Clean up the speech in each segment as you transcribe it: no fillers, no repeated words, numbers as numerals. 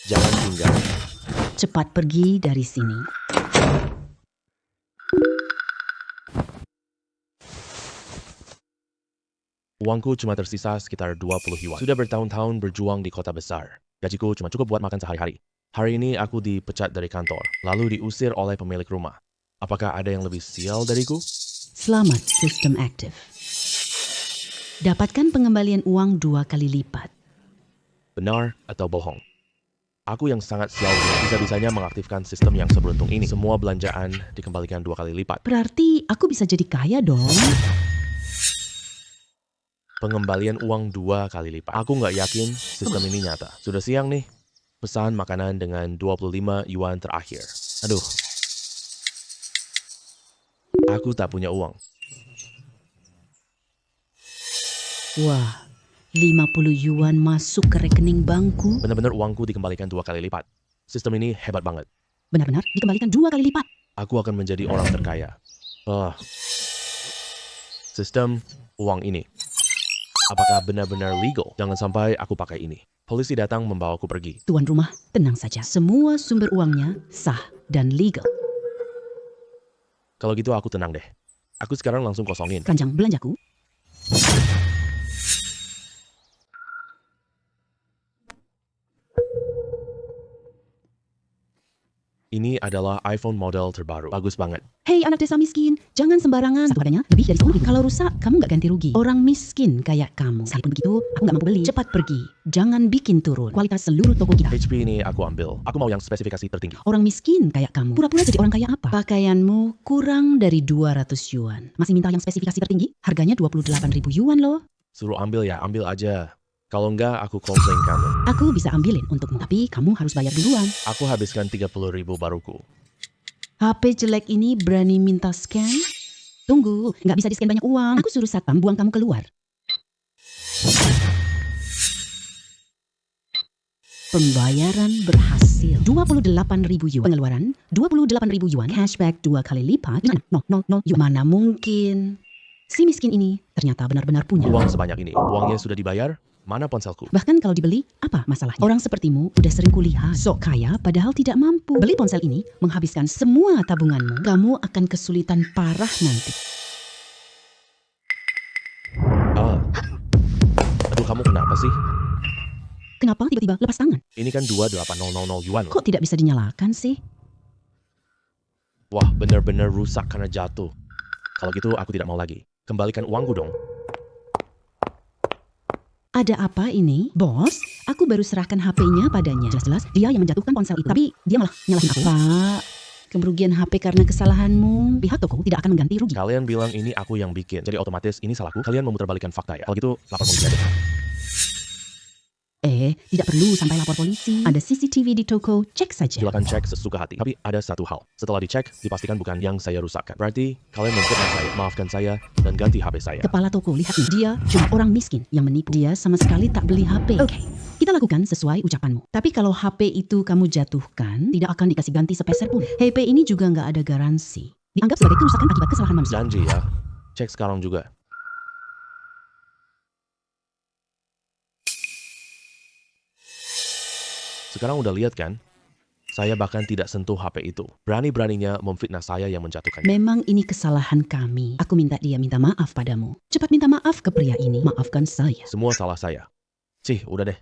Jangan tinggal. Cepat pergi dari sini. Uangku cuma tersisa sekitar 20 yuan. Sudah bertahun-tahun berjuang di kota besar. Gajiku cuma cukup buat makan sehari-hari. Hari ini aku dipecat dari kantor, lalu diusir oleh pemilik rumah. Apakah ada yang lebih sial dariku? Selamat, sistem aktif. Dapatkan pengembalian uang 2 kali lipat. Benar atau bohong? Aku yang sangat sial bisa-bisanya mengaktifkan sistem yang seberuntung ini. Semua belanjaan dikembalikan 2 kali lipat. Berarti aku bisa jadi kaya dong. Pengembalian uang 2 kali lipat. Aku nggak yakin sistem ini nyata. Sudah siang nih. Pesan makanan dengan 25 yuan terakhir. Aduh. Aku tak punya uang. Wah, 50 yuan masuk ke rekening bankku. Benar-benar uangku dikembalikan 2 kali lipat. Sistem ini hebat banget. Benar-benar dikembalikan 2 kali lipat. Aku akan menjadi orang terkaya. Sistem uang ini. Apakah benar-benar legal? Jangan sampai aku pakai ini. Polisi datang membawaku pergi. Tuan rumah, tenang saja. Semua sumber uangnya sah dan legal. Kalau gitu aku tenang deh. Aku sekarang langsung kosongin. Keranjang belanjaku. Ini adalah iPhone model terbaru. Bagus banget. Hei anak desa miskin, jangan sembarangan. Satu harganya lebih dari 10 ribu. Kalau rusak, kamu nggak ganti rugi. Orang miskin kayak kamu. Sekalipun begitu, aku nggak mampu beli. Cepat pergi. Jangan bikin turun kualitas seluruh toko kita. HP ini aku ambil. Aku mau yang spesifikasi tertinggi. Orang miskin kayak kamu. Pura-pura jadi orang kaya apa? Pakaianmu kurang dari 200 yuan. Masih minta yang spesifikasi tertinggi? Harganya 28.000 yuan loh. Suruh ambil ya, ambil aja. Kalau enggak, aku komplain kamu. Aku bisa ambilin untukmu, tapi kamu harus bayar duluan. Aku habiskan 30.000 baruku. HP jelek ini berani minta scan? Tunggu, nggak bisa di-scan banyak uang. Aku suruh satpam buang kamu keluar. Pembayaran berhasil. 28.000 yuan. Pengeluaran 28.000 yuan. Cashback 2 kali lipat. No, yuan. Mana mungkin? Si miskin ini ternyata benar-benar punya Uang sebanyak ini. Uangnya sudah dibayar? Mana ponselku? Bahkan kalau dibeli, apa masalahnya? Orang sepertimu udah sering kulihat. Sok kaya padahal tidak mampu. Beli ponsel ini menghabiskan semua tabunganmu. Kamu akan kesulitan parah nanti. Aduh, kamu kenapa sih? Kenapa tiba-tiba lepas tangan? Ini kan 28.000 yuan. Kok tidak bisa dinyalakan sih? Wah, benar-benar rusak karena jatuh. Kalau gitu aku tidak mau lagi. Kembalikan uangku dong. Ada apa ini? Bos, aku baru serahkan HP-nya padanya. Jelas-jelas dia yang menjatuhkan ponsel itu. Tapi dia malah nyalahin aku. Pak, kerugian HP karena kesalahanmu. Pihak toko tidak akan mengganti rugi. Kalian bilang ini aku yang bikin. Jadi otomatis ini salahku. Kalian memutarbalikkan fakta ya. Kalau gitu lapor polisi aja. Tidak perlu sampai lapor polisi. Ada CCTV di toko, cek saja. Silakan cek sesuka hati. Tapi ada satu hal. Setelah dicek, dipastikan bukan yang saya rusakkan. Berarti kalian memfitnah saya. Maafkan saya dan ganti HP saya. Kepala toko, lihat nih. Dia cuma orang miskin yang menipu. Dia sama sekali tak beli HP. Oke, kita lakukan sesuai ucapanmu. Tapi kalau HP itu kamu jatuhkan, tidak akan dikasih ganti sepeser pun. HP ini juga nggak ada garansi. Dianggap sebagai kerusakan akibat kesalahan manusia. Janji ya. Cek sekarang juga. Sekarang udah lihat kan? Saya bahkan tidak sentuh HP itu. Berani-beraninya memfitnah saya yang menjatuhkannya. Memang ini kesalahan kami. Aku minta dia minta maaf padamu. Cepat minta maaf ke pria ini. Maafkan saya. Semua salah saya. Cih, udah deh.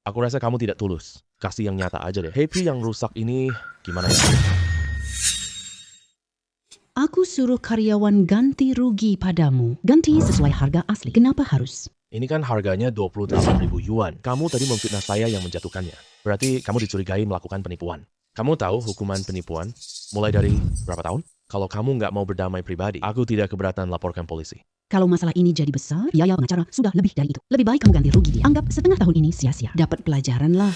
Aku rasa kamu tidak tulus. Kasih yang nyata aja deh. HP yang rusak ini gimana ya? Aku suruh karyawan ganti rugi padamu. Ganti sesuai harga asli. Kenapa harus? Ini kan harganya 28.000 yuan. Kamu tadi memfitnah saya yang menjatuhkannya. Berarti kamu dicurigai melakukan penipuan. Kamu tahu hukuman penipuan mulai dari berapa tahun? Kalau kamu nggak mau berdamai pribadi, aku tidak keberatan laporkan polisi. Kalau masalah ini jadi besar, biaya pengacara sudah lebih dari itu. Lebih baik kamu ganti rugi dia. Anggap setengah tahun ini sia-sia. Dapat pelajaran lah.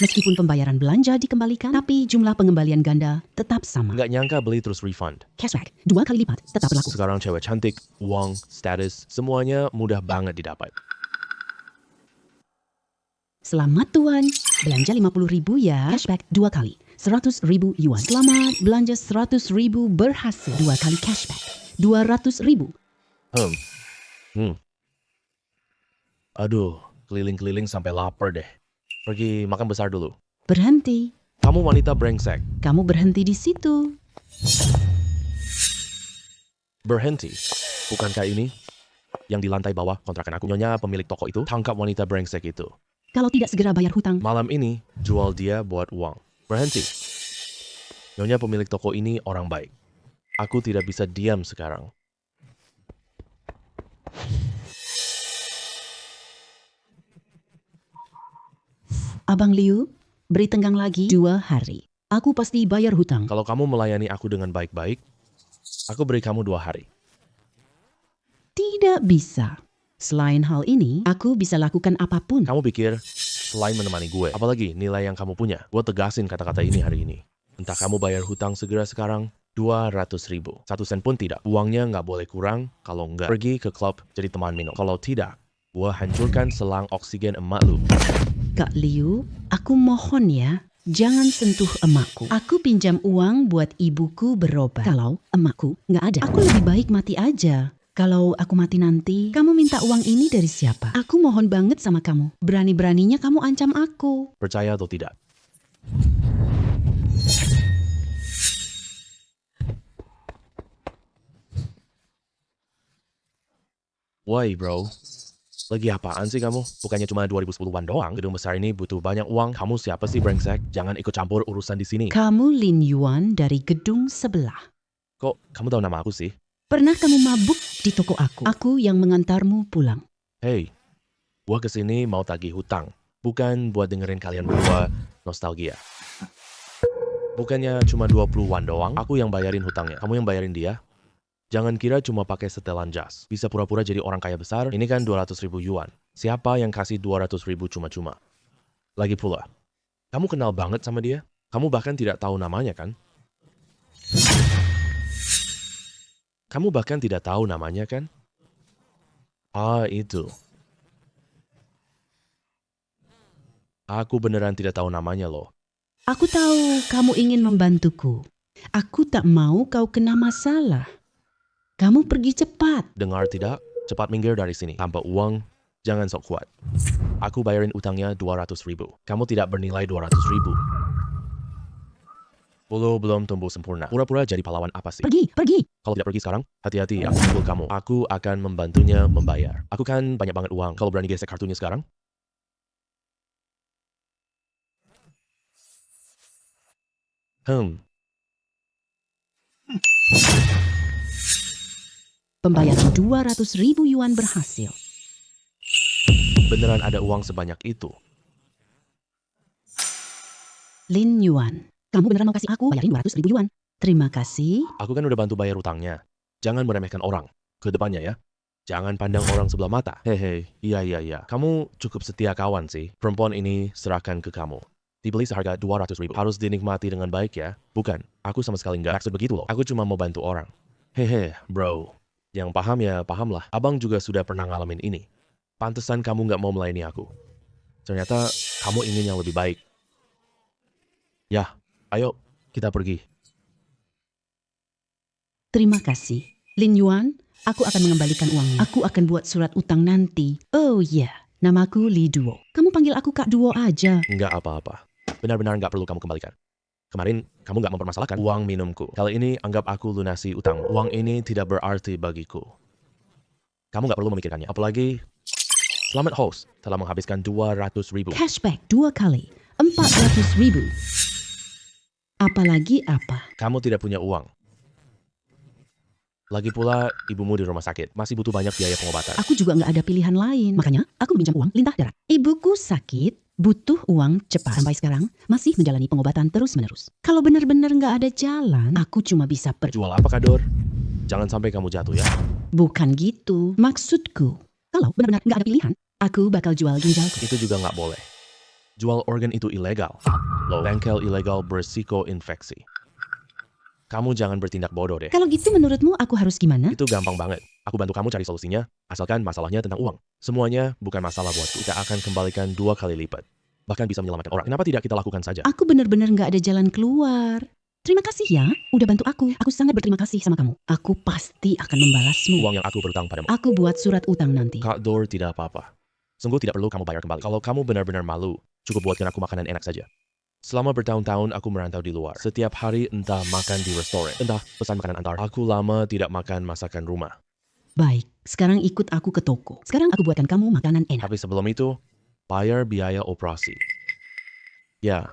Meskipun pembayaran belanja dikembalikan, tapi jumlah pengembalian ganda tetap sama. Nggak nyangka beli terus refund. Cashback 2 kali lipat tetap berlaku. Sekarang cewek cantik, uang, status, semuanya mudah banget didapat. Selamat Tuan, belanja 50.000 ya. Cashback 2 kali, 100.000 yuan. Selamat, belanja 100.000 berhasil. 2 kali cashback. 200.000. Aduh, keliling-keliling sampai lapar deh. Pergi makan besar dulu. Berhenti. Kamu wanita brengsek. Kamu berhenti di situ. Berhenti. Bukankah ini yang di lantai bawah kontrakan aku? Nyonya pemilik toko itu tangkap wanita brengsek itu. Kalau tidak segera bayar hutang, Malam ini jual dia buat uang. Berhenti. Nyonya pemilik toko ini orang baik. Aku tidak bisa diam sekarang. Abang Liu, beri tenggang lagi 2 hari. Aku pasti bayar hutang. Kalau kamu melayani aku dengan baik-baik, aku beri kamu 2 hari. Tidak bisa. Selain hal ini, aku bisa lakukan apapun. Kamu pikir selain menemani gue, apalagi nilai yang kamu punya? Gue tegasin kata-kata ini hari ini. Entah kamu bayar hutang segera sekarang, 200.000. 1 sen pun tidak. Uangnya nggak boleh kurang, kalau nggak pergi ke klub jadi teman minum. Kalau tidak, gue hancurkan selang oksigen emak lu. Kak Liu, aku mohon ya, jangan sentuh emakku. Aku pinjam uang buat ibuku berobat. Kalau emakku nggak ada, aku lebih baik mati aja. Kalau aku mati nanti, kamu minta uang ini dari siapa? Aku mohon banget sama kamu. Berani-beraninya kamu ancam aku. Percaya atau tidak? Woi bro, lagi apaan sih kamu? Bukannya cuma 2010-an doang? Gedung besar ini butuh banyak uang. Kamu siapa sih brengsek? Jangan ikut campur urusan di sini. Kamu Lin Yuan dari gedung sebelah. Kok kamu tahu nama aku sih? Pernah kamu mabuk di toko aku? Aku yang mengantarmu pulang. Hey, gua kesini mau tagih hutang. Bukan buat dengerin kalian berdua nostalgia. Bukannya cuma 20-an doang, aku yang bayarin hutangnya. Kamu yang bayarin dia? Jangan kira cuma pakai setelan jas. Bisa pura-pura jadi orang kaya besar, ini kan 200.000 yuan. Siapa yang kasih 200.000 cuma-cuma? Lagi pula, kamu kenal banget sama dia? Kamu bahkan tidak tahu namanya kan? Kamu bahkan tidak tahu namanya kan? Ah, itu. Aku beneran tidak tahu namanya loh. Aku tahu kamu ingin membantuku. Aku tak mau kau kena masalah. Kamu pergi cepat. Dengar tidak? Cepat minggir dari sini. Tanpa uang, jangan sok kuat. Aku bayarin utangnya 200.000. Kamu tidak bernilai 200.000. Bulu belum tumbuh sempurna. Pura-pura jadi pahlawan apa sih? Pergi. Kalau tidak pergi sekarang, hati-hati aku pukul kamu. Aku akan membantunya membayar. Aku kan banyak banget uang. Kalau berani gesek kartunya sekarang? Pembayaran 200.000 yuan berhasil. Beneran ada uang sebanyak itu? Lin Yuan, kamu beneran mau kasih aku bayarin 200.000 yuan? Terima kasih. Aku kan udah bantu bayar utangnya. Jangan meremehkan orang. Ke depannya ya. Jangan pandang orang sebelah mata. Hehe, iya. Kamu cukup setia kawan sih. Perempuan ini serahkan ke kamu. Dibeli seharga 200.000. Harus dinikmati dengan baik ya. Bukan, aku sama sekali nggak maksud begitu loh. Aku cuma mau bantu orang. Hehe, bro. Yang paham ya paham lah. Abang juga sudah pernah ngalamin ini. Pantesan kamu nggak mau melayani aku. Ternyata kamu ingin yang lebih baik. Ya, ayo kita pergi. Terima kasih. Lin Yuan, aku akan mengembalikan uangnya. Aku akan buat surat utang nanti. Oh iya, namaku Li Duo. Kamu panggil aku Kak Duo aja. Nggak apa-apa. Benar-benar nggak perlu kamu kembalikan. Kemarin kamu nggak mempermasalahkan uang minumku. Kali ini anggap aku lunasi utang. Uang ini tidak berarti bagiku. Kamu nggak perlu memikirkannya. Apalagi Selamat host telah menghabiskan 200.000. Cashback 2 kali, 400.000. Apalagi apa? Kamu tidak punya uang. Lagi pula ibumu di rumah sakit. Masih butuh banyak biaya pengobatan. Aku juga nggak ada pilihan lain. Makanya aku meminjam uang lintah darat. Ibuku sakit, butuh uang cepat. Sampai sekarang masih menjalani pengobatan terus-menerus. Kalau benar-benar nggak ada jalan, aku cuma bisa pergi. Jual apa Kador? Jangan sampai kamu jatuh ya. Bukan gitu. Maksudku, kalau benar-benar nggak ada pilihan, aku bakal jual ginjalku. Itu juga nggak boleh. Jual organ itu ilegal. Loh, bengkel ilegal berisiko infeksi. Kamu jangan bertindak bodoh deh. Kalau gitu menurutmu aku harus gimana? Itu gampang banget. Aku bantu kamu cari solusinya, asalkan masalahnya tentang uang. Semuanya bukan masalah buatku. Kita akan kembalikan 2 kali lipat. Bahkan bisa menyelamatkan orang. Kenapa tidak kita lakukan saja? Aku benar-benar nggak ada jalan keluar. Terima kasih ya, udah bantu aku. Aku sangat berterima kasih sama kamu. Aku pasti akan membalasmu. Uang yang aku berutang padamu. Aku buat surat utang nanti. Kak Dor tidak apa-apa. Sungguh tidak perlu kamu bayar kembali. Kalau kamu benar-benar malu, cukup buatkan aku makanan enak saja. Selama bertahun-tahun aku merantau di luar. Setiap hari entah makan di restoran, entah pesan makanan antar. Aku lama tidak makan masakan rumah. Baik, sekarang ikut aku ke toko. Sekarang aku buatkan kamu makanan enak. Tapi sebelum itu, bayar biaya operasi. Ya,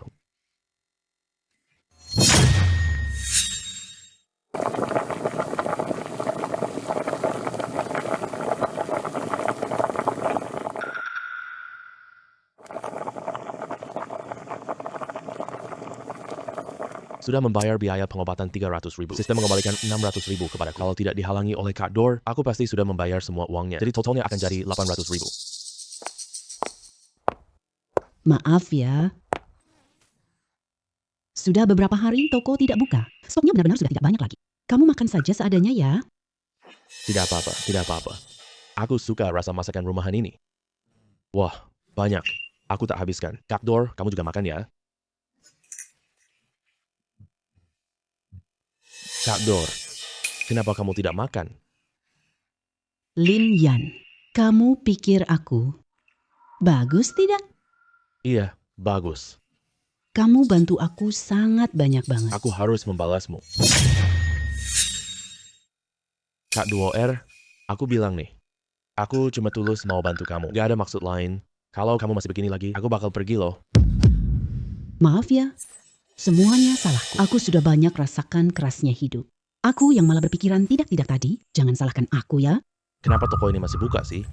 sudah membayar biaya pengobatan 300.000. Sistem mengembalikan 600.000 kepada kalau tidak dihalangi oleh Kak Dor, aku pasti sudah membayar semua uangnya. Jadi totalnya akan jadi 800.000. Maaf ya. Sudah beberapa hari toko tidak buka. Stoknya benar-benar sudah tidak banyak lagi. Kamu makan saja seadanya ya. Tidak apa-apa, tidak apa-apa. Aku suka rasa masakan rumahan ini. Wah, banyak. Aku tak habiskan. Kak Dor, kamu juga makan ya? Kak Dor, kenapa kamu tidak makan? Lin Yan, kamu pikir aku bagus tidak? Iya, bagus. Kamu bantu aku sangat banyak banget. Aku harus membalasmu. Kak Duo R, aku bilang nih. Aku cuma tulus mau bantu kamu. Gak ada maksud lain. Kalau kamu masih begini lagi, aku bakal pergi loh. Maaf ya, semuanya salahku. Aku sudah banyak rasakan kerasnya hidup. Aku yang malah berpikiran tidak-tidak tadi, jangan salahkan aku ya. Kenapa toko ini masih buka sih?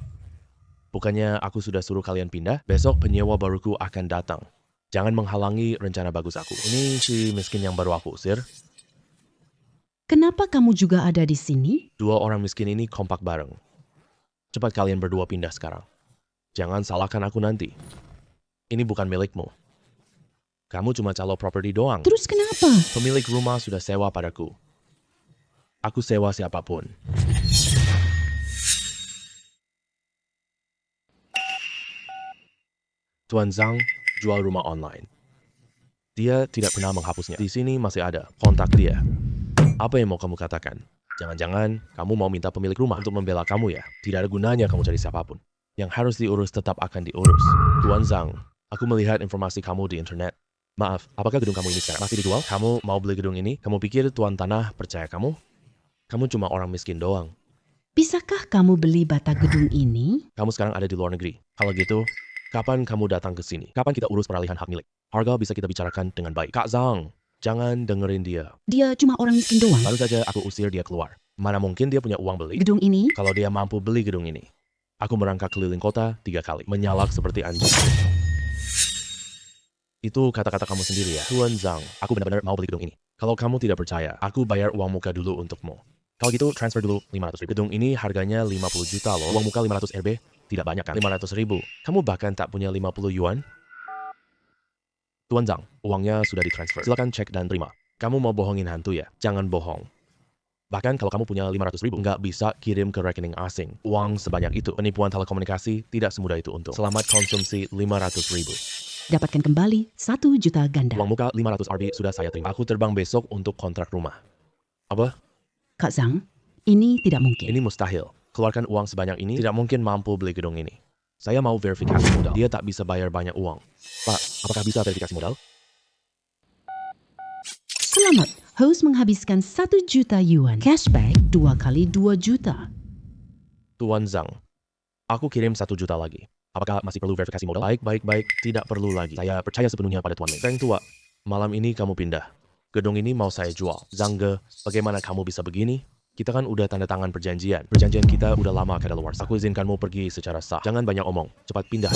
Bukannya aku sudah suruh kalian pindah? Besok penyewa baruku akan datang. Jangan menghalangi rencana bagus aku. Ini si miskin yang baru aku usir. Kenapa kamu juga ada di sini? Dua orang miskin ini kompak bareng. Cepat kalian berdua pindah sekarang. Jangan salahkan aku nanti. Ini bukan milikmu. Kamu cuma calo properti doang. Terus kenapa? Pemilik rumah sudah sewa padaku. Aku sewa siapapun. Tuan Zhang jual rumah online. Dia tidak pernah menghapusnya. Di sini masih ada kontak dia. Apa yang mau kamu katakan? Jangan-jangan kamu mau minta pemilik rumah untuk membela kamu ya? Tidak ada gunanya kamu cari siapapun. Yang harus diurus tetap akan diurus. Tuan Zhang, aku melihat informasi kamu di internet. Maaf, apakah gedung kamu ini sekarang masih dijual? Kamu mau beli gedung ini? Kamu pikir tuan tanah percaya kamu? Kamu cuma orang miskin doang. Bisakah kamu beli bata gedung ini? Kamu sekarang ada di luar negeri. Kalau gitu, kapan kamu datang ke sini? Kapan kita urus peralihan hak milik? Harga bisa kita bicarakan dengan baik. Kak Zhang, jangan dengerin dia. Dia cuma orang miskin doang. Baru saja aku usir dia keluar. Mana mungkin dia punya uang beli? Gedung ini? Kalau dia mampu beli gedung ini. Aku merangkak keliling kota 3 kali. Menyalak seperti anjing. Itu kata-kata kamu sendiri ya. Tuan Zhang, aku benar-benar mau beli gedung ini. Kalau kamu tidak percaya, aku bayar uang muka dulu untukmu. Kalau gitu, transfer dulu 500.000. Gedung ini harganya 50 juta loh. Uang muka 500 RB, tidak banyak kan? 500.000. Kamu bahkan tak punya 50 yuan? Tuan Zhang, uangnya sudah ditransfer. Silakan cek dan terima. Kamu mau bohongin hantu ya? Jangan bohong. Bahkan kalau kamu punya 500.000, nggak bisa kirim ke rekening asing. Uang sebanyak itu. Penipuan telekomunikasi tidak semudah itu untuk. Selamat konsumsi 500.000. Dapatkan kembali 1 juta ganda. Uang muka 500 RB sudah saya terima. Aku terbang besok untuk kontrak rumah. Apa? Kak Zhang, ini tidak mungkin. Ini mustahil. Keluarkan uang sebanyak ini, tidak mungkin mampu beli gedung ini. Saya mau verifikasi modal. Dia tak bisa bayar banyak uang. Pak, apakah bisa verifikasi modal? Selamat, host menghabiskan 1 juta yuan. Cashback 2 kali 2 juta. Tuan Zhang, aku kirim 1 juta lagi. Apakah masih perlu verifikasi modal? Baik. Tidak perlu lagi. Saya percaya sepenuhnya pada Tuan Mei. Feng Tua, malam ini kamu pindah. Gedung ini mau saya jual. Zhang, bagaimana kamu bisa begini? Kita kan udah tanda tangan perjanjian. Perjanjian kita udah lama kadaluarsa. Aku izinkanmu pergi secara sah. Jangan banyak omong. Cepat pindah.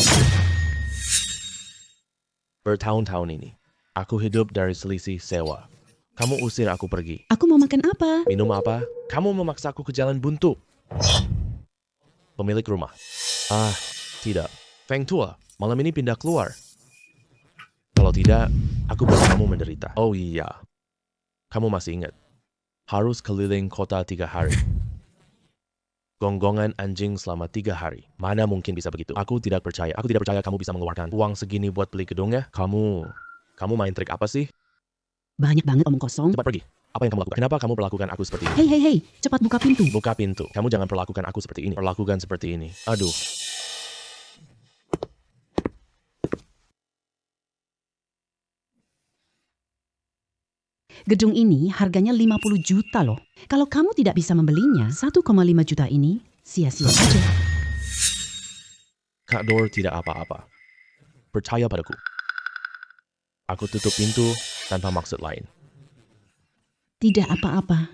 Bertahun-tahun ini, aku hidup dari selisih sewa. Kamu usir aku pergi. Aku mau makan apa? Minum apa? Kamu memaksa aku ke jalan buntu. Pemilik rumah. Ah, tidak. Feng Tua, malam ini pindah keluar. Kalau tidak, aku buat kamu menderita. Oh iya. Kamu masih ingat. Harus keliling kota 3 hari. Gonggongan anjing selama 3 hari. Mana mungkin bisa begitu? Aku tidak percaya. Aku tidak percaya kamu bisa mengeluarkan uang segini buat beli gedungnya. Kamu main trik apa sih? Banyak banget omong kosong. Cepat pergi. Apa yang kamu lakukan? Kenapa kamu perlakukan aku seperti ini? Hei, cepat buka pintu. Buka pintu. Kamu jangan perlakukan aku seperti ini. Perlakukan seperti ini. Aduh. Gedung ini harganya 50 juta loh. Kalau kamu tidak bisa membelinya, 1,5 juta ini sia-sia saja. Kak Dor tidak apa-apa. Percaya padaku. Aku tutup pintu tanpa maksud lain. Tidak apa-apa.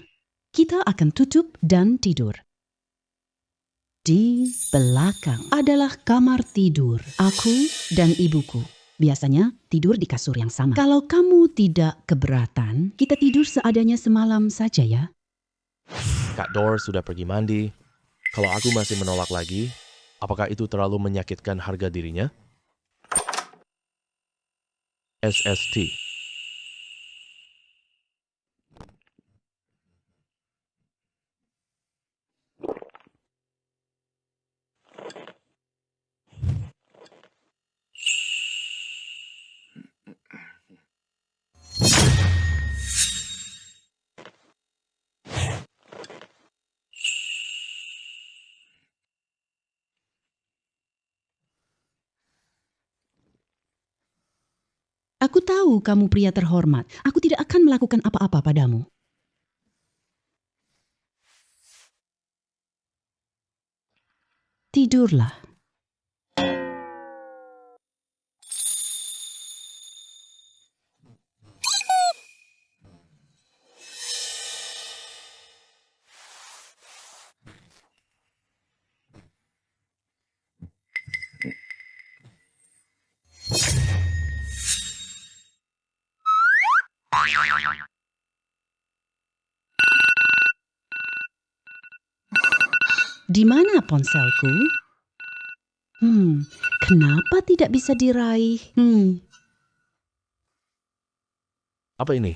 Kita akan tutup dan tidur. Di belakang adalah kamar tidur aku dan ibuku. Biasanya tidur di kasur yang sama. Kalau kamu tidak keberatan, kita tidur seadanya semalam saja ya. Kak Dor sudah pergi mandi. Kalau aku masih menolak lagi, apakah itu terlalu menyakitkan harga dirinya? SST. Aku tahu kamu pria terhormat. Aku tidak akan melakukan apa-apa padamu. Tidurlah. Di mana ponselku? Kenapa tidak bisa diraih? Apa ini?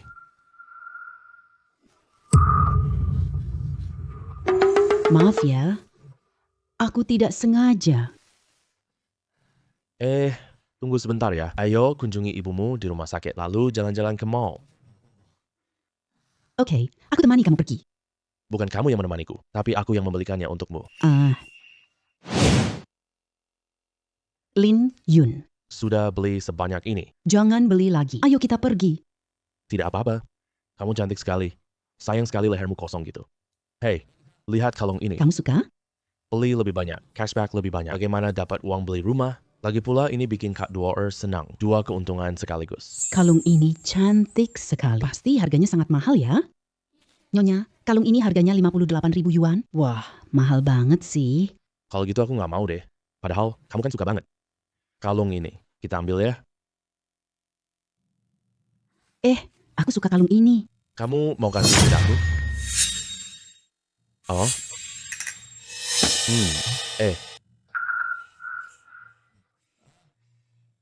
Maaf ya, aku tidak sengaja. Tunggu sebentar ya. Ayo kunjungi ibumu di rumah sakit, lalu jalan-jalan ke mall. Oke, aku temani kamu pergi. Bukan kamu yang menemaniku, tapi aku yang membelikannya untukmu. Lin Yun, Sudah beli sebanyak ini. jangan beli lagi. Ayo kita pergi. Tidak apa-apa. Kamu cantik sekali. Sayang sekali lehermu kosong gitu. Hei, lihat kalung ini. Kamu suka? Beli lebih banyak, cashback lebih banyak. Bagaimana dapat uang beli rumah? Lagi pula ini bikin Kak Dor senang. Dua keuntungan sekaligus. Kalung ini cantik sekali. Pasti harganya sangat mahal ya? Nyonya, kalung ini harganya 58.000 yuan. Wah, mahal banget sih. Kalau gitu aku nggak mau deh. Padahal kamu kan suka banget. Kalung ini, kita ambil ya. Aku suka kalung ini. Kamu mau kasih ke aku? Oh?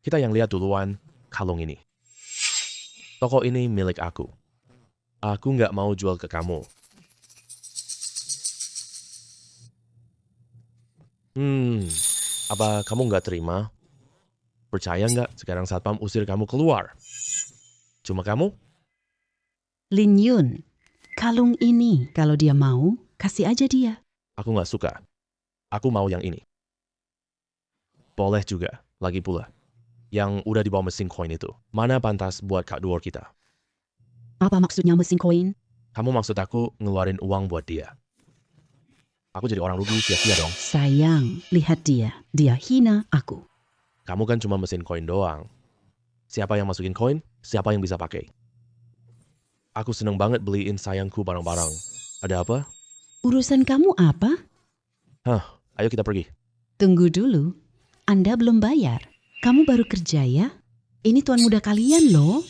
Kita yang lihat duluan kalung ini. Toko ini milik aku. Aku nggak mau jual ke kamu. Apa kamu nggak terima? Percaya nggak sekarang satpam usir kamu keluar? Cuma kamu? Lin Yun, kalung ini kalau dia mau, kasih aja dia. Aku nggak suka. Aku mau yang ini. Boleh juga, lagi pula. Yang udah di bawah mesin koin itu. Mana pantas buat Kak Dor kita? Apa maksudnya mesin koin? Kamu maksud aku ngeluarin uang buat dia. Aku jadi orang rugi sia-sia dong. Sayang, lihat dia. Dia hina aku. Kamu kan cuma mesin koin doang. Siapa yang masukin koin, siapa yang bisa pakai. Aku seneng banget beliin sayangku barang-barang. Ada apa? Urusan kamu apa? Ayo kita pergi. Tunggu dulu. Anda belum bayar. Kamu baru kerja ya? Ini tuan muda kalian loh.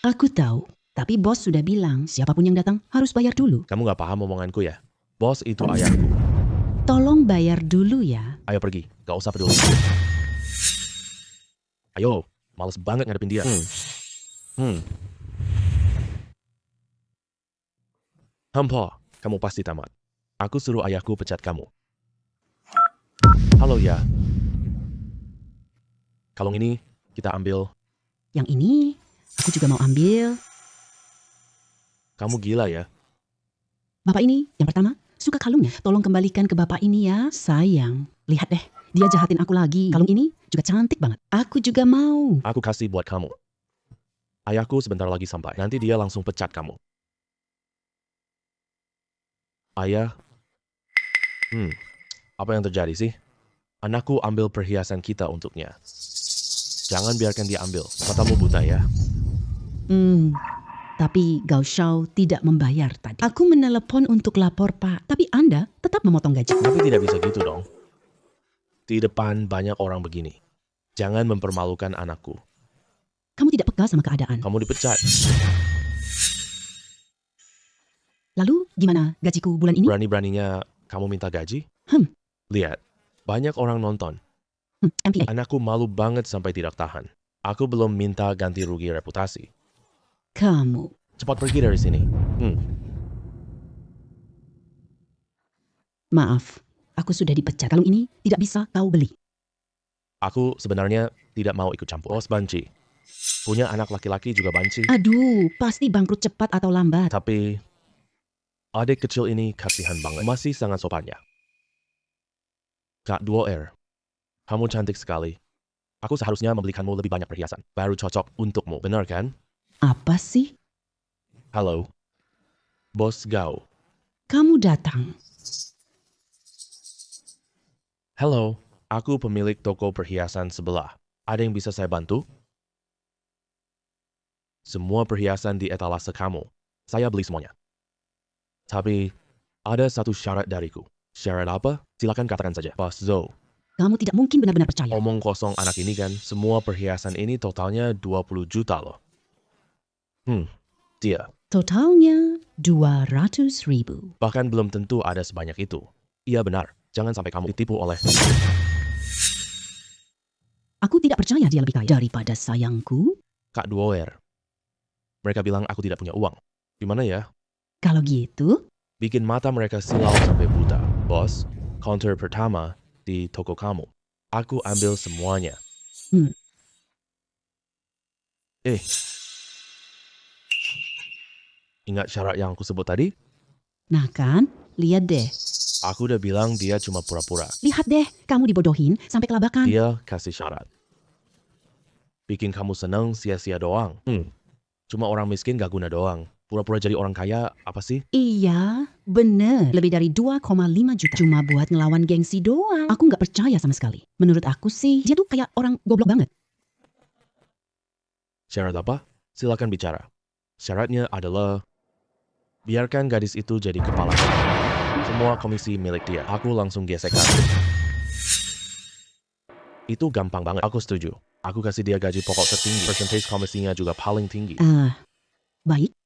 Aku tahu. Tapi bos sudah bilang siapapun yang datang harus bayar dulu. Kamu gak paham omonganku ya? Bos itu ayahku. Tolong bayar dulu ya. Ayo pergi, gak usah peduli. Ayo, males banget ngadepin dia. Hampa, kamu pasti tamat. Aku suruh ayahku pecat kamu. Halo ya. Kalung ini kita ambil. Yang ini aku juga mau ambil. Kamu gila ya. Bapak ini, yang pertama, suka kalungnya. Tolong kembalikan ke bapak ini ya. Sayang, lihat deh. Dia jahatin aku lagi. Kalung ini juga cantik banget. Aku juga mau. Aku kasih buat kamu. Ayahku sebentar lagi sampai. Nanti dia langsung pecat kamu. Ayah, apa yang terjadi sih? Anakku ambil perhiasan kita untuknya. Jangan biarkan dia ambil. Matamu buta ya. Tapi Gao Shao tidak membayar tadi. Aku menelepon untuk lapor, Pak. Tapi Anda tetap memotong gaji. Tapi tidak bisa gitu dong. Di depan banyak orang begini. Jangan mempermalukan anakku. Kamu tidak peka sama keadaan. Kamu dipecat. Lalu gimana gajiku bulan ini? Berani-beraninya kamu minta gaji? Lihat, banyak orang nonton. MPA. Anakku malu banget sampai tidak tahan. Aku belum minta ganti rugi reputasi. Kamu. Cepat pergi dari sini. Maaf, aku sudah dipecat. Kalung ini tidak bisa kau beli. Aku sebenarnya tidak mau ikut campur. Bos banci. Punya anak laki-laki juga banci. Aduh, pasti bangkrut cepat atau lambat. Tapi adik kecil ini kasihan banget. Masih sangat sopannya. Kak Duo-er, kamu cantik sekali. Aku seharusnya membelikanmu lebih banyak perhiasan. Baru cocok untukmu, benar kan? Apa sih? Halo, Bos Gao. Kamu datang. Halo, aku pemilik toko perhiasan sebelah. Ada yang bisa saya bantu? Semua perhiasan di etalase kamu. Saya beli semuanya. Tapi ada satu syarat dariku. Syarat apa? Silakan katakan saja. Bos Zhou. Kamu tidak mungkin benar-benar percaya. Omong kosong anak ini kan. Semua perhiasan ini totalnya 20 juta loh. Dia. Totalnya 200.000. Bahkan belum tentu ada sebanyak itu. Iya benar. Jangan sampai kamu ditipu oleh... Aku tidak percaya dia lebih kaya daripada sayangku. Kak Duo-er. Mereka bilang aku tidak punya uang. Gimana ya? Kalau gitu, Bikin mata mereka silau sampai buta. Bos, counter pertama di toko kamu. Aku ambil semuanya. Ingat syarat yang aku sebut tadi? nah kan, lihat deh. Aku udah bilang dia cuma pura-pura. Lihat deh, kamu dibodohin sampai kelabakan. Dia kasih syarat. Bikin kamu seneng sia-sia doang. Cuma orang miskin gak guna doang. Pura-pura jadi orang kaya, apa sih? Iya, bener. Lebih dari 2,5 juta. Cuma buat ngelawan gengsi doang. Aku nggak percaya sama sekali. Menurut aku sih, dia tuh kayak orang goblok banget. Syarat apa? Silakan bicara. Syaratnya adalah biarkan gadis itu jadi kepala. Semua komisi milik dia. Aku langsung gesekkan. Itu gampang banget. Aku setuju. Aku kasih dia gaji pokok tertinggi. Percentage komisinya juga paling tinggi. Baik.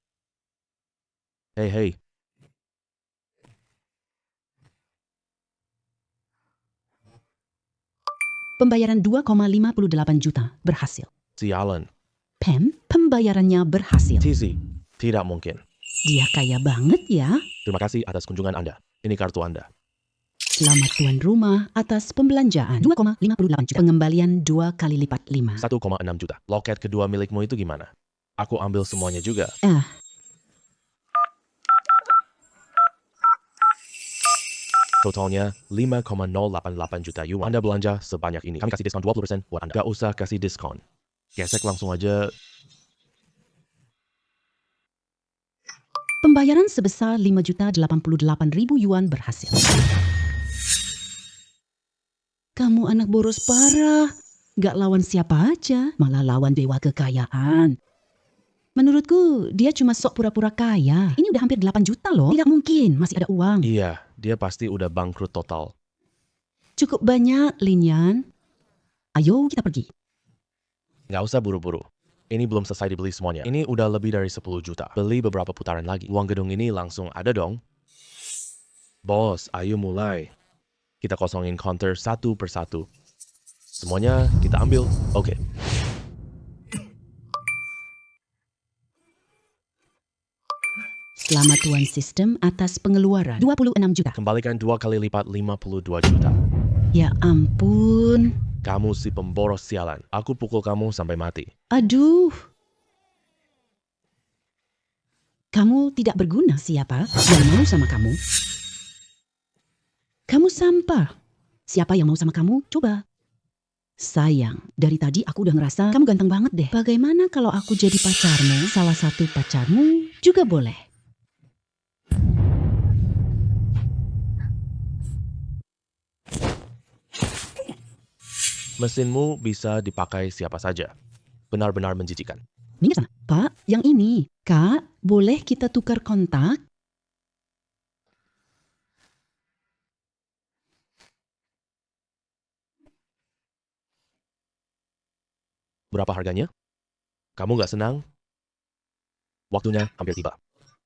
Hey. Pembayaran 2,58 juta berhasil. Sialan. Pam, pembayarannya berhasil. Tizi. Tidak mungkin. Dia kaya banget ya. Terima kasih atas kunjungan Anda. Ini kartu Anda. Selamat tuan rumah atas pembelanjaan 2,58 juta. Pengembalian 2 kali lipat 5. 1,6 juta. Loket kedua milikmu itu gimana? Aku ambil semuanya juga. Totalnya 5,088 juta yuan. Anda belanja sebanyak ini. Kami kasih diskon 20% buat Anda. Gak usah kasih diskon. Gesek langsung aja. Pembayaran sebesar 5.088.000 yuan berhasil. Kamu anak boros parah. Gak lawan siapa aja, malah lawan dewa kekayaan. Menurutku, dia cuma sok pura-pura kaya. Ini udah hampir 8 juta loh. Tidak mungkin, masih ada uang. Iya, dia pasti udah bangkrut total. Cukup banyak, Lin Yan. Ayo kita pergi. Nggak usah buru-buru. Ini belum selesai dibeli semuanya. Ini udah lebih dari 10 juta. Beli beberapa putaran lagi. Uang gedung ini langsung ada dong. Bos, ayo mulai. Kita kosongin counter satu persatu. Semuanya kita ambil. Oke. Selamat tuan sistem atas pengeluaran 26 juta. Kembalikan 2 kali lipat 52 juta. Ya ampun. Kamu si pemboros sialan. Aku pukul kamu sampai mati. Aduh. Kamu tidak berguna. Siapa yang mau sama kamu? Kamu sampah. Siapa yang mau sama kamu? Coba. Sayang, dari tadi aku udah ngerasa kamu ganteng banget deh. Bagaimana kalau aku jadi pacarmu? Salah satu pacarmu juga boleh. Mesinmu bisa dipakai siapa saja. Benar-benar menjijikan. Minggir sana. Pak, yang ini. Kak, boleh kita tukar kontak? Berapa harganya? Kamu nggak senang? Waktunya hampir tiba.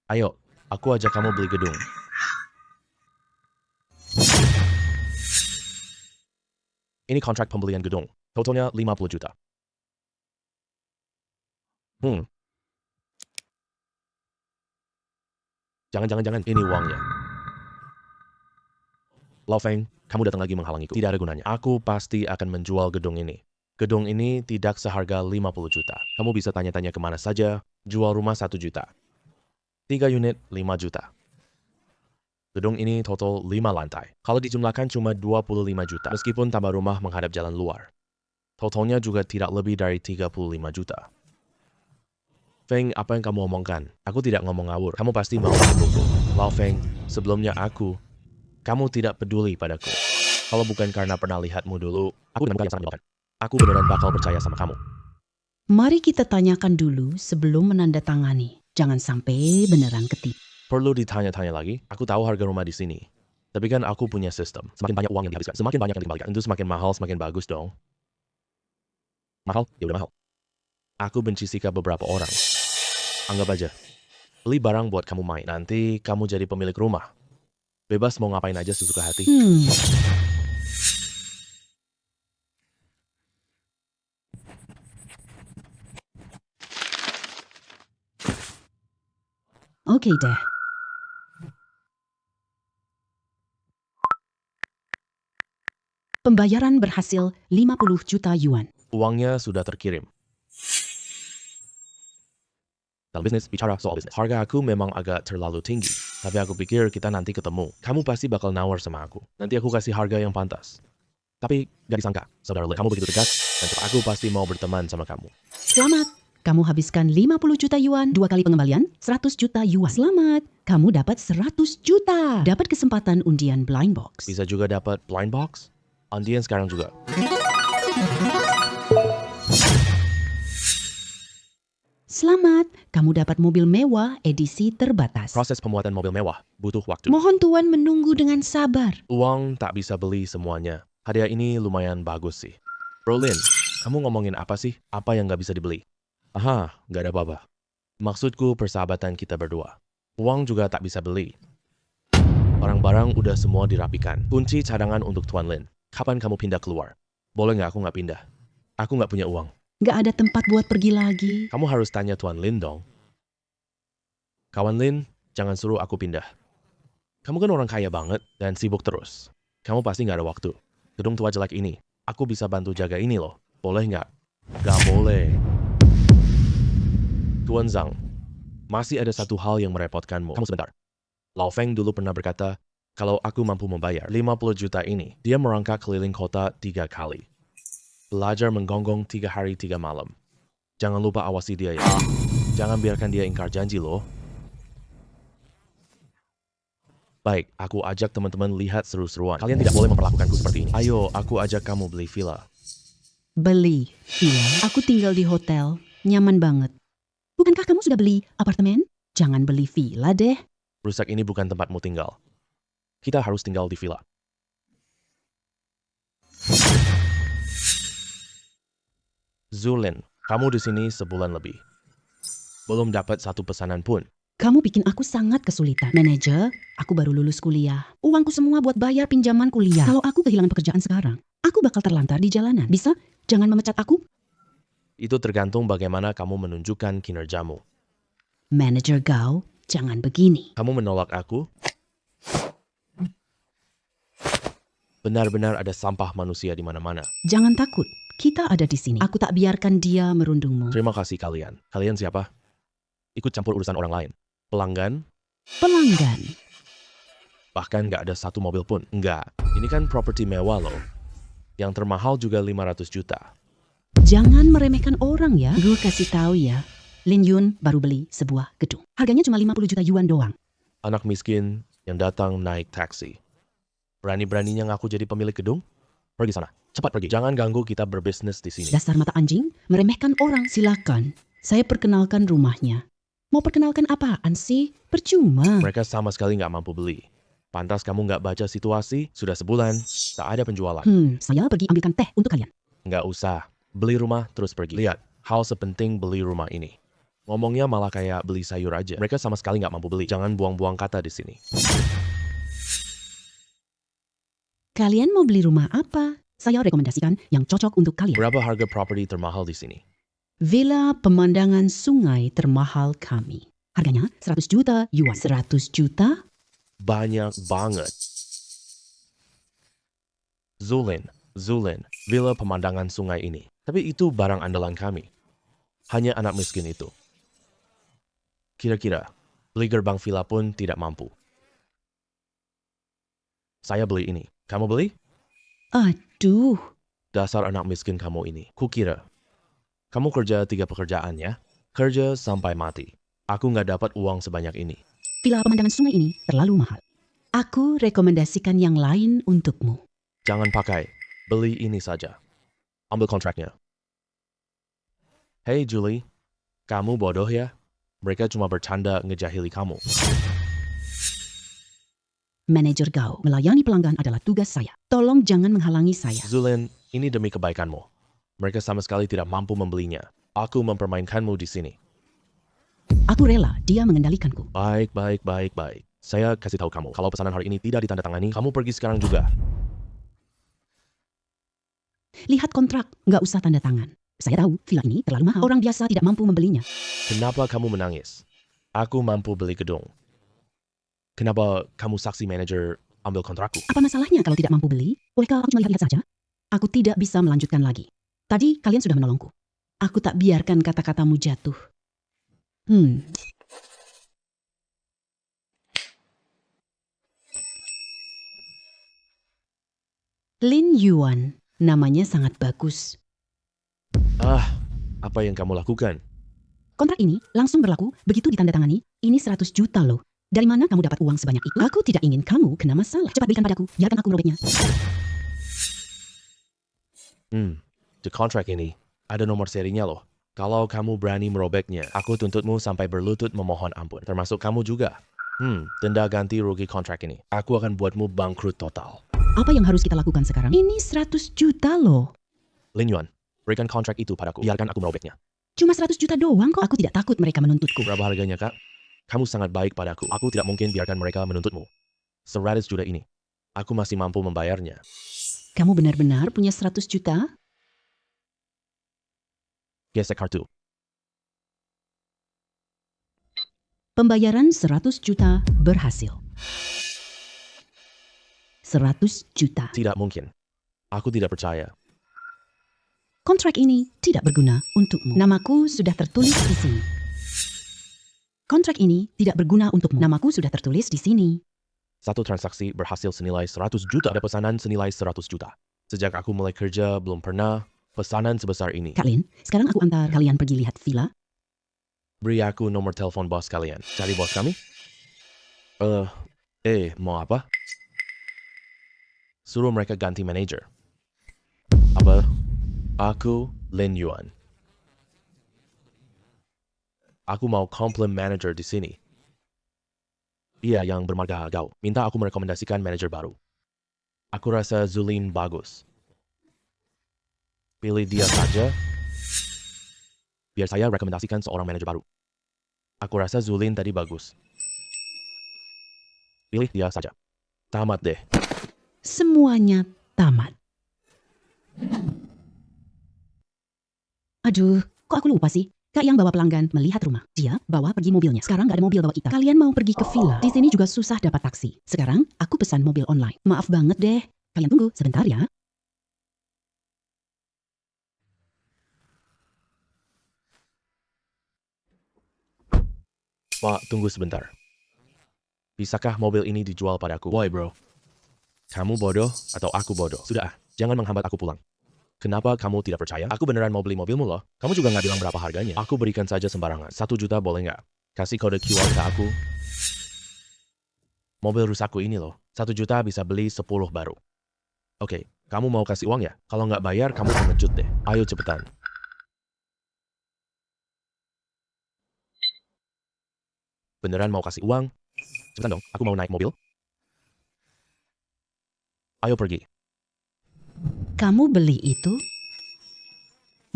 Ayo, aku ajak kamu beli gedung. Ini kontrak pembelian gedung. Totalnya 50 juta. Jangan, ini uangnya. Lau Feng, kamu datang lagi menghalangiku. Tidak ada gunanya. Aku pasti akan menjual gedung ini. Gedung ini tidak seharga 50 juta. Kamu bisa tanya-tanya kemana saja, jual rumah 1 juta. 3 unit, 5 juta. Gedung ini total 5 lantai. Kalau dijumlahkan cuma 25 juta, meskipun tambah rumah menghadap jalan luar. Totalnya juga tidak lebih dari 35 juta. Feng, apa yang kamu omongkan? Aku tidak ngomong ngawur. Kamu pasti mau mendukung. Lau Feng, sebelumnya kamu tidak peduli padaku. Kalau bukan karena pernah lihatmu dulu, aku dengan muka yang sangat menyenangkan. Aku beneran bakal percaya sama kamu. Mari kita tanyakan dulu sebelum menandatangani. Jangan sampai beneran ketipu. Perlu ditanya-tanya lagi? Aku tahu harga rumah di sini. Tapi kan aku punya sistem. Semakin banyak uang yang dihabiskan, semakin banyak yang dikembalikan. Tentu semakin mahal, semakin bagus dong. Mahal? Ya udah mahal. Aku benci sikap beberapa orang. Anggap aja, beli barang buat kamu main. Nanti kamu jadi pemilik rumah. Bebas mau ngapain aja sesuka hati. Oke deh. Pembayaran berhasil 50 juta yuan. Uangnya sudah terkirim. Dalam bisnis, bicara soal bisnis. Harga aku memang agak terlalu tinggi. Tapi aku pikir kita nanti ketemu. Kamu pasti bakal nawar sama aku. Nanti aku kasih harga yang pantas. Tapi gak disangka, saudara Lin, kamu begitu tegas, dan aku pasti mau berteman sama kamu. Selamat. Kamu habiskan 50 juta yuan, 2 kali pengembalian, 100 juta yuan. Selamat. Kamu dapat 100 juta. Dapat kesempatan undian blind box. Bisa juga dapat blind box. Undian sekarang juga. Selamat, kamu dapat mobil mewah edisi terbatas. Proses pembuatan mobil mewah butuh waktu. Mohon Tuan menunggu dengan sabar. Uang tak bisa beli semuanya. Hadiah ini lumayan bagus sih. Bro Lin, kamu ngomongin apa sih? Apa yang gak bisa dibeli? Aha, gak ada apa-apa. Maksudku persahabatan kita berdua. Uang juga tak bisa beli. Barang-barang udah semua dirapikan. Kunci cadangan untuk Tuan Lin. Kapan kamu pindah keluar? Boleh gak aku gak pindah? Aku gak punya uang. Gak ada tempat buat pergi lagi. Kamu harus tanya Tuan Lin dong. Kawan Lin, jangan suruh aku pindah. Kamu kan orang kaya banget dan sibuk terus. Kamu pasti gak ada waktu. Gedung tua jelek ini, aku bisa bantu jaga ini loh. Boleh nggak? Gak boleh. Tuan Zhang, masih ada satu hal yang merepotkanmu. Kamu sebentar. Lau Feng dulu pernah berkata, kalau aku mampu membayar 50 juta ini, dia merangkak keliling kota 3 kali. Belajar menggonggong 3 hari 3 malam. Jangan lupa awasi dia ya. Jangan biarkan dia ingkar janji loh. Baik, aku ajak teman-teman lihat seru-seruan. Kalian tidak boleh memperlakukanku seperti ini. Ayo, aku ajak kamu beli villa. Beli villa? Aku tinggal di hotel, nyaman banget. Bukankah kamu sudah beli apartemen? Jangan beli villa deh. Rusak ini bukan tempatmu tinggal. Kita harus tinggal di villa. Zulin, kamu di sini sebulan lebih. Belum dapat satu pesanan pun. Kamu bikin aku sangat kesulitan. Manajer, aku baru lulus kuliah. Uangku semua buat bayar pinjaman kuliah. Kalau aku kehilangan pekerjaan sekarang, aku bakal terlantar di jalanan. Bisa? Jangan memecat aku. Itu tergantung bagaimana kamu menunjukkan kinerjamu. Manajer Gao, jangan begini. Kamu menolak aku? Benar-benar ada sampah manusia di mana-mana. Jangan takut, kita ada di sini. Aku tak biarkan dia merundungmu. Terima kasih kalian. Kalian siapa? Ikut campur urusan orang lain. Pelanggan, Pelanggan. bahkan nggak ada satu mobil pun. Enggak, ini kan properti mewah loh. Yang termahal juga 500 juta. Jangan meremehkan orang ya. Gue kasih tahu ya. Lin Yun baru beli sebuah gedung. Harganya cuma 50 juta yuan doang. Anak miskin yang datang naik taksi. Berani-beraninya ngaku jadi pemilik gedung? Pergi sana, cepat pergi. Jangan ganggu kita berbisnis di sini. Dasar mata anjing, meremehkan orang. Silakan, saya perkenalkan rumahnya. Mau perkenalkan apaan sih? Percuma. Mereka sama sekali nggak mampu beli. Pantas kamu nggak baca situasi, sudah sebulan, tak ada penjualan. Saya pergi ambilkan teh untuk kalian. Nggak usah, beli rumah terus pergi. Lihat, hal sepenting beli rumah ini. Ngomongnya malah kayak beli sayur aja. Mereka sama sekali nggak mampu beli. Jangan buang-buang kata di sini. Kalian mau beli rumah apa? Saya rekomendasikan yang cocok untuk kalian. Berapa harga properti termahal di sini? Villa pemandangan sungai termahal kami. Harganya 100 juta yuan. 100 juta? Banyak banget. Zulin, villa pemandangan sungai ini. Tapi itu barang andalan kami. Hanya anak miskin itu. Kira-kira, beli gerbang villa pun tidak mampu. Saya beli ini. Kamu beli? Aduh, Dasar anak miskin kamu ini. Kukira. Kamu kerja 3 pekerjaan ya? Kerja sampai mati. Aku nggak dapat uang sebanyak ini. villa pemandangan sungai ini terlalu mahal. Aku rekomendasikan yang lain untukmu. Jangan pakai. Beli ini saja. Ambil kontraknya. Hey Julie, kamu bodoh ya? Mereka cuma bercanda ngejahili kamu. Manajer Gao, melayani pelanggan adalah tugas saya. Tolong jangan menghalangi saya. Zulin, ini demi kebaikanmu. Mereka sama sekali tidak mampu membelinya. Aku mempermainkanmu di sini. Aku rela dia mengendalikanku. Baik. Saya kasih tahu kamu, kalau pesanan hari ini tidak ditandatangani, kamu pergi sekarang juga. Lihat kontrak, nggak usah tanda tangan. Saya tahu villa ini terlalu mahal. Orang biasa tidak mampu membelinya. Kenapa kamu menangis? Aku mampu beli gedung. Kenapa kamu saksi manajer ambil kontrakku? Apa masalahnya kalau tidak mampu beli? Bolehkah aku cuma lihat-lihat saja? Aku tidak bisa melanjutkan lagi. Tadi kalian sudah menolongku. Aku tak biarkan kata-katamu jatuh. Lin Yuan, namanya sangat bagus. Apa yang kamu lakukan? Kontrak ini langsung berlaku begitu ditandatangani. Ini 100 juta loh. Dari mana kamu dapat uang sebanyak itu? Aku tidak ingin kamu kena masalah. Cepat berikan padaku, biarkan aku merobeknya. Di kontrak ini ada nomor serinya loh. Kalau kamu berani merobeknya, aku tuntutmu sampai berlutut memohon ampun. Termasuk kamu juga. Denda ganti rugi kontrak ini. Aku akan buatmu bangkrut total. Apa yang harus kita lakukan sekarang? Ini 100 juta loh. Lin Yuan, berikan kontrak itu padaku. Biarkan aku merobeknya. Cuma 100 juta doang kok. Aku tidak takut mereka menuntutku. Berapa harganya, Kak? Kamu sangat baik padaku. Aku tidak mungkin biarkan mereka menuntutmu. 100 juta ini. Aku masih mampu membayarnya. Kamu benar-benar punya 100 juta? Gesek kartu. Pembayaran 100 juta berhasil. 100 juta. Tidak mungkin. Aku tidak percaya. Kontrak ini tidak berguna untukmu. Namaku sudah tertulis di sini. Kontrak ini tidak berguna untukmu. Namaku sudah tertulis di sini. Satu transaksi berhasil senilai 100 juta. Ada pesanan senilai 100 juta. Sejak aku mulai kerja, belum pernah pesanan sebesar ini. Kak Lin, sekarang aku antar kalian pergi lihat villa. Beri aku nomor telepon bos kalian. Cari bos kami? Mau apa? Suruh mereka ganti manajer. Apa? Aku Lin Yuan. Aku mau komplain manager di sini. Iya, yang bermarga Gao. Minta aku merekomendasikan manajer baru. Aku rasa Zulin bagus. Pilih dia saja. Biar saya rekomendasikan seorang manajer baru. Aku rasa Zulin tadi bagus. Pilih dia saja. Tamat deh. Semuanya tamat. Aduh, kok aku lupa sih? Kak yang bawa pelanggan melihat rumah. Dia bawa pergi mobilnya. Sekarang nggak ada mobil bawa kita. Kalian mau pergi ke villa. Di sini juga susah dapat taksi. Sekarang aku pesan mobil online. Maaf banget deh. Kalian tunggu sebentar ya. Pak, tunggu sebentar. Bisakah mobil ini dijual padaku? Woi bro, kamu bodoh atau aku bodoh? Sudah, jangan menghambat aku pulang. Kenapa kamu tidak percaya? Aku beneran mau beli mobilmu loh. Kamu juga nggak bilang berapa harganya. Aku berikan saja sembarangan. 1 juta boleh nggak? Kasih kode QR ke aku. Mobil rusakku ini loh. 1 juta bisa beli 10 baru. Oke, kamu mau kasih uang ya? Kalau nggak bayar, kamu pengecut deh. Ayo cepetan. Beneran mau kasih uang? Cepetan dong, aku mau naik mobil. Ayo pergi. Kamu beli itu?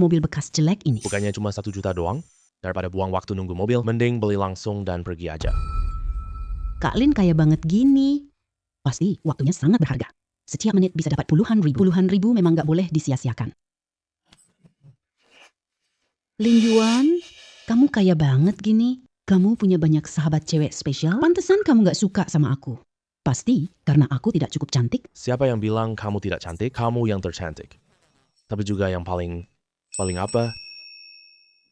Mobil bekas jelek ini. Bukannya cuma 1 juta doang? Daripada buang waktu nunggu mobil, mending beli langsung dan pergi aja. Kak Lin kaya banget gini. Pasti waktunya sangat berharga. Setiap menit bisa dapat puluhan ribu. Puluhan ribu memang gak boleh disia-siakan. Lin Yuan, kamu kaya banget gini. Kamu punya banyak sahabat cewek spesial. Pantesan kamu gak suka sama aku. Pasti karena aku tidak cukup cantik. Siapa yang bilang kamu tidak cantik? Kamu yang tercantik. Tapi juga yang paling apa?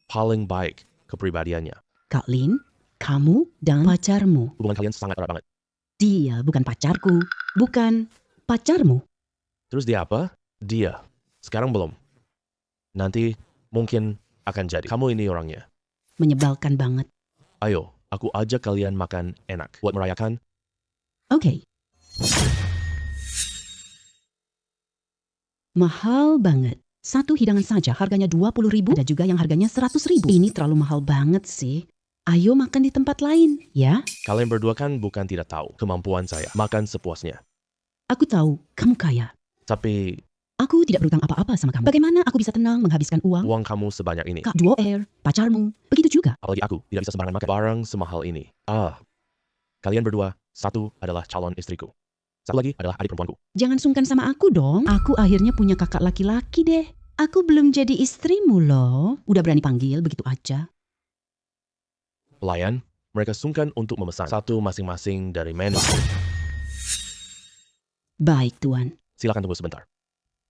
Paling baik kepribadiannya. Kak Lin, kamu dan pacarmu. Hubungan kalian sangat erat banget. Dia bukan pacarku. Bukan pacarmu. Terus dia apa? Dia. Sekarang belum. Nanti mungkin akan jadi. Kamu ini orangnya. Menyebalkan banget. Ayo, aku ajak kalian makan enak. Buat merayakan. Oke. Mahal banget. Satu hidangan saja harganya 20.000. Ada juga yang harganya 100.000. Ini terlalu mahal banget sih. Ayo makan di tempat lain, ya? Kalian berdua kan bukan tidak tahu kemampuan saya. Makan sepuasnya. Aku tahu kamu kaya. Tapi Aku tidak berutang apa-apa sama kamu. Bagaimana aku bisa tenang menghabiskan uang? uang kamu sebanyak ini. Kak Duo Air, pacarmu, begitu juga. Apalagi aku tidak bisa sembarangan makan barang semahal ini. Kalian berdua, satu adalah calon istriku. Satu lagi adalah adik perempuanku. Jangan sungkan sama aku dong. Aku akhirnya punya kakak laki-laki deh. Aku belum jadi istrimu loh. Udah berani panggil begitu aja. Pelayan, mereka sungkan untuk memesan satu masing-masing dari menu. Baik, Tuan. Silakan tunggu sebentar.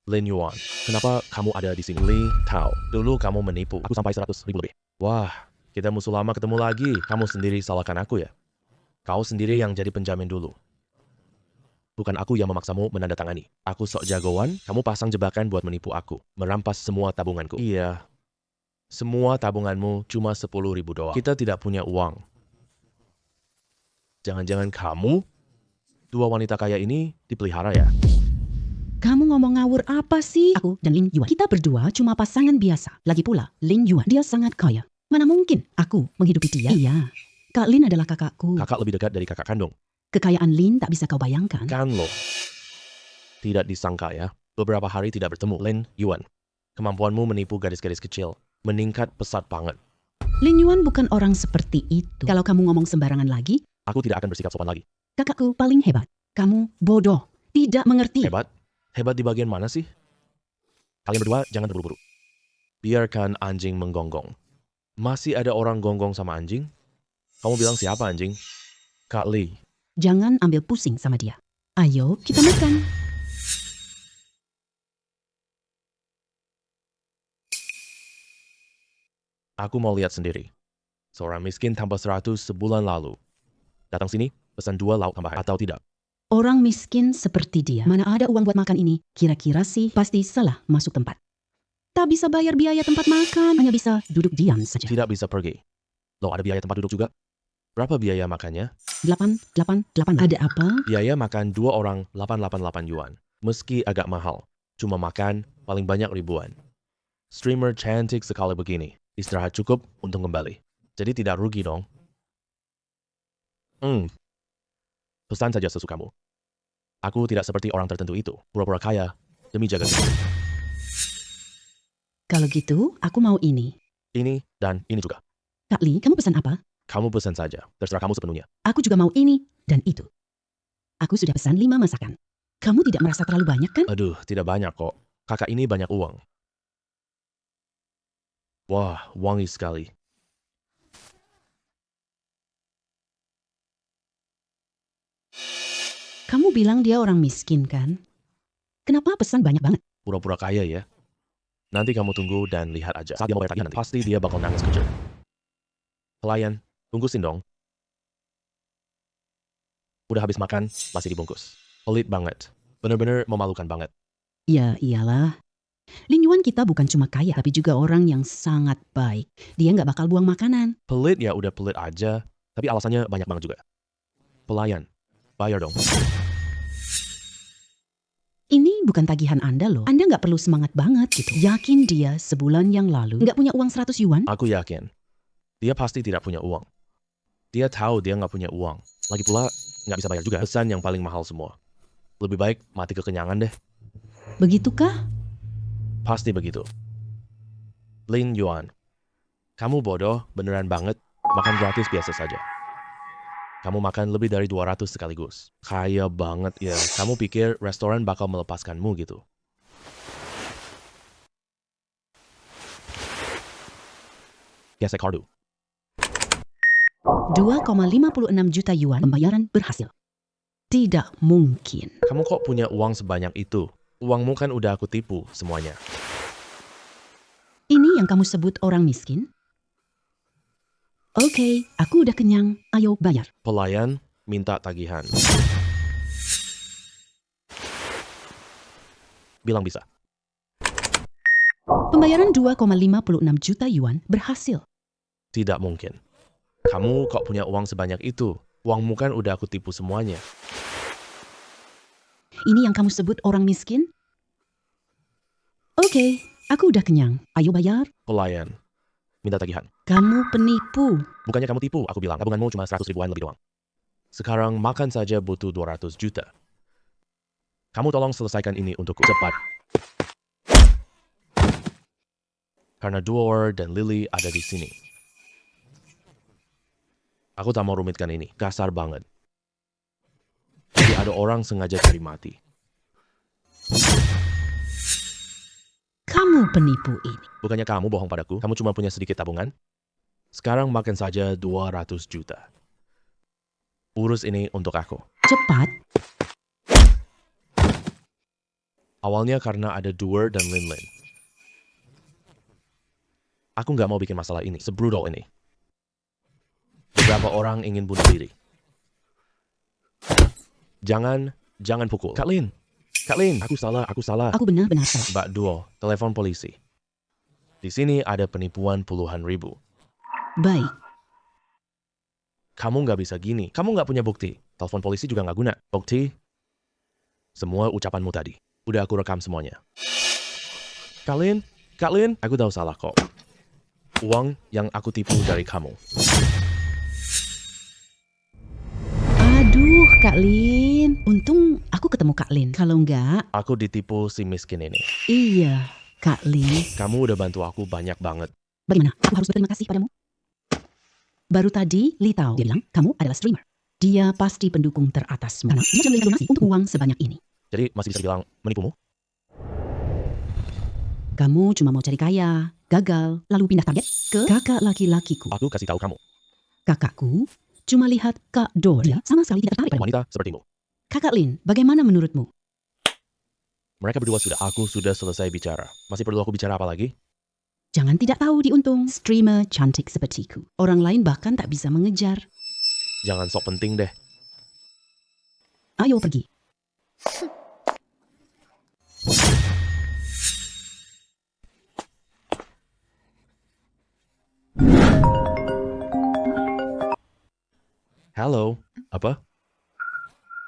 Lin Yuan, kenapa kamu ada di sini? Li Tao, dulu kamu menipu aku sampai 100.000 lebih. Wah, kita musuh lama ketemu lagi. Kamu sendiri salahkan aku ya? Kau sendiri yang jadi penjamin dulu. Bukan aku yang memaksamu menandatangani. Aku sok jagoan, kamu pasang jebakan buat menipu aku. Merampas semua tabunganku. Iya. Semua tabunganmu cuma 10.000 doang. Kita tidak punya uang. Jangan-jangan kamu, dua wanita kaya ini dipelihara ya? Kamu ngomong ngawur apa sih? Aku dan Lin Yuan, kita berdua cuma pasangan biasa. Lagi pula, Lin Yuan, dia sangat kaya. Mana mungkin aku menghidupi dia? Iya, Kak Lin adalah kakakku. Kakak lebih dekat dari kakak kandung. Kekayaan Lin tak bisa kau bayangkan. Kan lo. Tidak disangka ya, beberapa hari tidak bertemu. Lin Yuan, kemampuanmu menipu gadis-gadis kecil meningkat pesat banget. Lin Yuan bukan orang seperti itu. Kalau kamu ngomong sembarangan lagi, Aku tidak akan bersikap sopan lagi. kakakku paling hebat. Kamu bodoh, tidak mengerti. Hebat? Hebat di bagian mana sih? Kalian berdua jangan terburu-buru. Biarkan anjing menggonggong. Masih ada orang gonggong sama anjing? Kamu bilang siapa anjing? Kak Li. Jangan ambil pusing sama dia. Ayo kita makan. Aku mau lihat sendiri. Seorang miskin tanpa 100 sebulan lalu. Datang sini, pesan 2 lauk tambahan atau tidak. Orang miskin seperti dia, mana ada uang buat makan ini? Kira-kira sih pasti salah masuk tempat. Tak bisa bayar biaya tempat makan, hanya bisa duduk diam saja. Tidak bisa pergi. Loh, ada biaya tempat duduk juga? Berapa biaya makannya? 888. Ada apa? Biaya makan 2 orang 888 yuan. Meski agak mahal, cuma makan paling banyak ribuan. Streamer cantik sekali begini. Istirahat cukup untuk kembali. Jadi tidak rugi dong. Pesan saja sesukamu. Aku tidak seperti orang tertentu itu. Pura-pura kaya demi jaga diri. Kalau gitu, aku mau ini. Ini dan ini juga. Kak Li, kamu pesan apa? Kamu pesan saja. Terserah kamu sepenuhnya. Aku juga mau ini dan itu. Aku sudah pesan 5 masakan. Kamu tidak merasa terlalu banyak kan? Aduh, tidak banyak kok. Kakak ini banyak uang. Wah, wangi sekali. Kamu bilang dia orang miskin kan? Kenapa pesan banyak banget? Pura-pura kaya ya. Nanti kamu tunggu dan lihat aja. Saat dia mau bayar tagihan nanti, pasti dia bakal nangis kecil. Pelayan, tunggu dong. Udah habis makan, masih dibungkus. Pelit banget. Bener-bener memalukan banget. Ya iyalah. Lin Yuan kita bukan cuma kaya, tapi juga orang yang sangat baik. Dia nggak bakal buang makanan. Pelit ya udah pelit aja, tapi alasannya banyak banget juga. Pelayan, bayar dong. Ini bukan tagihan Anda loh. Anda nggak perlu semangat banget gitu. Yakin dia sebulan yang lalu nggak punya uang 100 yuan? Aku yakin, dia pasti tidak punya uang. Dia tahu dia nggak punya uang. Lagi pula, nggak bisa bayar juga. Pesan yang paling mahal semua. Lebih baik mati kekenyangan deh. Begitukah? Pasti begitu. Lin Yuan, kamu bodoh, beneran banget. Makan gratis biasa saja. Kamu makan lebih dari 200 sekaligus. Kaya banget ya. Kamu pikir restoran bakal melepaskanmu gitu. Gesek kartu. 2,56 juta yuan pembayaran berhasil. Tidak mungkin. Kamu kok punya uang sebanyak itu? Uangmu kan udah aku tipu semuanya. Ini yang kamu sebut orang miskin? Oke, aku udah kenyang. Ayo bayar. Pelayan minta tagihan. Bilang bisa. Pembayaran 2,56 juta yuan berhasil. Tidak mungkin. Kamu kok punya uang sebanyak itu? Uangmu kan udah aku tipu semuanya. Ini yang kamu sebut orang miskin? Oke, aku udah kenyang. Ayo bayar. Pelayan minta tagihan. Kamu penipu. Bukannya kamu tipu, aku bilang. Tabunganmu cuma 100 ribuan lebih doang. Sekarang makan saja butuh 200 juta. Kamu tolong selesaikan ini untukku cepat. Karena Duor dan Lily ada di sini. Aku tak mau rumitkan ini. Kasar banget. Jadi ada orang sengaja cari mati. Kamu penipu ini. Bukannya kamu bohong padaku, kamu cuma punya sedikit tabungan? Sekarang makan saja 200 juta. Urus ini untuk aku. Cepat. Awalnya karena ada Duer dan Linlin. Aku nggak mau bikin masalah ini, sebrutal ini. Beberapa orang ingin bunuh diri. Jangan pukul. Kak Lin, aku salah. Aku benar-benar salah. Mbak Duo, telepon polisi. Di sini ada penipuan puluhan ribu. Baik. Kamu nggak bisa gini. Kamu nggak punya bukti. Telepon polisi juga nggak guna. Bukti? Semua ucapanmu tadi. Udah aku rekam semuanya. Kak Lin, aku tahu salah kok. Uang yang aku tipu dari kamu. Aduh, Kak Lin. Untung aku ketemu Kak Lin. Kalau enggak, Aku ditipu si miskin ini. iya, Kak Lin. Kamu udah bantu aku banyak banget. Bagaimana? Aku harus berterima kasih padamu. Baru tadi, Li Tao dia bilang kamu adalah streamer. Dia pasti pendukung teratasmu. Karena dia sudah donasi untuk uang sebanyak ini. Jadi masih bisa dibilang menipumu? Kamu cuma mau cari kaya, gagal, lalu pindah target ke kakak laki-lakiku. Aku kasih tahu kamu. Kakakku cuma lihat Kak Dor. Dia sama sekali tidak tertarik Pada padamu. wanita sepertimu. Kakak Lin, bagaimana menurutmu? Mereka berdua aku sudah selesai bicara. Masih perlu aku bicara apa lagi? Jangan tidak tahu diuntung. Streamer cantik sepertiku. Orang lain bahkan tak bisa mengejar. Jangan sok penting deh. Ayo pergi. Halo, apa?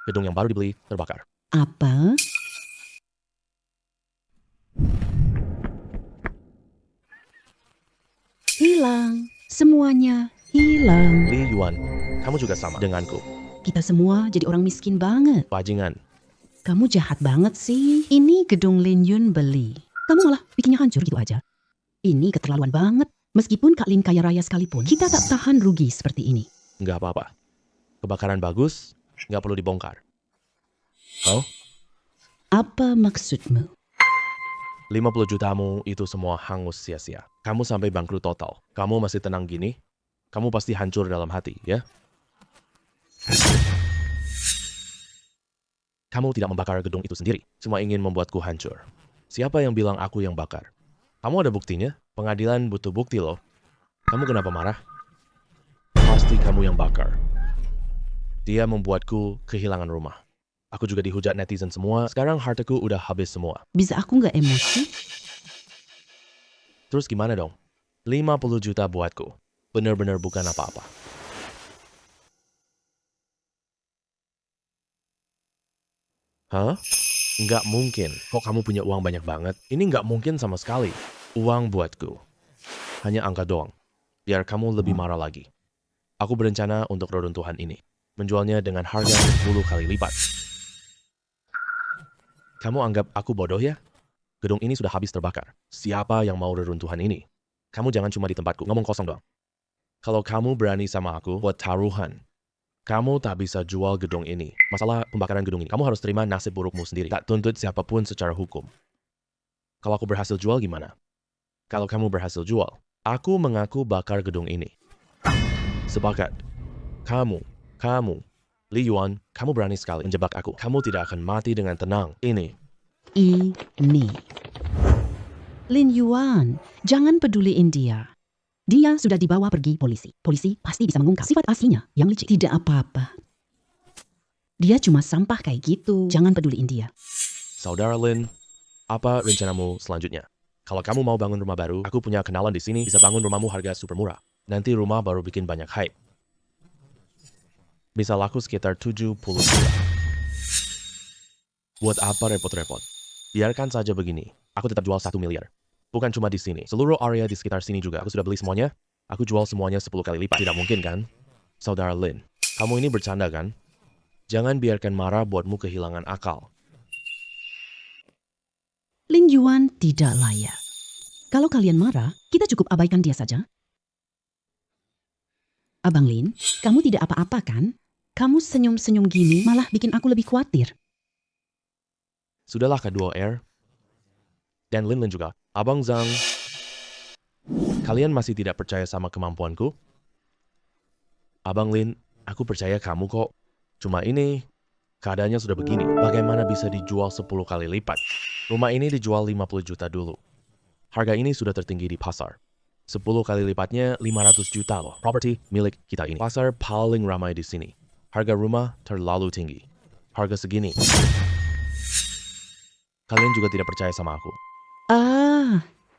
Gedung yang baru dibeli terbakar. Apa? Hilang. Semuanya hilang. Li Yuan, kamu juga sama denganku. Kita semua jadi orang miskin banget. Bajingan. Kamu jahat banget sih. Ini gedung Lin Yun beli. Kamu malah bikinnya hancur gitu aja. Ini keterlaluan banget. Meskipun Kak Lin kaya raya sekalipun, kita tak tahan rugi seperti ini. Nggak apa-apa. Kebakaran bagus, nggak perlu dibongkar. Oh, Apa maksudmu? 50 jutamu itu semua hangus sia-sia. Kamu sampai bangkrut total. Kamu masih tenang gini? Kamu pasti hancur dalam hati, ya? Kamu tidak membakar gedung itu sendiri. Cuma ingin membuatku hancur. Siapa yang bilang aku yang bakar? Kamu ada buktinya? Pengadilan butuh bukti loh. Kamu kenapa marah? Pasti kamu yang bakar. Dia membuatku kehilangan rumah. Aku juga dihujat netizen semua. Sekarang hartaku udah habis semua. Bisa aku nggak emosi? Terus gimana dong? 50 juta buatku. Bener-bener bukan apa-apa. Hah? Nggak mungkin. Kok kamu punya uang banyak banget? Ini nggak mungkin sama sekali. Uang buatku. Hanya angka doang. Biar kamu lebih marah lagi. Aku berencana untuk reruntuhan ini. Menjualnya dengan harga 10 kali lipat. Kamu anggap aku bodoh ya? Gedung ini sudah habis terbakar. Siapa yang mau reruntuhan ini? Kamu jangan cuma di tempatku, ngomong kosong doang. Kalau kamu berani sama aku buat taruhan, kamu tak bisa jual gedung ini. Masalah pembakaran gedung ini, kamu harus terima nasib burukmu sendiri. Tak tuntut siapapun secara hukum. Kalau aku berhasil jual gimana? Kalau kamu berhasil jual, aku mengaku bakar gedung ini. Sepakat. Kamu, Li Yuan, kamu berani sekali menjebak aku. Kamu tidak akan mati dengan tenang. Ini. Lin Yuan, jangan peduliin dia. Dia sudah dibawa pergi polisi. Polisi pasti bisa mengungkap sifat aslinya yang licik. Tidak apa-apa. Dia cuma sampah kayak gitu. Jangan peduliin dia. Saudara Lin, apa rencanamu selanjutnya? Kalau kamu mau bangun rumah baru, aku punya kenalan di sini bisa bangun rumahmu harga super murah. Nanti rumah baru bikin banyak hype. Bisa laku sekitar 70 juta. Buat apa repot-repot? Biarkan saja begini. Aku tetap jual 1 miliar. Bukan cuma di sini. Seluruh area di sekitar sini juga. Aku sudah beli semuanya. Aku jual semuanya 10 kali lipat. Tidak mungkin kan? Saudara Lin, kamu ini bercanda kan? Jangan biarkan marah buatmu kehilangan akal. Lin Yuan tidak layak. Kalau kalian marah, kita cukup abaikan dia saja. Abang Lin, kamu tidak apa-apa kan? Kamu senyum-senyum gini malah bikin aku lebih khawatir. Sudahlah K2 Air. Dan Lin juga. Abang Zhang. Kalian masih tidak percaya sama kemampuanku? Abang Lin, aku percaya kamu kok. Cuma ini, keadaannya sudah begini. Bagaimana bisa dijual 10 kali lipat? Rumah ini dijual 50 juta dulu. Harga ini sudah tertinggi di pasar. 10 kali lipatnya 500 juta loh. Properti milik kita ini. Pasar paling ramai di sini. Harga rumah terlalu tinggi. Harga segini. Kalian juga tidak percaya sama aku.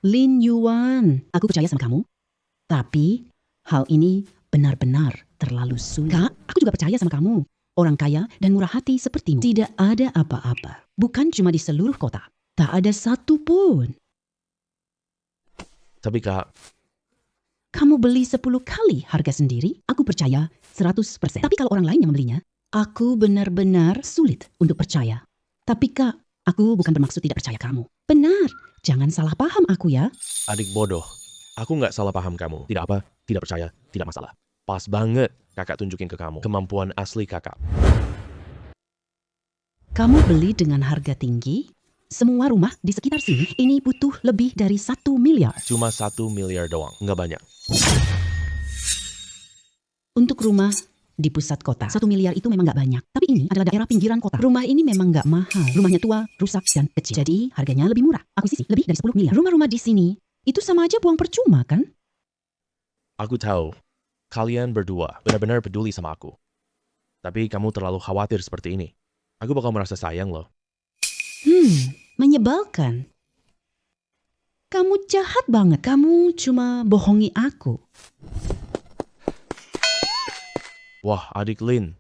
Lin Yuan, aku percaya sama kamu. Tapi hal ini benar-benar terlalu sulit. Kak, aku juga percaya sama kamu. Orang kaya dan murah hati sepertimu. Tidak ada apa-apa. Bukan cuma di seluruh kota. Tak ada satu pun. Tapi Kak, Kamu beli 10 kali harga sendiri, aku percaya 100%. Tapi kalau orang lain yang membelinya, aku benar-benar sulit untuk percaya. Tapi Kak, aku bukan bermaksud tidak percaya kamu. Benar, jangan salah paham aku ya. adik bodoh. Aku nggak salah paham kamu. Tidak apa, tidak percaya, tidak masalah. Pas banget kakak tunjukin ke kamu kemampuan asli kakak. Kamu beli dengan harga tinggi, semua rumah di sekitar sini ini butuh lebih dari 1 miliar. Cuma 1 miliar doang, nggak banyak. Untuk rumah di pusat kota, 1 miliar itu memang nggak banyak. Tapi ini adalah daerah pinggiran kota. Rumah ini memang nggak mahal. Rumahnya tua, rusak, dan kecil. Jadi harganya lebih murah. Akuisisi lebih dari 10 miliar. Rumah-rumah di sini itu sama aja buang percuma kan? Aku tahu, kalian berdua benar-benar peduli sama aku. Tapi kamu terlalu khawatir seperti ini. Aku bakal merasa sayang loh. Menyebalkan. Kamu jahat banget. Kamu cuma bohongi aku. Wah, adik Lin.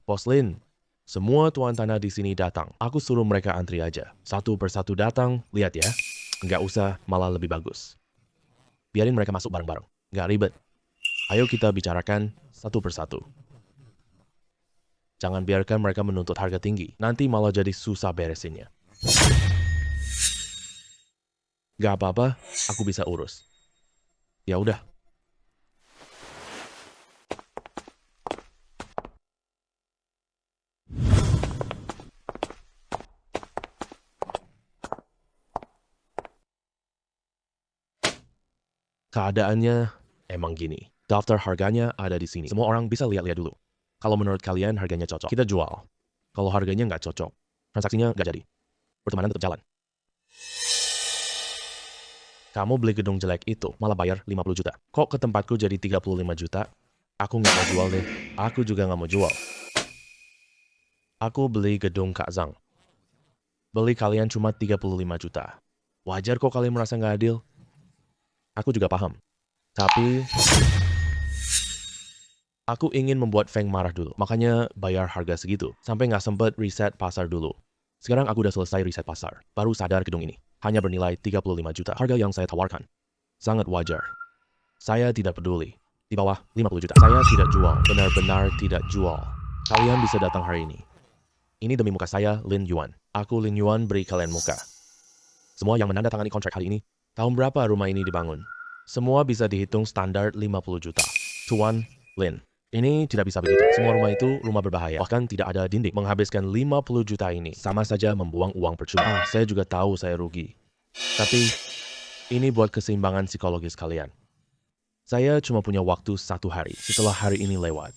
Bos Lin. Semua tuan tanah di sini datang. Aku suruh mereka antri aja. Satu persatu datang, lihat ya. Nggak usah, malah lebih bagus. Biarin mereka masuk bareng-bareng. Nggak ribet. Ayo kita bicarakan satu persatu. Jangan biarkan mereka menuntut harga tinggi. Nanti malah jadi susah beresinnya. Gak apa-apa, aku bisa urus. Ya udah. Keadaannya emang gini. Daftar harganya ada di sini. Semua orang bisa lihat-lihat dulu. Kalau menurut kalian harganya cocok, kita jual. Kalau harganya nggak cocok, transaksinya nggak jadi. Pertemanan tetap jalan. Kamu beli gedung jelek itu, malah bayar 50 juta. Kok ke tempatku jadi 35 juta? Aku nggak mau jual deh. Aku juga nggak mau jual. Aku beli gedung Kak Zhang. Beli kalian cuma 35 juta. Wajar kok kalian merasa nggak adil. Aku juga paham. Tapi aku ingin membuat Feng marah dulu. Makanya bayar harga segitu. Sampai nggak sempet riset pasar dulu. Sekarang aku udah selesai riset pasar. Baru sadar gedung ini hanya bernilai 35 juta. Harga yang saya tawarkan sangat wajar. Saya tidak peduli. Di bawah 50 juta. Saya tidak jual. Benar-benar tidak jual. Kalian bisa datang hari ini. Ini demi muka saya, Lin Yuan. Aku Lin Yuan beri kalian muka. Semua yang menandatangani kontrak hari ini, tahun berapa rumah ini dibangun? Semua bisa dihitung standar 50 juta. Tuan Lin. Ini tidak bisa begitu. Semua rumah itu rumah berbahaya. Bahkan tidak ada dinding. Menghabiskan 50 juta ini sama saja membuang uang percuma. Saya juga tahu saya rugi. Tapi ini buat keseimbangan psikologis kalian. Saya cuma punya waktu 1 hari setelah hari ini lewat.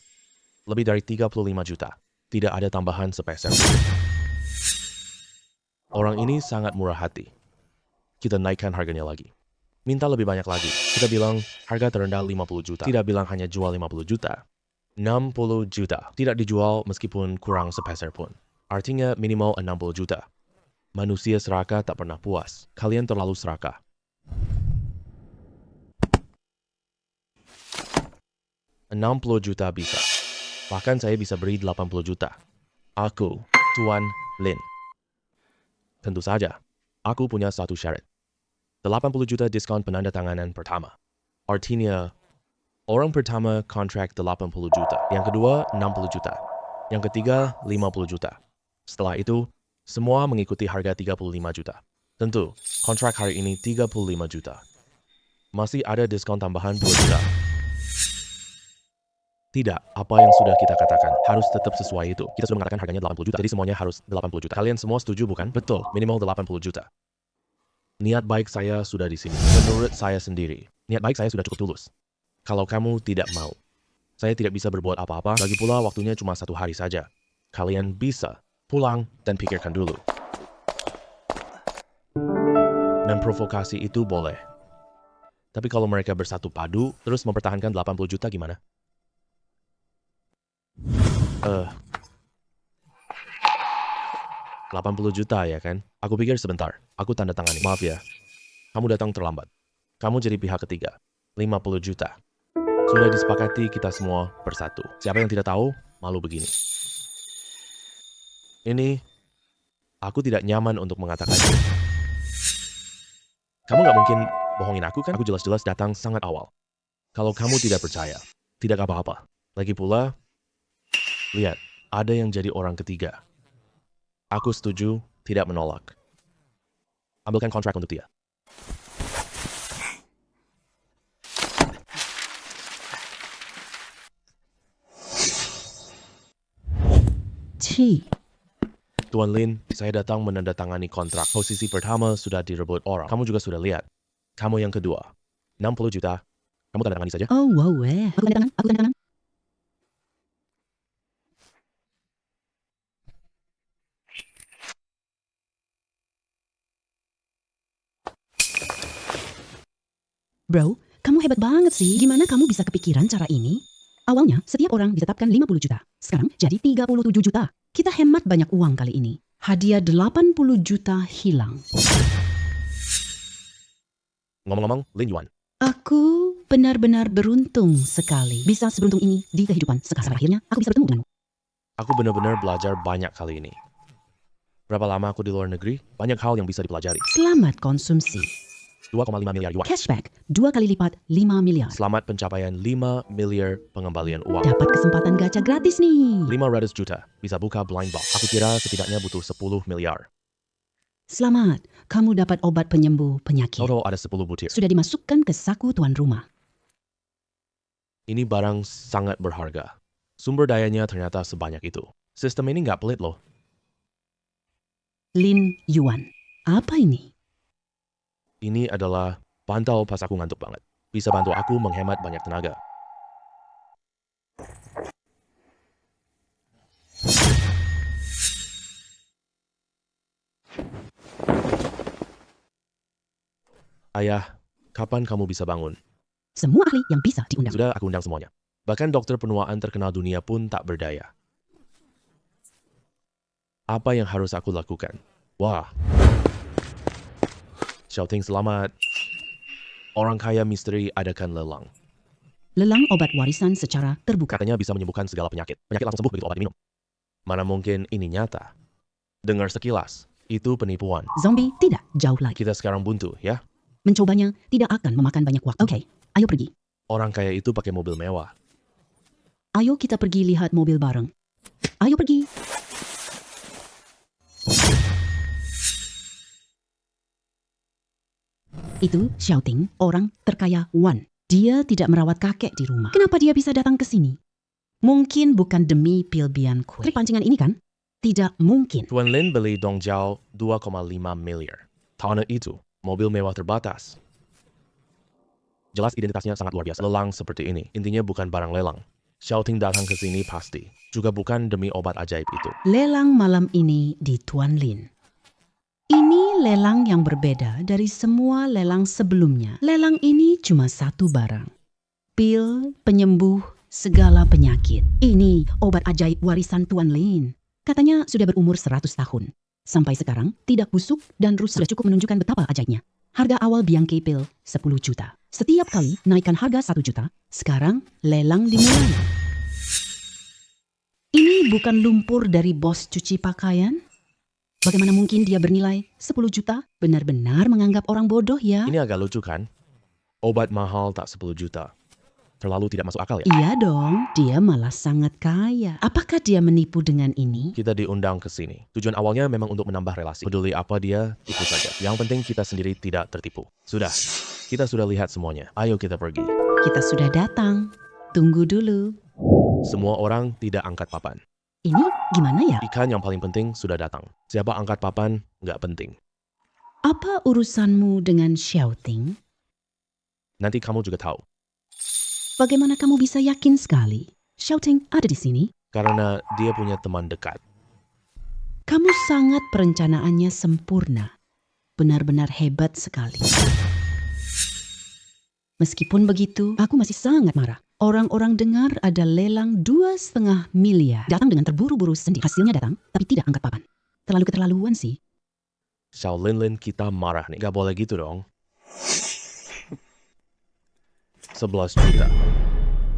Lebih dari 35 juta. Tidak ada tambahan sepeser. Orang ini sangat murah hati. Kita naikkan harganya lagi. Minta lebih banyak lagi. Kita bilang harga terendah 50 juta. Tidak bilang hanya jual 50 juta. 60 juta. Tidak dijual meskipun kurang sepeser pun. Artinya minimal 60 juta. Manusia serakah tak pernah puas. Kalian terlalu serakah. $60 juta bisa. Bahkan saya bisa beri 80 juta. Aku, Tuan Lin. Tentu saja, aku punya satu syarat. 80 juta diskon penandatanganan pertama. Artinya, orang pertama kontrak 80 juta. Yang kedua, 60 juta. Yang ketiga, 50 juta. Setelah itu, semua mengikuti harga 35 juta. Tentu, kontrak hari ini 35 juta. Masih ada diskon tambahan 2 juta. Tidak, apa yang sudah kita katakan harus tetap sesuai itu. Kita sudah mengatakan harganya 80 juta, jadi semuanya harus 80 juta. Kalian semua setuju bukan? Betul, minimal 80 juta. Niat baik saya sudah di sini. Menurut saya sendiri, niat baik saya sudah cukup tulus. Kalau kamu tidak mau, saya tidak bisa berbuat apa-apa. Lagi pula waktunya cuma 1 hari saja. Kalian bisa pulang dan pikirkan dulu. Memprovokasi itu boleh. Tapi kalau mereka bersatu padu, terus mempertahankan 80 juta gimana? 80 juta ya kan? Aku pikir sebentar, aku tanda tangani. Maaf ya, kamu datang terlambat. Kamu jadi pihak ketiga. 50 juta. Sudah disepakati kita semua bersatu. Siapa yang tidak tahu, malu begini. Ini, aku tidak nyaman untuk mengatakannya. Kamu nggak mungkin bohongin aku kan? Aku jelas-jelas datang sangat awal. Kalau kamu tidak percaya, tidak apa-apa. Lagi pula, lihat, ada yang jadi orang ketiga. Aku setuju, tidak menolak. Ambilkan kontrak untuk dia. Tuan Lin, saya datang menandatangani kontrak. Posisi pertama sudah direbut orang. Kamu juga sudah lihat. Kamu yang kedua. 60 juta. Kamu tanda tangani saja. Oh wow, aku tanda tangan. Bro, kamu hebat banget sih. Gimana kamu bisa kepikiran cara ini? Awalnya, setiap orang ditetapkan 50 juta. Sekarang jadi 37 juta. Kita hemat banyak uang kali ini. Hadiah 80 juta hilang. Ngomong-ngomong, Lin Yuan. Aku benar-benar beruntung sekali. Bisa seberuntung ini di kehidupan sekarang. Akhirnya, aku bisa bertemu denganmu. Aku benar-benar belajar banyak kali ini. Berapa lama aku di luar negeri? Banyak hal yang bisa dipelajari. Selamat konsumsi. 2,5 miliar yuan. Cashback 2 kali lipat 5 miliar. Selamat pencapaian 5 miliar pengembalian uang. Dapat kesempatan gacha gratis nih. 500 juta. Bisa buka blind box. Aku kira setidaknya butuh 10 miliar. Selamat, kamu dapat obat penyembuh penyakit. Total ada 10 butir. Sudah dimasukkan ke saku tuan rumah. Ini barang sangat berharga. Sumber dayanya ternyata sebanyak itu. Sistem ini nggak pelit loh. Lin Yuan. Apa ini? Ini adalah pantau pas aku ngantuk banget. Bisa bantu aku menghemat banyak tenaga. Ayah, kapan kamu bisa bangun? Semua ahli yang bisa diundang. Sudah aku undang semuanya. Bahkan dokter penuaan terkenal dunia pun tak berdaya. Apa yang harus aku lakukan? Wah. Shouting selamat. Orang kaya misteri adakan lelang. Lelang obat warisan secara terbuka. Katanya bisa menyembuhkan segala penyakit. Penyakit langsung sembuh begitu obat diminum. Mana mungkin ini nyata? Dengar sekilas, itu penipuan. Zombie tidak jauh lagi. Kita sekarang buntu, ya? Mencobanya tidak akan memakan banyak waktu. Oke, ayo pergi. Orang kaya itu pakai mobil mewah. Ayo kita pergi lihat mobil bareng. Ayo pergi. Itu Shouting, orang terkaya Wan. Dia tidak merawat kakek di rumah. Kenapa dia bisa datang ke sini? Mungkin bukan demi pil bian kue. Trik pancingan ini kan? Tidak mungkin. Tuan Lin beli Dongjiao 2,5 miliar. Tahun itu, mobil mewah terbatas. Jelas identitasnya sangat luar biasa. Lelang seperti ini, intinya bukan barang lelang. Shouting datang ke sini pasti. Juga bukan demi obat ajaib itu. Lelang malam ini di Tuan Lin. Ini lelang yang berbeda dari semua lelang sebelumnya. Lelang ini cuma satu barang. Pil penyembuh segala penyakit. Ini obat ajaib warisan Tuan Lin. Katanya sudah berumur 100 tahun. Sampai sekarang tidak busuk dan rusak. Sudah cukup menunjukkan betapa ajaibnya. Harga awal Bianchi pil 10 juta. Setiap kali naikkan harga 1 juta, sekarang lelang dimulai. Ini bukan lumpur dari bos cuci pakaian? Bagaimana mungkin dia bernilai 10 juta? Benar-benar menganggap orang bodoh ya? Ini agak lucu kan? Obat mahal tak 10 juta. Terlalu tidak masuk akal ya? Iya dong, dia malah sangat kaya. Apakah dia menipu dengan ini? Kita diundang ke sini. Tujuan awalnya memang untuk menambah relasi. Peduli apa dia, ikut saja. Yang penting kita sendiri tidak tertipu. Sudah, kita sudah lihat semuanya. Ayo kita pergi. Kita sudah datang. Tunggu dulu. Semua orang tidak angkat papan. Ini gimana ya? Ikan yang paling penting sudah datang. Siapa angkat papan, nggak penting. Apa urusanmu dengan Shouting? Nanti kamu juga tahu. Bagaimana kamu bisa yakin sekali? Shouting ada di sini? Karena dia punya teman dekat. Kamu sangat perencanaannya sempurna. Benar-benar hebat sekali. Meskipun begitu, aku masih sangat marah. Orang-orang dengar ada lelang 2,5 miliar. Datang dengan terburu-buru sendiri. Hasilnya datang, tapi tidak angkat papan. Terlalu keterlaluan sih. Xiao Lin kita marah nih. Gak boleh gitu dong. 11 juta.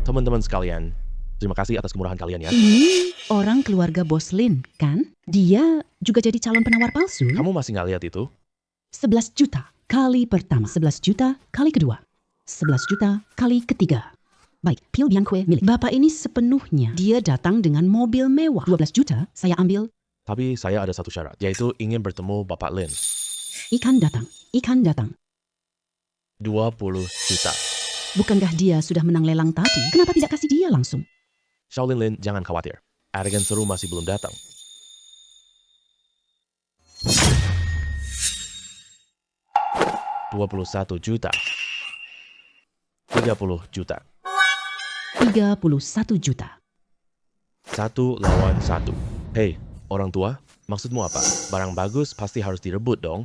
Teman-teman sekalian, terima kasih atas kemurahan kalian ya. Ini orang keluarga Bos Lin, kan? Dia juga jadi calon penawar palsu. Kamu masih nggak lihat itu? 11 juta kali pertama. 11 juta kali kedua. 11 juta kali ketiga. Baik, pil Bianchi milik Bapak ini sepenuhnya. Dia datang dengan mobil mewah. 12 juta saya ambil. Tapi saya ada satu syarat, yaitu ingin bertemu Bapak Lin. Ikan datang. Ikan datang. 20 juta. Bukankah dia sudah menang lelang tadi? Kenapa tidak kasih dia langsung? Shaolin Lin, jangan khawatir. Adegan seru masih belum datang. 21 juta. 30 juta. 31 juta. 1 lawan 1. Hei, orang tua, maksudmu apa? Barang bagus pasti harus direbut dong.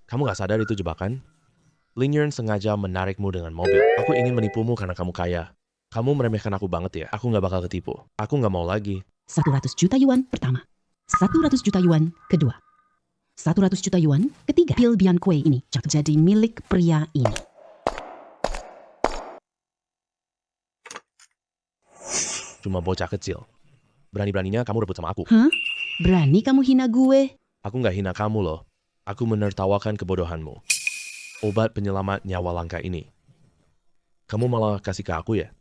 Kamu gak sadar itu jebakan? Lin Yun sengaja menarikmu dengan mobil. Aku ingin menipumu karena kamu kaya. Kamu meremehkan aku banget ya. Aku gak bakal ketipu. Aku gak mau lagi. 100 juta yuan pertama. 100 juta yuan kedua. 100 juta yuan ketiga. Pil Bianchi ini jatuh jadi milik pria ini. Cuma bocah kecil. Berani-beraninya kamu rebut sama aku. Hah? Berani kamu hina gue? Aku gak hina kamu loh. Aku menertawakan kebodohanmu. Obat penyelamat nyawa langka ini. Kamu malah kasih ke aku ya?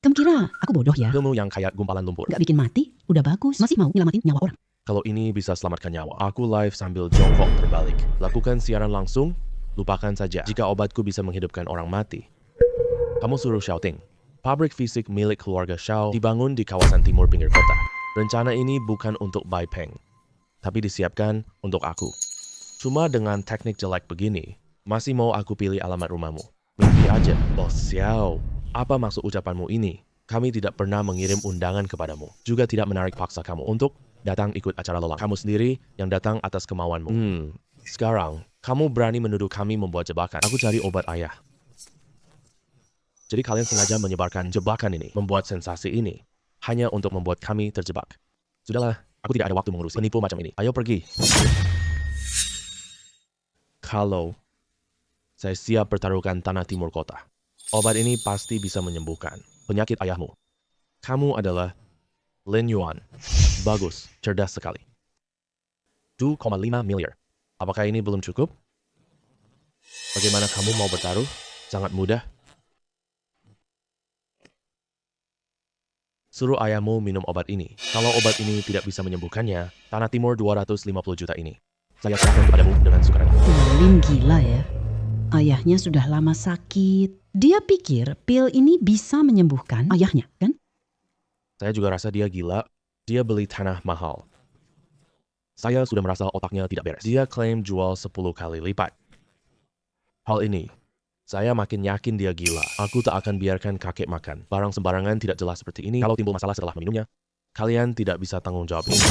Kamu kira aku bodoh ya? Ilmu yang kayak gumpalan lumpur. Gak bikin mati? Udah bagus. Masih mau nyelamatin nyawa orang. Kalau ini bisa selamatkan nyawa, aku live sambil jongkok terbalik. Lakukan siaran langsung, lupakan saja jika obatku bisa menghidupkan orang mati. Kamu suruh Shouting. Pabrik fisik milik keluarga Xiao dibangun di kawasan timur pinggir kota. Rencana ini bukan untuk Bai Peng, tapi disiapkan untuk aku. Cuma dengan teknik jelek begini, masih mau aku pilih alamat rumahmu. Mimpi aja, Bos Xiao. Apa maksud ucapanmu ini? Kami tidak pernah mengirim undangan kepadamu. Juga tidak menarik paksa kamu untuk datang ikut acara lelang. Kamu sendiri yang datang atas kemauanmu. Sekarang, kamu berani menuduh kami membuat jebakan. Aku cari obat ayah. Jadi kalian sengaja menyebarkan jebakan ini, membuat sensasi ini. hanya untuk membuat kami terjebak. Sudahlah, aku tidak ada waktu mengurusi penipu macam ini. Ayo pergi. Kalau saya siap pertaruhkan tanah timur kota, obat ini pasti bisa menyembuhkan penyakit ayahmu. Kamu adalah Lin Yuan. Bagus, cerdas sekali. 2,5 miliar. Apakah ini belum cukup? Bagaimana kamu mau bertaruh? Sangat mudah. Suruh ayahmu minum obat ini. Kalau obat ini tidak bisa menyembuhkannya, tanah timur 250 juta ini saya serahkan kepadamu dengan sukarela. Lin gila ya. Ayahnya sudah lama sakit. Dia pikir pil ini bisa menyembuhkan ayahnya, kan? Saya juga rasa dia gila. Dia beli tanah mahal. Saya sudah merasa otaknya tidak beres. Dia klaim jual 10 kali lipat. Hal ini, saya makin yakin dia gila. Aku tak akan biarkan kakek makan barang sembarangan tidak jelas seperti ini. Kalau timbul masalah setelah meminumnya, kalian tidak bisa tanggung jawab ini.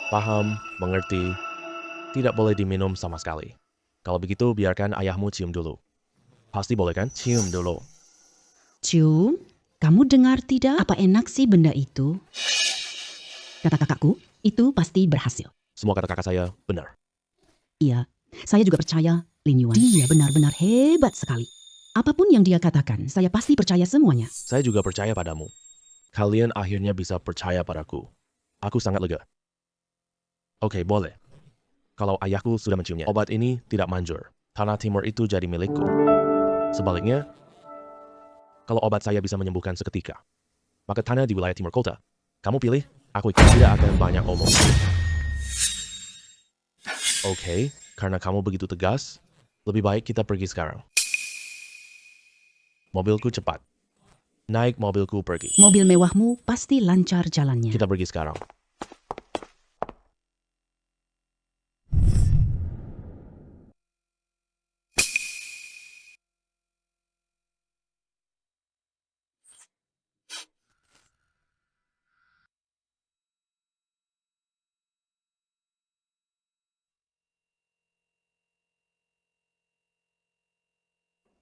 Paham, mengerti, tidak boleh diminum sama sekali. Kalau begitu, biarkan ayahmu cium dulu. Pasti boleh kan? Cium dulu. Cium, kamu dengar tidak? Apa enak sih benda itu? Kata kakakku, itu pasti berhasil. Semua kata kakak saya benar. Iya, saya juga percaya Lin Yuan. Dia benar-benar hebat sekali. Apapun yang dia katakan, saya pasti percaya semuanya. Saya juga percaya padamu. Kalian akhirnya bisa percaya padaku. Aku sangat lega. Oke, boleh. Kalau ayahku sudah menciumnya, obat ini tidak manjur. Tanah timur itu jadi milikku. Sebaliknya, kalau obat saya bisa menyembuhkan seketika, maka tanah di wilayah timur kota, kamu pilih, aku tidak akan banyak omong. Oke, karena kamu begitu tegas, lebih baik kita pergi sekarang. Mobilku cepat. Naik mobilku pergi. Mobil mewahmu pasti lancar jalannya. Kita pergi sekarang.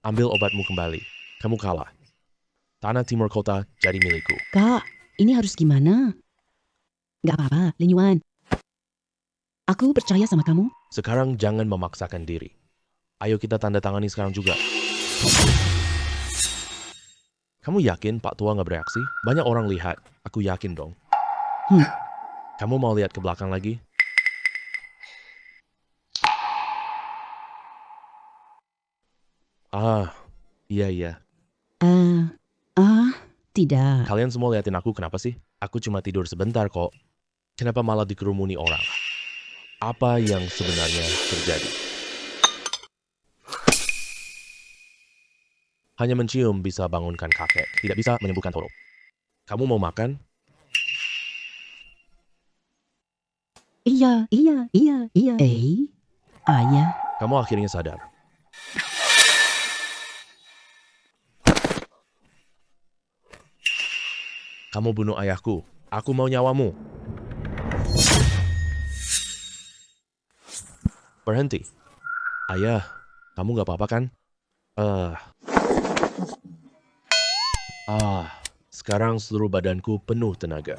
Ambil obatmu kembali. Kamu kalah. Tanah timur kota jadi milikku. Kak, ini harus gimana? Gak apa-apa, Lin Yuan. Aku percaya sama kamu. Sekarang jangan memaksakan diri. Ayo kita tanda tangani sekarang juga. Kamu yakin Pak Tua nggak bereaksi? Banyak orang lihat. Aku yakin dong. Kamu mau lihat ke belakang lagi? Ah, iya. Tidak. Kalian semua liatin aku kenapa sih? Aku cuma tidur sebentar kok. Kenapa malah dikerumuni orang? Apa yang sebenarnya terjadi? Hanya mencium bisa bangunkan kakek, tidak bisa menyembuhkan Toro. Kamu mau makan? Iya. Ayah. Kamu akhirnya sadar. Kamu bunuh ayahku. Aku mau nyawamu. Berhenti. Ayah, kamu gak apa-apa kan? Sekarang seluruh badanku penuh tenaga.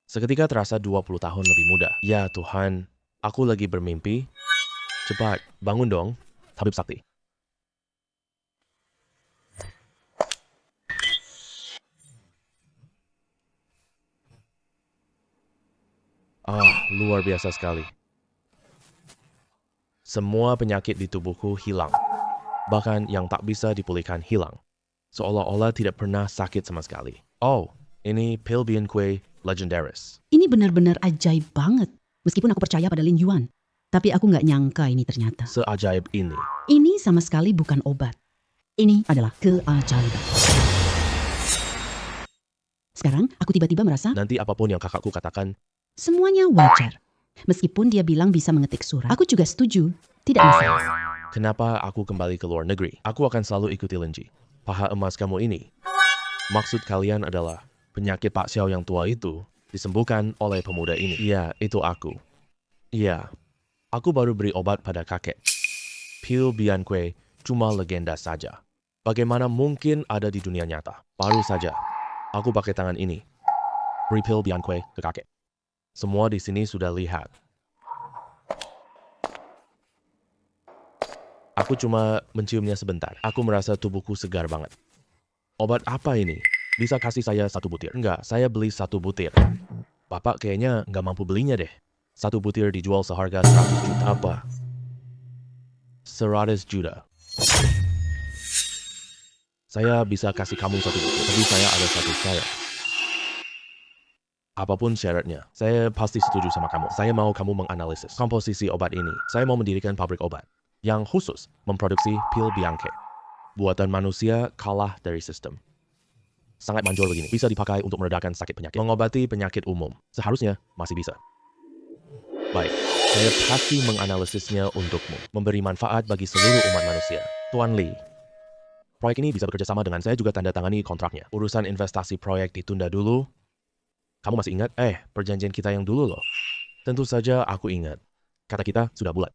Seketika terasa 20 tahun lebih muda. Ya Tuhan, aku lagi bermimpi. Cepat, bangun dong, Tabib Sakti. Luar biasa sekali. Semua penyakit di tubuhku hilang. Bahkan yang tak bisa dipulihkan hilang. Seolah-olah tidak pernah sakit sama sekali. Oh, ini pil Bien Kue Legendaris. Ini benar-benar ajaib banget. Meskipun aku percaya pada Lin Yuan. Tapi aku nggak nyangka ini ternyata. Seajaib ini. Ini sama sekali bukan obat. Ini adalah keajaiban. Sekarang aku tiba-tiba merasa Nanti apapun yang kakakku katakan, semuanya wajar. Meskipun dia bilang bisa mengetik surat, aku juga setuju. Tidak masalah. kenapa aku kembali ke luar negeri? Aku akan selalu ikuti Linji. Paha emas kamu ini. Maksud kalian adalah penyakit Pak Xiao yang tua itu disembuhkan oleh pemuda ini. Iya, itu aku. Iya, aku baru beri obat pada kakek. Pil Bian Kue cuma legenda saja. Bagaimana mungkin ada di dunia nyata? Baru saja, aku pakai tangan ini. Beri pil Bianque ke kakek. Semua di sini sudah lihat. Aku cuma menciumnya sebentar. Aku merasa tubuhku segar banget. Obat apa ini? Bisa kasih saya 1 butir? Enggak, saya beli 1 butir. Bapak kayaknya nggak mampu belinya deh. 1 butir dijual seharga 100 juta. Apa? 100 juta. Saya bisa kasih kamu 1 butir, tapi saya ada 1 syarat. Apapun syaratnya, saya pasti setuju sama kamu. Saya mau kamu menganalisis komposisi obat ini. Saya mau mendirikan pabrik obat yang khusus memproduksi pil Bianque. Buatan manusia kalah dari sistem. Sangat manjur begini, bisa dipakai untuk meredakan sakit penyakit, mengobati penyakit umum. Seharusnya masih bisa. Baik, saya pasti menganalisisnya untukmu, memberi manfaat bagi seluruh umat manusia. Tuan Lee, proyek ini bisa bekerja sama dengan saya juga tanda tangani kontraknya. Urusan investasi proyek ditunda dulu. Kamu masih ingat? Perjanjian kita yang dulu loh. Tentu saja aku ingat. Kata kita sudah bulat.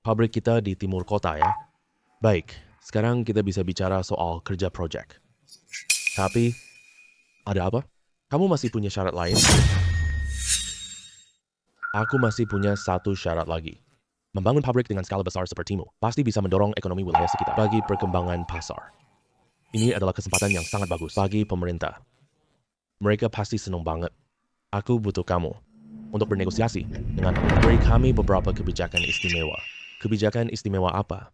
Pabrik kita di timur kota ya. Baik, sekarang kita bisa bicara soal kerja proyek. Tapi, ada apa? Kamu masih punya syarat lain? Aku masih punya 1 syarat lagi. Membangun pabrik dengan skala besar sepertimu pasti bisa mendorong ekonomi wilayah sekitar bagi perkembangan pasar. Ini adalah kesempatan yang sangat bagus bagi pemerintah. Mereka pasti senang banget. Aku butuh kamu untuk bernegosiasi dengan beri kami beberapa kebijakan istimewa. Kebijakan istimewa apa?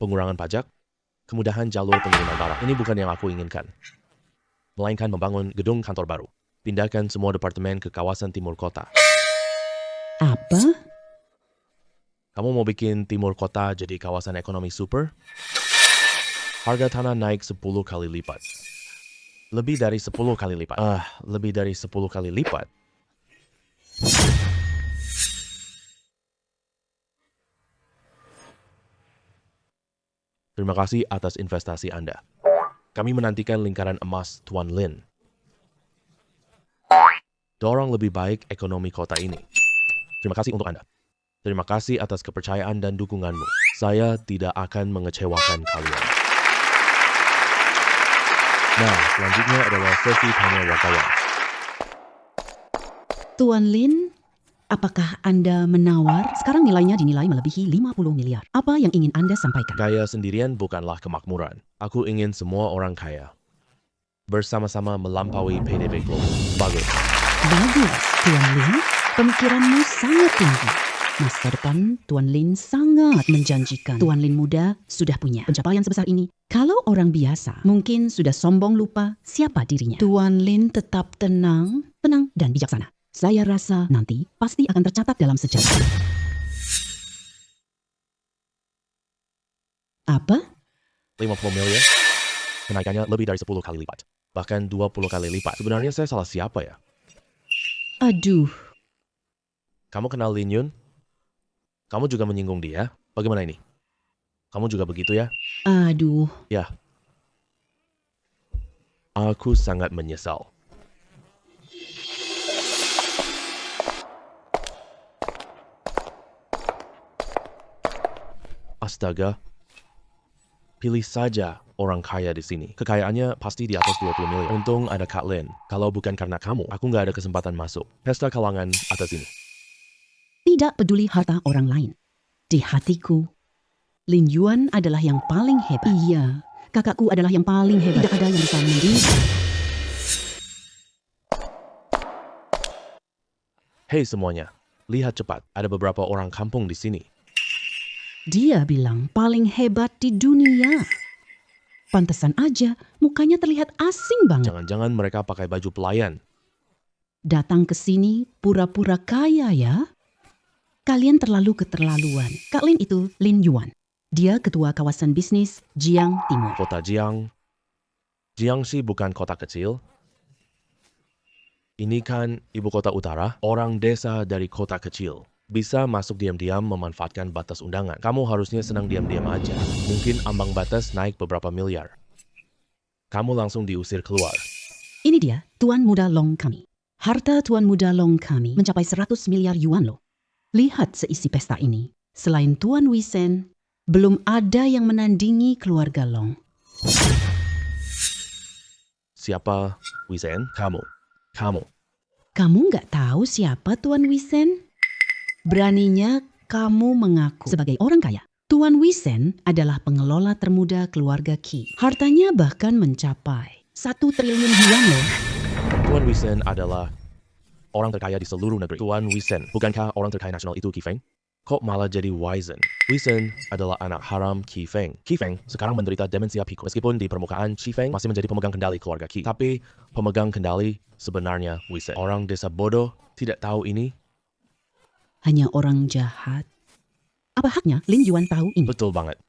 Pengurangan pajak? Kemudahan jalur pengiriman barang. Ini bukan yang aku inginkan. Melainkan membangun gedung kantor baru. Pindahkan semua departemen ke kawasan timur kota. Apa? Kamu mau bikin timur kota jadi kawasan ekonomi super? Harga tanah naik 10 kali lipat. Lebih dari 10 kali lipat. Lebih dari 10 kali lipat. Terima kasih atas investasi Anda. Kami menantikan lingkaran emas Tuan Lin. Dorong lebih baik ekonomi kota ini. Terima kasih untuk Anda. Terima kasih atas kepercayaan dan dukunganmu. Saya tidak akan mengecewakan kalian. Nah, selanjutnya adalah sesi tanya wartawan. Tuan Lin, apakah Anda menawar? Sekarang nilainya dinilai melebihi 50 miliar. Apa yang ingin Anda sampaikan? Kaya sendirian bukanlah kemakmuran. Aku ingin semua orang kaya. Bersama-sama melampaui PDB Global. Bagus. Bagus, Tuan Lin. Pemikiranmu sangat tinggi. Masa depan Tuan Lin sangat menjanjikan. Tuan Lin muda sudah punya pencapaian sebesar ini. Kalau orang biasa mungkin sudah sombong lupa siapa dirinya. Tuan Lin tetap tenang dan bijaksana. Saya rasa nanti pasti akan tercatat dalam sejarah. Apa? 50 miliar? Kenaikannya lebih dari 10 kali lipat. Bahkan 20 kali lipat. Sebenarnya saya salah siapa ya? Aduh, Kamu kenal Lin Yun? Kamu juga menyinggung dia? Bagaimana ini? Kamu juga begitu ya? aduh. Ya. Aku sangat menyesal. Astaga. Pilih saja orang kaya di sini. Kekayaannya pasti di atas 20 miliar. Untung ada Kak Lin. Kalau bukan karena kamu, aku nggak ada kesempatan masuk. Pesta kalangan atas ini. Tidak peduli harta orang lain. Di hatiku, Lin Yuan adalah yang paling hebat. Iya, kakakku adalah yang paling hebat. Tidak ada yang bisa menandingi. Hei semuanya, lihat cepat. Ada beberapa orang kampung di sini. Dia bilang paling hebat di dunia. Pantesan aja mukanya terlihat asing banget. Jangan-jangan mereka pakai baju pelayan. Datang ke sini pura-pura kaya ya. Kalian terlalu keterlaluan. Kak Lin itu Lin Yuan. Dia ketua kawasan bisnis Jiang Timur. Kota Jiang. Jiangxi bukan kota kecil. Ini kan ibu kota utara. Orang desa dari kota kecil bisa masuk diam-diam memanfaatkan batas undangan. Kamu harusnya senang diam-diam aja. Mungkin ambang batas naik beberapa miliar. Kamu langsung diusir keluar. Ini dia Tuan Muda Long kami. Harta Tuan Muda Long kami mencapai 100 miliar yuan loh. Lihat seisi pesta ini. Selain Tuan Wisen, belum ada yang menandingi keluarga Long. Siapa Wisen? Kamu. Kamu. Kamu nggak tahu siapa Tuan Wisen? Beraninya kamu mengaku sebagai orang kaya. Tuan Wisen adalah pengelola termuda keluarga Qi. Hartanya bahkan mencapai 1 triliun yuan loh. Tuan Wisen adalah orang terkaya di seluruh negeri. Tuan Wisen, bukankah orang terkaya nasional itu Qi Feng? Kok malah jadi Wisen? Wisen adalah anak haram Qi Feng. Qi Feng sekarang menderita demensia pikun. Meskipun di permukaan Qi Feng masih menjadi pemegang kendali keluarga Qi. Tapi pemegang kendali sebenarnya Wisen. Orang desa bodoh tidak tahu ini. Hanya orang jahat. Apa haknya Lin Yuan tahu ini? Betul banget.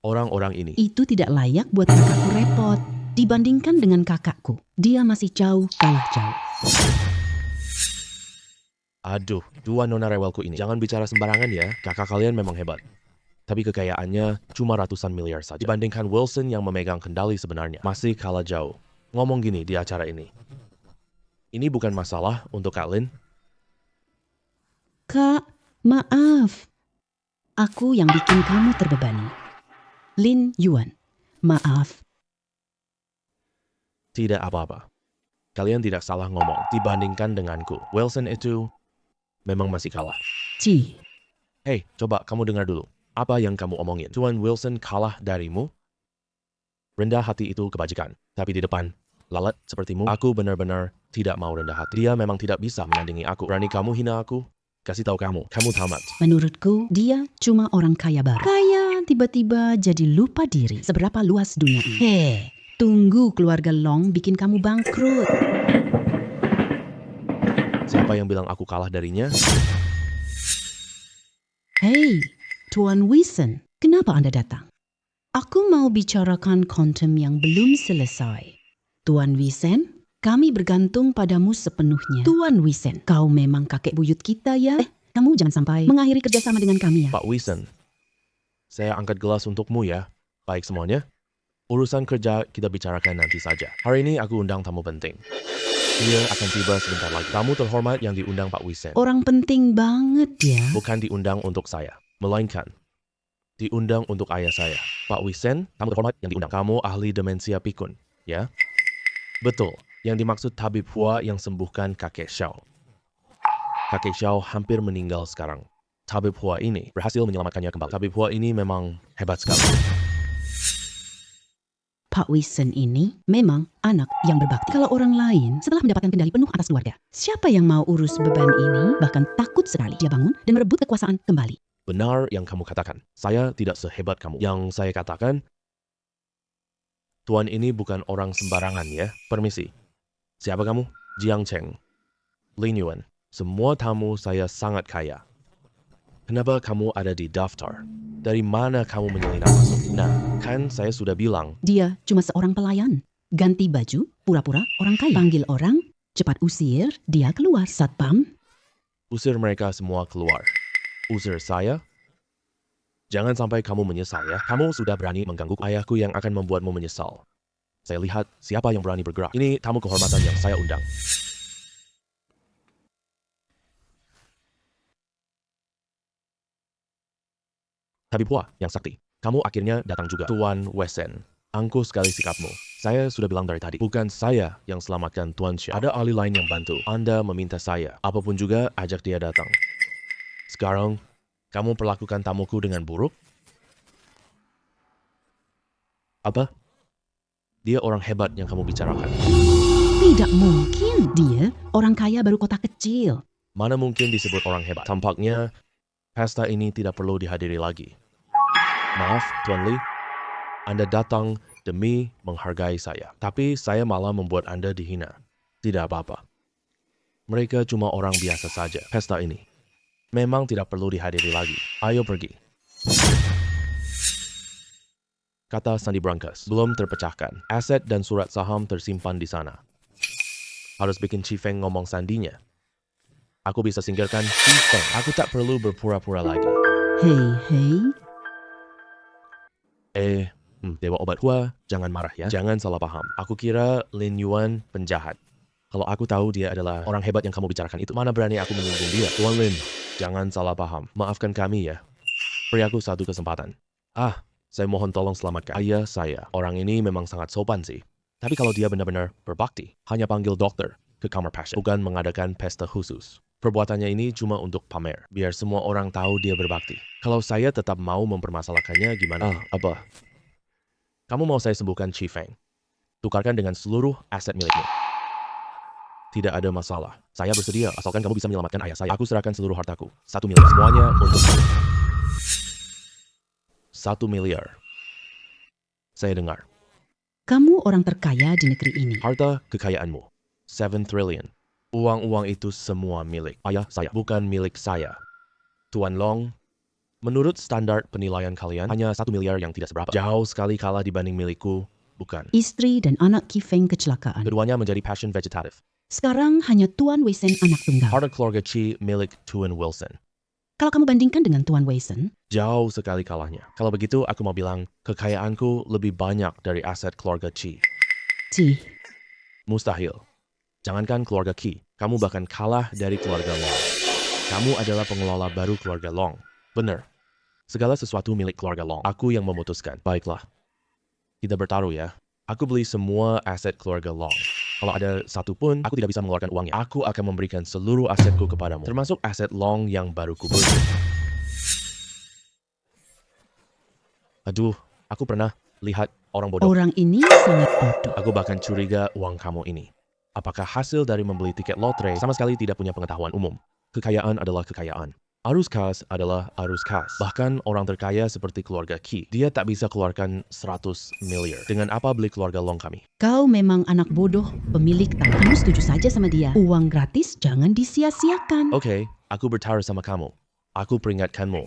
Orang-orang ini. Itu tidak layak buat kakakku repot. Dibandingkan dengan kakakku, dia masih jauh kalah jauh. Aduh, dua nona rewelku ini. Jangan bicara sembarangan ya. Kakak kalian memang hebat. Tapi kekayaannya cuma ratusan miliar saja. Dibandingkan Wilson yang memegang kendali sebenarnya. Masih kalah jauh. Ngomong gini di acara ini. Ini bukan masalah untuk Kak Lin. Kak, maaf. Aku yang bikin kamu terbebani. Lin Yuan, maaf. Tidak apa-apa. Kalian tidak salah ngomong. Dibandingkan denganku. Wilson itu memang masih kalah. Ci, Hei, coba kamu dengar dulu. Apa yang kamu omongin? Tuan Wilson kalah darimu? Rendah hati itu kebajikan. Tapi di depan, lalat sepertimu, aku benar-benar tidak mau rendah hati. Dia memang tidak bisa menandingi aku. Berani kamu hina aku? Kasih tahu kamu tamat. menurutku dia cuma orang kaya baru. Kaya tiba-tiba jadi lupa diri. Seberapa luas dunia ini. Hei, tunggu keluarga Long bikin kamu bangkrut. Siapa yang bilang aku kalah darinya? Hei, Tuan Wisen, kenapa Anda datang? Aku mau bicarakan kontem yang belum selesai. Tuan Wisen, kami bergantung padamu sepenuhnya. Tuan Wisen, kau memang kakek buyut kita ya. Kamu jangan sampai mengakhiri kerjasama dengan kami ya. Pak Wisen, saya angkat gelas untukmu ya. Baik semuanya. Urusan kerja kita bicarakan nanti saja. Hari ini aku undang tamu penting. Dia akan tiba sebentar lagi. Tamu terhormat yang diundang Pak Wisen. Orang penting banget ya. Bukan diundang untuk saya, melainkan diundang untuk ayah saya. Pak Wisen, tamu terhormat yang diundang. Kamu ahli demensia pikun, ya? Betul, yang dimaksud tabib Hua yang sembuhkan kakek Xiao. Kakek Xiao hampir meninggal sekarang. Tabib Hua ini berhasil menyelamatkannya kembali. Tabib Hua ini memang hebat sekali. Pak Wisen ini memang anak yang berbakti. Kalau orang lain setelah mendapatkan kendali penuh atas keluarga, siapa yang mau urus beban ini? Bahkan takut sekali dia bangun dan merebut kekuasaan kembali. Benar yang kamu katakan. Saya tidak sehebat kamu. Yang saya katakan, Tuan ini bukan orang sembarangan ya. Permisi. Siapa kamu? Jiang Cheng. Lin Yuan. Semua tamu saya sangat kaya. Kenapa kamu ada di daftar? Dari mana kamu menyelinap masuk? Nah, kan saya sudah bilang. Dia cuma seorang pelayan. Ganti baju, pura-pura orang kaya. Panggil orang, cepat usir, dia keluar. Satpam, Usir mereka semua keluar. Usir saya? Jangan sampai kamu menyesal ya. Kamu sudah berani mengganggu ayahku yang akan membuatmu menyesal. Saya lihat siapa yang berani bergerak. Ini tamu kehormatan yang saya undang. Tabib Hua yang sakti. Kamu akhirnya datang juga. Tuan Wesen. Angkuh sekali sikapmu. Saya sudah bilang dari tadi. Bukan saya yang selamatkan Tuan Xiao. Ada ahli lain yang bantu. Anda meminta saya. Apapun juga, ajak dia datang. Sekarang, kamu perlakukan tamuku dengan buruk? Apa? Dia orang hebat yang kamu bicarakan. tidak mungkin. Dia orang kaya baru kota kecil. Mana mungkin disebut orang hebat? Tampaknya, pesta ini tidak perlu dihadiri lagi. Maaf, Tuan Li. Anda datang demi menghargai saya. Tapi saya malah membuat Anda dihina. Tidak apa-apa. Mereka cuma orang biasa saja. Pesta ini memang tidak perlu dihadiri lagi. Ayo pergi. Kata Sandi Brankas, belum terpecahkan. Aset dan surat saham tersimpan di sana. Harus bikin Qi Feng ngomong sandinya. Aku bisa singkirkan Qi Feng. Aku tak perlu berpura-pura lagi. Hei. Dewa Obat Hua, jangan marah ya. Jangan salah paham. Aku kira Lin Yuan penjahat. Kalau aku tahu dia adalah orang hebat yang kamu bicarakan itu, mana berani aku menyinggung dia. Tuan Lin, jangan salah paham. Maafkan kami ya. Beri aku satu kesempatan. Saya mohon tolong selamatkan ayah saya. Orang ini memang sangat sopan sih. Tapi kalau dia benar-benar berbakti, hanya panggil dokter ke kamar pasien, bukan mengadakan pesta khusus. Perbuatannya ini cuma untuk pamer, biar semua orang tahu dia berbakti. Kalau saya tetap mau mempermasalahkannya, gimana? Apa? Kamu mau saya sembuhkan Chi Feng? Tukarkan dengan seluruh aset milikmu. Tidak ada masalah. Saya bersedia, asalkan kamu bisa menyelamatkan ayah saya. Aku serahkan seluruh hartaku. 1 miliar. Semuanya untuk kamu. 1 miliar. Saya dengar. Kamu orang terkaya di negeri ini. Harta kekayaanmu. 7 trillion. Uang-uang itu semua milik ayah saya, bukan milik saya. Tuan Long, menurut standar penilaian kalian, hanya 1 miliar yang tidak seberapa. Jauh sekali kalah dibanding milikku, bukan. Istri dan anak Ki Feng kecelakaan. Keduanya menjadi passion vegetatif. Sekarang hanya Tuan Wei Sen anak tunggal. Harta keluarga Chi milik Tuan Wilson. Kalau kamu bandingkan dengan Tuan Wei Sen, Jauh sekali kalahnya. Kalau begitu, aku mau bilang, kekayaanku lebih banyak dari aset keluarga Chi. Ji, Mustahil. Jangankan keluarga Qi, kamu bahkan kalah dari keluarga Long. Kamu adalah pengelola baru keluarga Long. Benar. Segala sesuatu milik keluarga Long. Aku yang memutuskan. Baiklah. Kita bertaruh ya. Aku beli semua aset keluarga Long. Kalau ada satu pun, aku tidak bisa mengeluarkan uangnya. Aku akan memberikan seluruh asetku kepadamu. Termasuk aset Long yang baru kubeli. Aduh, aku pernah lihat orang bodoh. orang ini sangat bodoh. Aku bahkan curiga uang kamu ini. Apakah hasil dari membeli tiket lotre sama sekali tidak punya pengetahuan umum? Kekayaan adalah kekayaan. Arus kas adalah arus kas. Bahkan orang terkaya seperti keluarga Qi, dia tak bisa keluarkan 100 miliar. Dengan apa beli keluarga Long kami? Kau memang anak bodoh, pemilik tanah. Kamu setuju saja sama dia. Uang gratis jangan disia-siakan. Oke, aku bertaruh sama kamu. Aku peringatkanmu.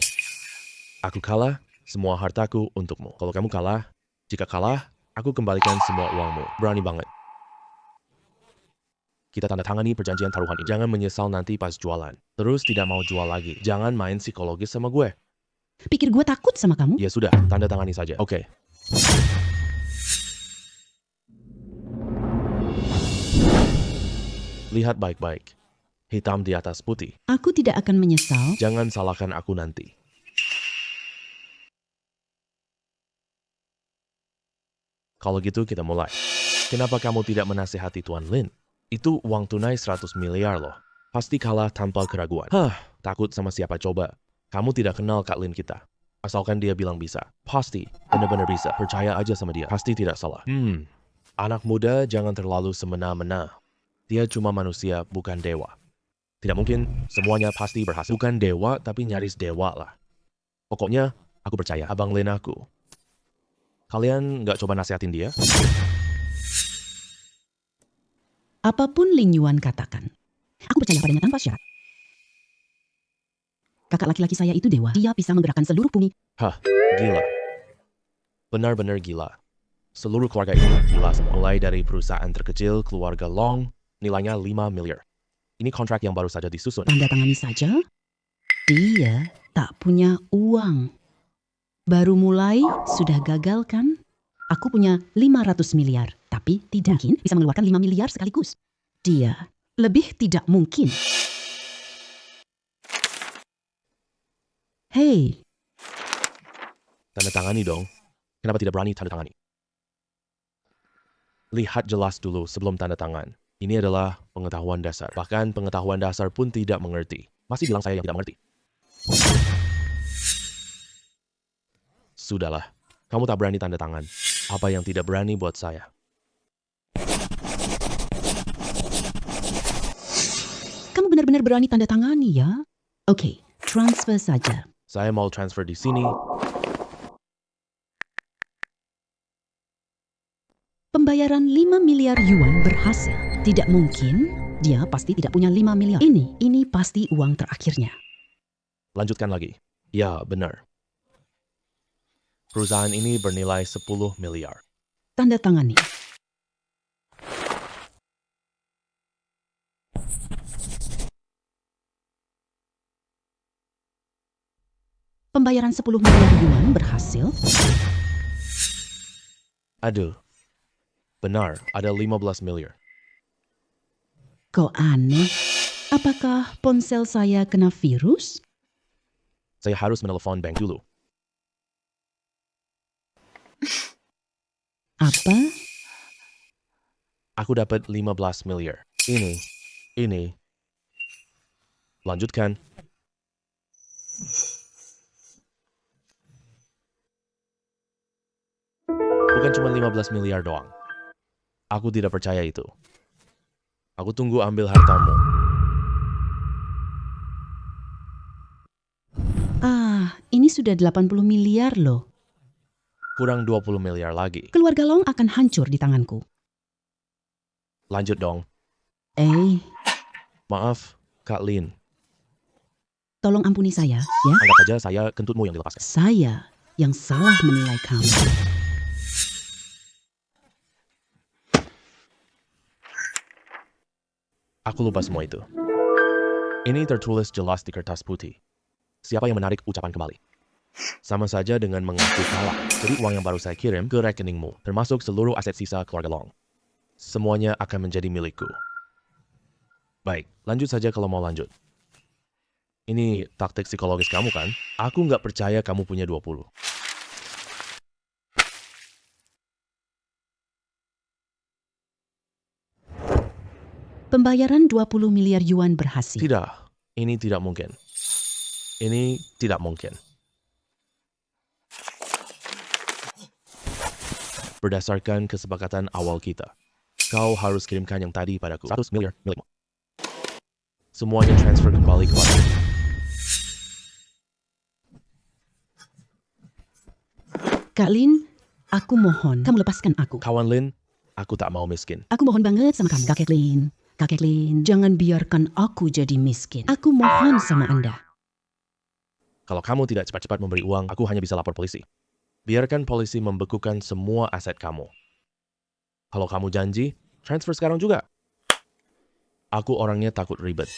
Aku kalah, semua hartaku untukmu. Kalau kamu kalah, jika kalah, aku kembalikan semua uangmu. Berani banget. Kita tanda tangani perjanjian taruhan ini. Jangan menyesal nanti pas jualan. Terus tidak mau jual lagi. Jangan main psikologis sama gue. Pikir gue takut sama kamu? Ya sudah, tanda tangani saja. Oke. Lihat baik-baik. Hitam di atas putih. Aku tidak akan menyesal. Jangan salahkan aku nanti. Kalau gitu kita mulai. Kenapa kamu tidak menasihati Tuan Lin? Itu uang tunai 100 miliar loh. Pasti kalah tanpa keraguan. Takut sama siapa coba. Kamu tidak kenal Kak Lin kita. Asalkan dia bilang bisa. Pasti, benar-benar bisa. Percaya aja sama dia. Pasti tidak salah. Anak muda jangan terlalu semena-mena. Dia cuma manusia, bukan dewa. Tidak mungkin semuanya pasti berhasil. Bukan dewa, tapi nyaris dewa lah. Pokoknya, aku percaya. Abang Lin aku. Kalian nggak coba nasihatin dia? Apapun Ling Yuan katakan, aku percaya padanya tanpa syarat. Kakak laki-laki saya itu dewa. Dia bisa menggerakkan seluruh bumi. Gila. Benar-benar gila. Seluruh keluarga ini gila semua. Mulai dari perusahaan terkecil, keluarga Long, nilainya 5 miliar. Ini kontrak yang baru saja disusun. Tanda tangani saja. Dia tak punya uang. Baru mulai, sudah gagal kan? Aku punya 500 miliar, tapi tidak mungkin bisa mengeluarkan 5 miliar sekaligus. Dia lebih tidak mungkin. Hei, Tanda tangani dong. Kenapa tidak berani tanda tangani? Lihat jelas dulu sebelum tanda tangan. Ini adalah pengetahuan dasar. Bahkan pengetahuan dasar pun tidak mengerti. Masih bilang saya yang tidak mengerti. Sudahlah, kamu tak berani tanda tangan. Apa yang tidak berani buat saya? kamu benar-benar berani tanda tangani ya? Oke, transfer saja. Saya mau transfer di sini. Pembayaran 5 miliar yuan berhasil. Tidak mungkin, dia pasti tidak punya 5 miliar. Ini pasti uang terakhirnya. Lanjutkan lagi. Ya, benar. Perusahaan ini bernilai 10 miliar. Tanda tangani. Pembayaran 10 miliar yuan berhasil. Aduh. Benar, ada 15 miliar. Kok aneh? Apakah ponsel saya kena virus? Saya harus menelepon bank dulu. Apa? Aku dapat 15 miliar. Ini. Lanjutkan. Bukan cuma 15 miliar doang. Aku tidak percaya itu. Aku tunggu ambil hartamu. Ini sudah 80 miliar loh. Kurang 20 miliar lagi. Keluarga Long akan hancur di tanganku. Lanjut dong. Maaf, Kak Lin. Tolong ampuni saya, ya. Anggap saja saya kentutmu yang dilepaskan. Saya yang salah menilai kamu. Aku lupa semua itu. Ini tertulis jelas di kertas putih. Siapa yang menarik ucapan kembali? Sama saja dengan mengaku kalah. Jadi uang yang baru saya kirim ke rekeningmu, termasuk seluruh aset sisa keluarga Long. Semuanya akan menjadi milikku. Baik, lanjut saja kalau mau lanjut. Ini taktik psikologis kamu kan? Aku nggak percaya kamu punya 20. Pembayaran 20 miliar yuan berhasil. Tidak, ini tidak mungkin. Ini tidak mungkin. Berdasarkan kesepakatan awal kita, kau harus kirimkan yang tadi padaku. 100 miliar milikmu. Semuanya transfer kembali kepadaku. Kak Lin, aku mohon kamu lepaskan aku. Kawan Lin, aku tak mau miskin. Aku mohon banget sama kamu, Kakek Lin. Kakek Lin, jangan biarkan aku jadi miskin. Aku mohon sama Anda. Kalau kamu tidak cepat-cepat memberi uang, aku hanya bisa lapor polisi. Biarkan polisi membekukan semua aset kamu. Kalau kamu janji, transfer sekarang juga. Aku orangnya takut ribet.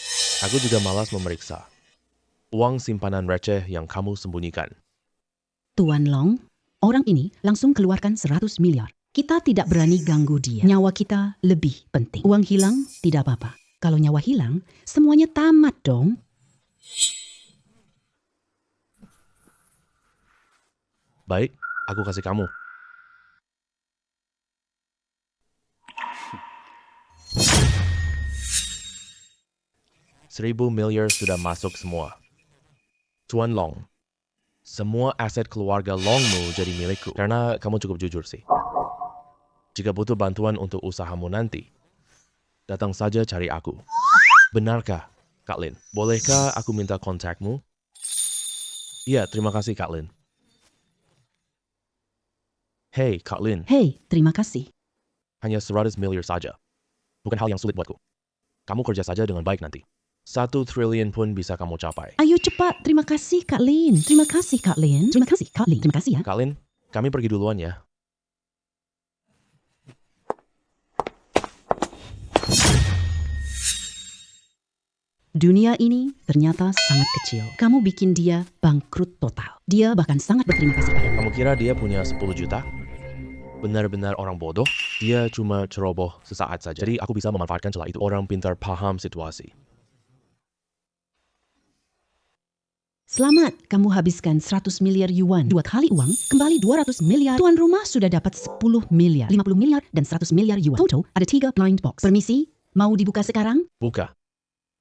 Aku juga malas memeriksa. Uang simpanan receh yang kamu sembunyikan. Tuan Long, orang ini langsung keluarkan 100 miliar. Kita tidak berani ganggu dia. Nyawa kita lebih penting. Uang hilang, tidak apa-apa. Kalau nyawa hilang, semuanya tamat dong. Baik, aku kasih kamu. $1,000 miliar sudah masuk semua. Tuan Long, semua aset keluarga Longmu jadi milikku. Karena kamu cukup jujur sih. Jika butuh bantuan untuk usahamu nanti, datang saja cari aku. Benarkah, Kak Lin? Bolehkah aku minta kontakmu? Iya, terima kasih, Kak Lin. Hei, Kak Lin. Hei, terima kasih. Hanya 100 miliar saja. Bukan hal yang sulit buatku. Kamu kerja saja dengan baik nanti. 1 triliun pun bisa kamu capai. Ayo cepat, terima kasih Kak Lin. Terima kasih Kak Lin. Terima kasih Kak Lin. Terima kasih ya. Kak Lin, kami pergi duluan ya. Dunia ini ternyata sangat kecil. Kamu bikin dia bangkrut total. Dia bahkan sangat berterima kasih padamu. Kamu kira dia punya 10 juta? Benar-benar orang bodoh? Dia cuma ceroboh sesaat saja. Jadi aku bisa memanfaatkan celah itu. Orang pintar paham situasi. Selamat, kamu habiskan 100 miliar yuan. 2 kali uang, kembali 200 miliar. Tuan rumah sudah dapat 10 miliar, 50 miliar, dan 100 miliar yuan. Total ada 3 blind box. Permisi, mau dibuka sekarang? Buka.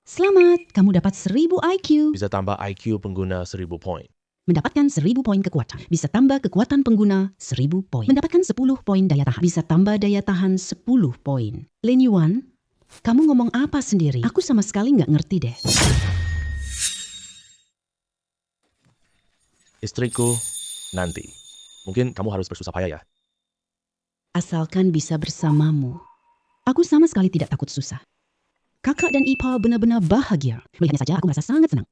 Selamat, kamu dapat 1000 IQ. Bisa tambah IQ pengguna 1000 poin. Mendapatkan 1000 poin kekuatan. Bisa tambah kekuatan pengguna 1000 poin. Mendapatkan 10 poin daya tahan. Bisa tambah daya tahan 10 poin. Lin Yuan, kamu ngomong apa sendiri? Aku sama sekali nggak ngerti deh. Istriku, nanti. Mungkin kamu harus bersusah payah ya. Asalkan bisa bersamamu. Aku sama sekali tidak takut susah. Kakak dan Ipa benar-benar bahagia. Melihatnya saja aku merasa sangat senang.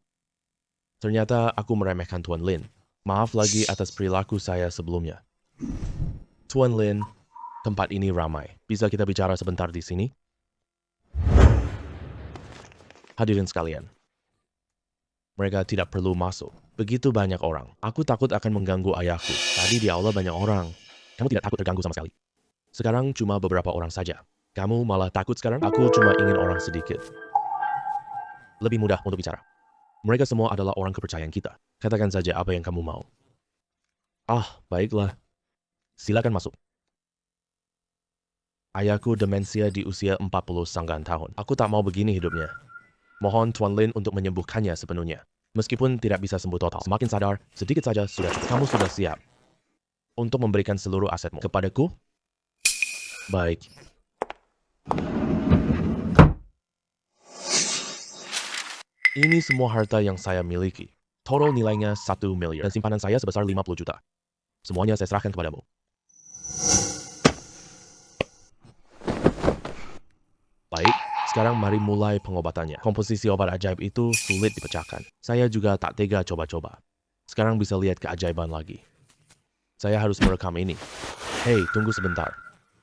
Ternyata aku meremehkan Tuan Lin. Maaf lagi atas perilaku saya sebelumnya. Tuan Lin, tempat ini ramai. Bisa kita bicara sebentar di sini? Hadirin sekalian. Mereka tidak perlu masuk. Begitu banyak orang. Aku takut akan mengganggu ayahku. Tadi di aula banyak orang. Kamu tidak takut terganggu sama sekali. Sekarang cuma beberapa orang saja. Kamu malah takut sekarang? Aku cuma ingin orang sedikit. Lebih mudah untuk bicara. Mereka semua adalah orang kepercayaan kita. Katakan saja apa yang kamu mau. Ah, baiklah. Silakan masuk. Ayahku demensia di usia 49 tahun. Aku tak mau begini hidupnya. Mohon Tuan Lin untuk menyembuhkannya sepenuhnya. Meskipun tidak bisa sembuh total, semakin sadar, sedikit saja sudah. Kamu sudah siap untuk memberikan seluruh asetmu kepadaku? Baik. Ini semua harta yang saya miliki. Total nilainya 1 miliar dan simpanan saya sebesar 50 juta. Semuanya saya serahkan kepadamu. Baik, sekarang mari mulai pengobatannya. Komposisi obat ajaib itu sulit dipecahkan. Saya juga tak tega coba-coba. Sekarang bisa lihat keajaiban lagi. Saya harus merekam ini. Hei, tunggu sebentar.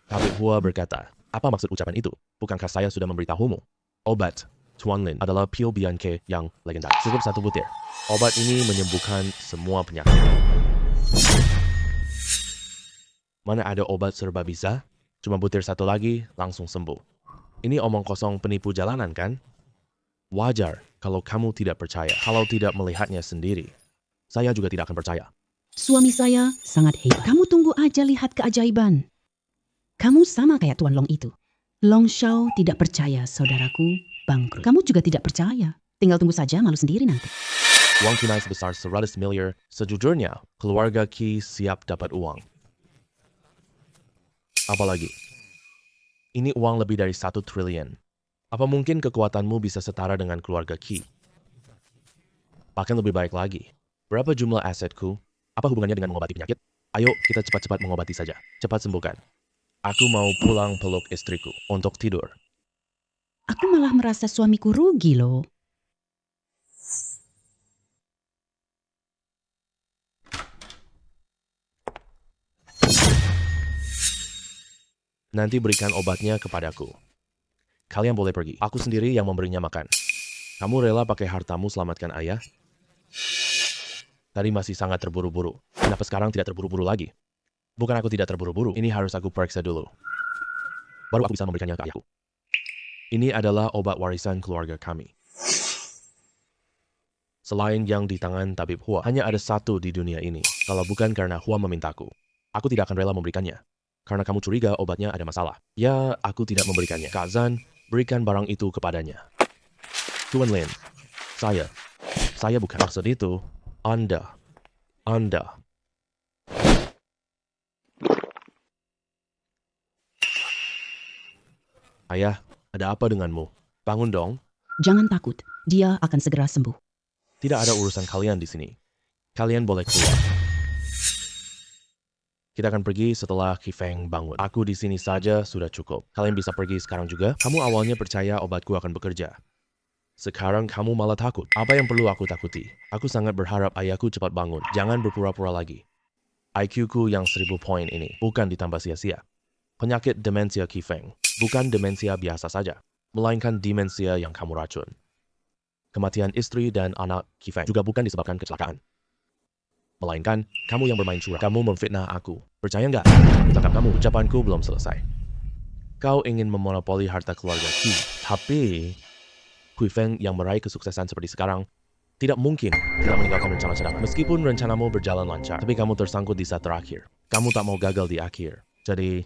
Tabib Hua berkata, apa maksud ucapan itu? Bukankah saya sudah memberitahumu? Obat Tuan Lin adalah pil Bianke yang legendaris. Cukup 1 butir. Obat ini menyembuhkan semua penyakit. Mana ada obat serba bisa? Cuma butir 1 lagi, langsung sembuh. Ini omong kosong penipu jalanan kan? Wajar kalau kamu tidak percaya, kalau tidak melihatnya sendiri. Saya juga tidak akan percaya. Suami saya sangat hebat. Kamu tunggu aja lihat keajaiban. Kamu sama kayak Tuan Long itu. Long Shao tidak percaya saudaraku bangkrut. Kamu juga tidak percaya. Tinggal tunggu saja malu sendiri nanti. Uang tunai sebesar 100 miliar, sejujurnya keluarga Qi siap dapat uang. Apalagi, ini uang lebih dari 1 triliun. Apa mungkin kekuatanmu bisa setara dengan keluarga Qi? Bahkan lebih baik lagi. Berapa jumlah asetku? Apa hubungannya dengan mengobati penyakit? Ayo kita cepat-cepat mengobati saja. Cepat sembuhkan. Aku mau pulang peluk istriku untuk tidur. Aku malah merasa suamiku rugi loh. Nanti berikan obatnya kepadaku. Kalian boleh pergi. Aku sendiri yang memberinya makan. Kamu rela pakai hartamu selamatkan ayah? Tadi masih sangat terburu-buru. Kenapa sekarang tidak terburu-buru lagi? Bukan aku tidak terburu-buru. Ini harus aku periksa dulu. Baru aku bisa memberikannya ke ayahku. Ini adalah obat warisan keluarga kami. Selain yang di tangan Tabib Hua, hanya ada 1 di dunia ini. Kalau bukan karena Hua memintaku, aku tidak akan rela memberikannya. Karena kamu curiga obatnya ada masalah. Ya, aku tidak memberikannya. Kak Zan, berikan barang itu kepadanya. Tuan Lin, saya bukan maksud itu. Anda. Ayah, ada apa denganmu? Bangun dong. Jangan takut, dia akan segera sembuh. Tidak ada urusan kalian di sini. Kalian boleh keluar. Kita akan pergi setelah Qi Feng bangun. Aku di sini saja sudah cukup. Kalian bisa pergi sekarang juga. Kamu awalnya percaya obatku akan bekerja. Sekarang kamu malah takut. Apa yang perlu aku takuti? Aku sangat berharap ayahku cepat bangun. Jangan berpura-pura lagi. IQ-ku yang 1000 poin ini bukan ditambah sia-sia. Penyakit demensia Qi Feng bukan demensia biasa saja, melainkan demensia yang kamu racun. Kematian istri dan anak Qi Feng juga bukan disebabkan kecelakaan. Melainkan, kamu yang bermain curang. Kamu memfitnah aku. Percaya nggak? Tangkap kamu, ucapanku belum selesai. Kau ingin memonopoli harta keluarga Qi, tapi Qi Feng yang meraih kesuksesan seperti sekarang tidak mungkin tidak meninggalkan rencana cadangan. Meskipun rencanamu berjalan lancar, tapi kamu tersangkut di saat terakhir. Kamu tak mau gagal di akhir. Jadi,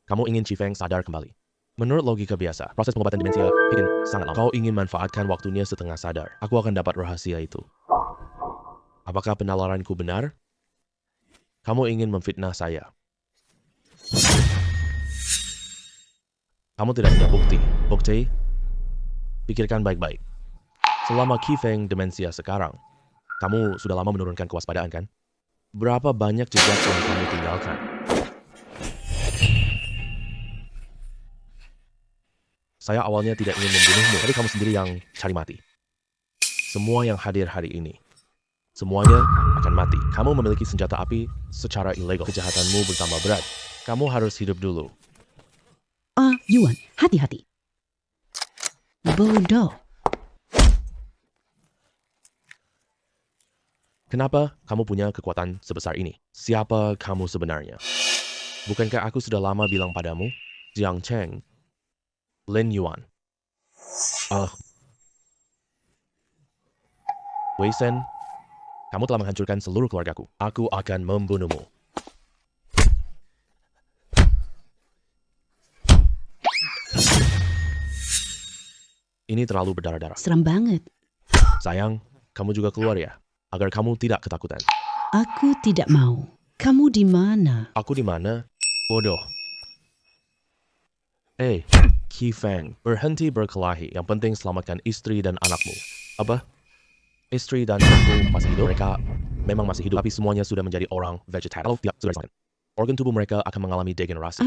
kamu ingin Qi Feng sadar kembali. Menurut logika biasa, proses pengobatan demensia bikin sangat lama. Kau ingin manfaatkan waktunya setengah sadar. Aku akan dapat rahasia itu. Apakah penalaranku benar? Kamu ingin memfitnah saya. Kamu tidak punya bukti. Bukti? Pikirkan baik-baik. Selama Qi Feng demensia sekarang, kamu sudah lama menurunkan kewaspadaan kan? Berapa banyak jejak yang kamu tinggalkan? Saya awalnya tidak ingin membunuhmu, tapi kamu sendiri yang cari mati. Semua yang hadir hari ini, semuanya akan mati. Kamu memiliki senjata api secara ilegal. Kejahatanmu bertambah berat. Kamu harus hidup dulu. Yuan, hati-hati. Bodoh. Kenapa kamu punya kekuatan sebesar ini? Siapa kamu sebenarnya? Bukankah aku sudah lama bilang padamu? Jiang Cheng, Lin Yuan. Wei Shen, kamu telah menghancurkan seluruh keluargaku. Aku akan membunuhmu. Ini terlalu berdarah-darah. Seram banget. Sayang, kamu juga keluar ya, agar kamu tidak ketakutan. Aku tidak mau. Kamu di mana? Aku di mana? Bodoh. Qi Feng, berhenti berkelahi. Yang penting selamatkan istri dan anakmu. Apa? Istri dan anakku masih hidup? Mereka memang masih hidup, tapi semuanya sudah menjadi orang vegetarian. Kalau tidak, sudah diselamatkan. Organ tubuh mereka akan mengalami degenerasi.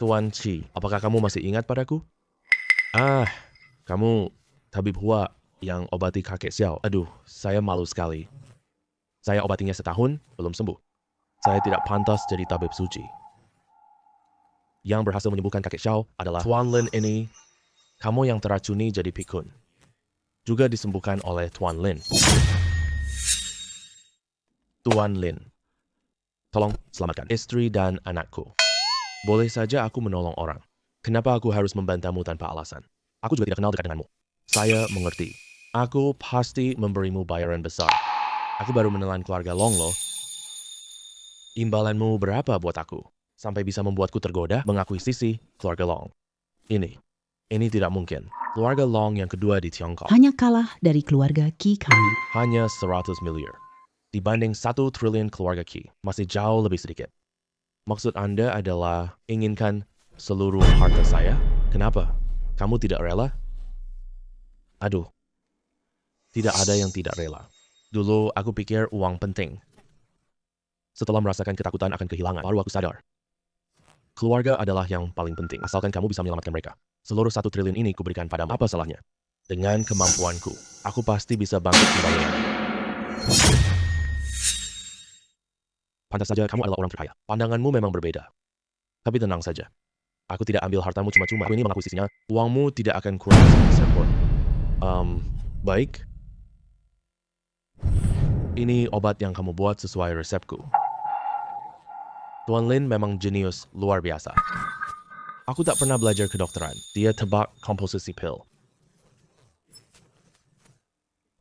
Tuan Qi, apakah kamu masih ingat padaku? Kamu tabib Hua yang obati kakek Xiao. Aduh, saya malu sekali. Saya obatinya setahun, belum sembuh. Saya tidak pantas jadi tabib suci. Yang berhasil menyembuhkan kakek Xiao adalah Tuan Lin ini. Kamu yang teracuni jadi pikun. Juga disembuhkan oleh Tuan Lin. Tuan Lin, tolong selamatkan istri dan anakku. Boleh saja aku menolong orang. Kenapa aku harus membantahmu tanpa alasan? Aku juga tidak kenal dekat denganmu. Saya mengerti. Aku pasti memberimu bayaran besar. Aku baru menelan keluarga Long loh. Imbalanmu berapa buat aku? Sampai bisa membuatku tergoda mengakuisisi keluarga Long. Ini tidak mungkin. Keluarga Long yang kedua di Tiongkok. Hanya kalah dari keluarga Qi kami. Hanya 100 miliar. Dibanding 1 triliun keluarga Qi, masih jauh lebih sedikit. Maksud Anda adalah inginkan seluruh harta saya? Kenapa? Kamu tidak rela? Aduh, tidak ada yang tidak rela. Dulu aku pikir uang penting. Setelah merasakan ketakutan akan kehilangan, baru aku sadar. Keluarga adalah yang paling penting, asalkan kamu bisa menyelamatkan mereka. Seluruh 1 triliun ini kuberikan padamu. Apa salahnya? Dengan kemampuanku, aku pasti bisa bangkit kembali lagi. Pantas saja kamu adalah orang terkaya. Pandanganmu memang berbeda. Tapi tenang saja. Aku tidak ambil hartamu cuma-cuma. Aku ini mengakuisisinya. Uangmu tidak akan kurang sepeser pun. Baik. Ini obat yang kamu buat sesuai resepku. Tuan Lin memang jenius luar biasa. Aku tak pernah belajar kedokteran. Dia tebak komposisi pil.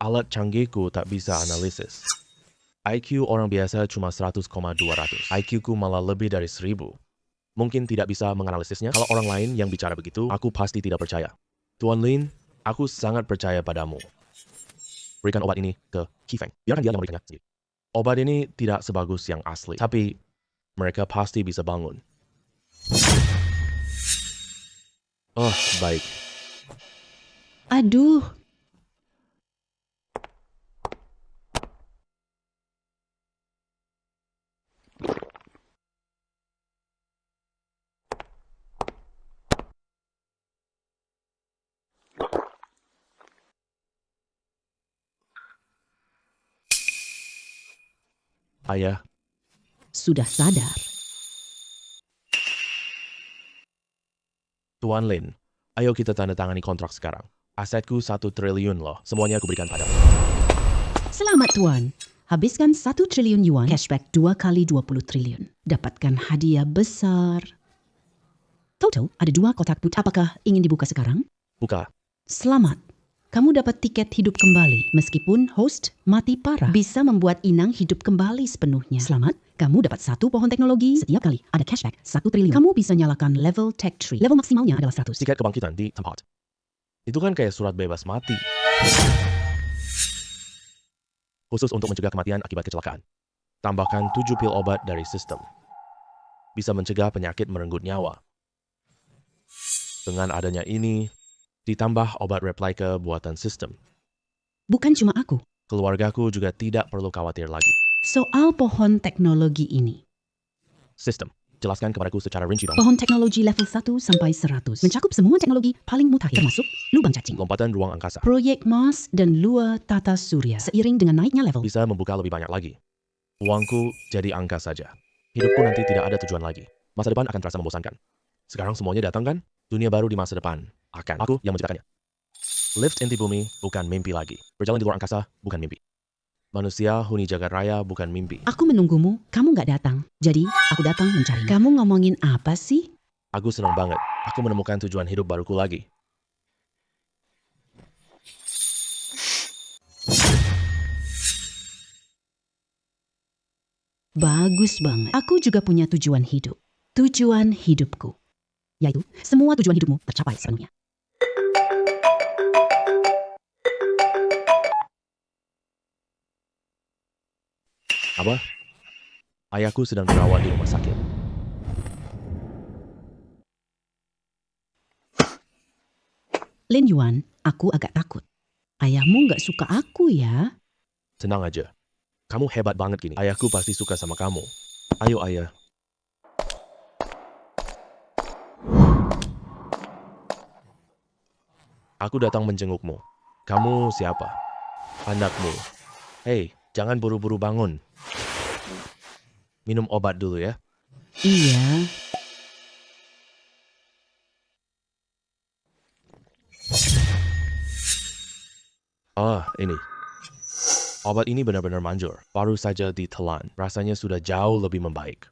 Alat canggihku tak bisa analisis. IQ orang biasa cuma 100,200. IQ-ku malah lebih dari 1000. Mungkin tidak bisa menganalisisnya. Kalau orang lain yang bicara begitu, aku pasti tidak percaya. Tuan Lin, aku sangat percaya padamu. Berikan obat ini ke Qi Feng. Biarkan dia yang memberikannya sendiri. Obat ini tidak sebagus yang asli, tapi mereka pasti bisa bangun. Oh, baik. Aduh, Ayah, sudah sadar. Tuan Lin, ayo kita tanda tangani kontrak sekarang. Asetku 1 triliun loh. Semuanya aku berikan padamu. Selamat Tuan. Habiskan 1 triliun yuan, cashback 2 kali 20 triliun. Dapatkan hadiah besar. Total ada 2 kotak putih. Apakah ingin dibuka sekarang? Buka. Selamat. Kamu dapat tiket hidup kembali. Meskipun host mati parah, bisa membuat inang hidup kembali sepenuhnya. Selamat, kamu dapat 1 pohon teknologi. Setiap kali ada cashback 1 triliun. Kamu bisa nyalakan level tech tree. Level maksimalnya adalah 100. Tiket kebangkitan di tempat. Itu kan kayak surat bebas mati. Khusus untuk mencegah kematian akibat kecelakaan. Tambahkan 7 pil obat dari sistem. Bisa mencegah penyakit merenggut nyawa. Dengan adanya ini, ditambah obat replika buatan sistem. Bukan cuma aku. Keluargaku juga tidak perlu khawatir lagi. Soal pohon teknologi ini. Sistem. Jelaskan kepadaku secara rinci dong. Pohon teknologi level 1 sampai 100. Mencakup semua teknologi paling mutakhir, termasuk lubang cacing, Lompatan ruang angkasa. proyek Mars, dan luar tata surya. Seiring dengan naiknya level, Bisa membuka lebih banyak lagi. Uangku jadi angka saja. Hidupku nanti tidak ada tujuan lagi. Masa depan akan terasa membosankan. Sekarang semuanya datang kan? Dunia baru di masa depan. Aku yang menciptakannya. Lift inti bumi bukan mimpi lagi. Berjalan di luar angkasa bukan mimpi. Manusia huni jagat raya bukan mimpi. aku menunggumu, kamu nggak datang. Jadi, aku datang mencarimu. Kamu ngomongin apa sih? Aku senang banget. Aku menemukan tujuan hidup baruku lagi. Bagus banget. Aku juga punya tujuan hidup. Tujuan hidupku. Yaitu, semua tujuan hidupmu tercapai sepenuhnya. Apa? Ayahku sedang dirawat di rumah sakit. Lin Yuan, aku agak takut. Ayahmu nggak suka aku ya? Tenang aja. Kamu hebat banget gini. Ayahku pasti suka sama kamu. Ayo ayah. Aku datang menjengukmu. Kamu siapa? Anakmu. Hei, jangan buru-buru bangun. Minum obat dulu ya. Iya, Ini. Obat ini benar-benar manjur. Baru saja ditelan. Rasanya sudah jauh lebih membaik.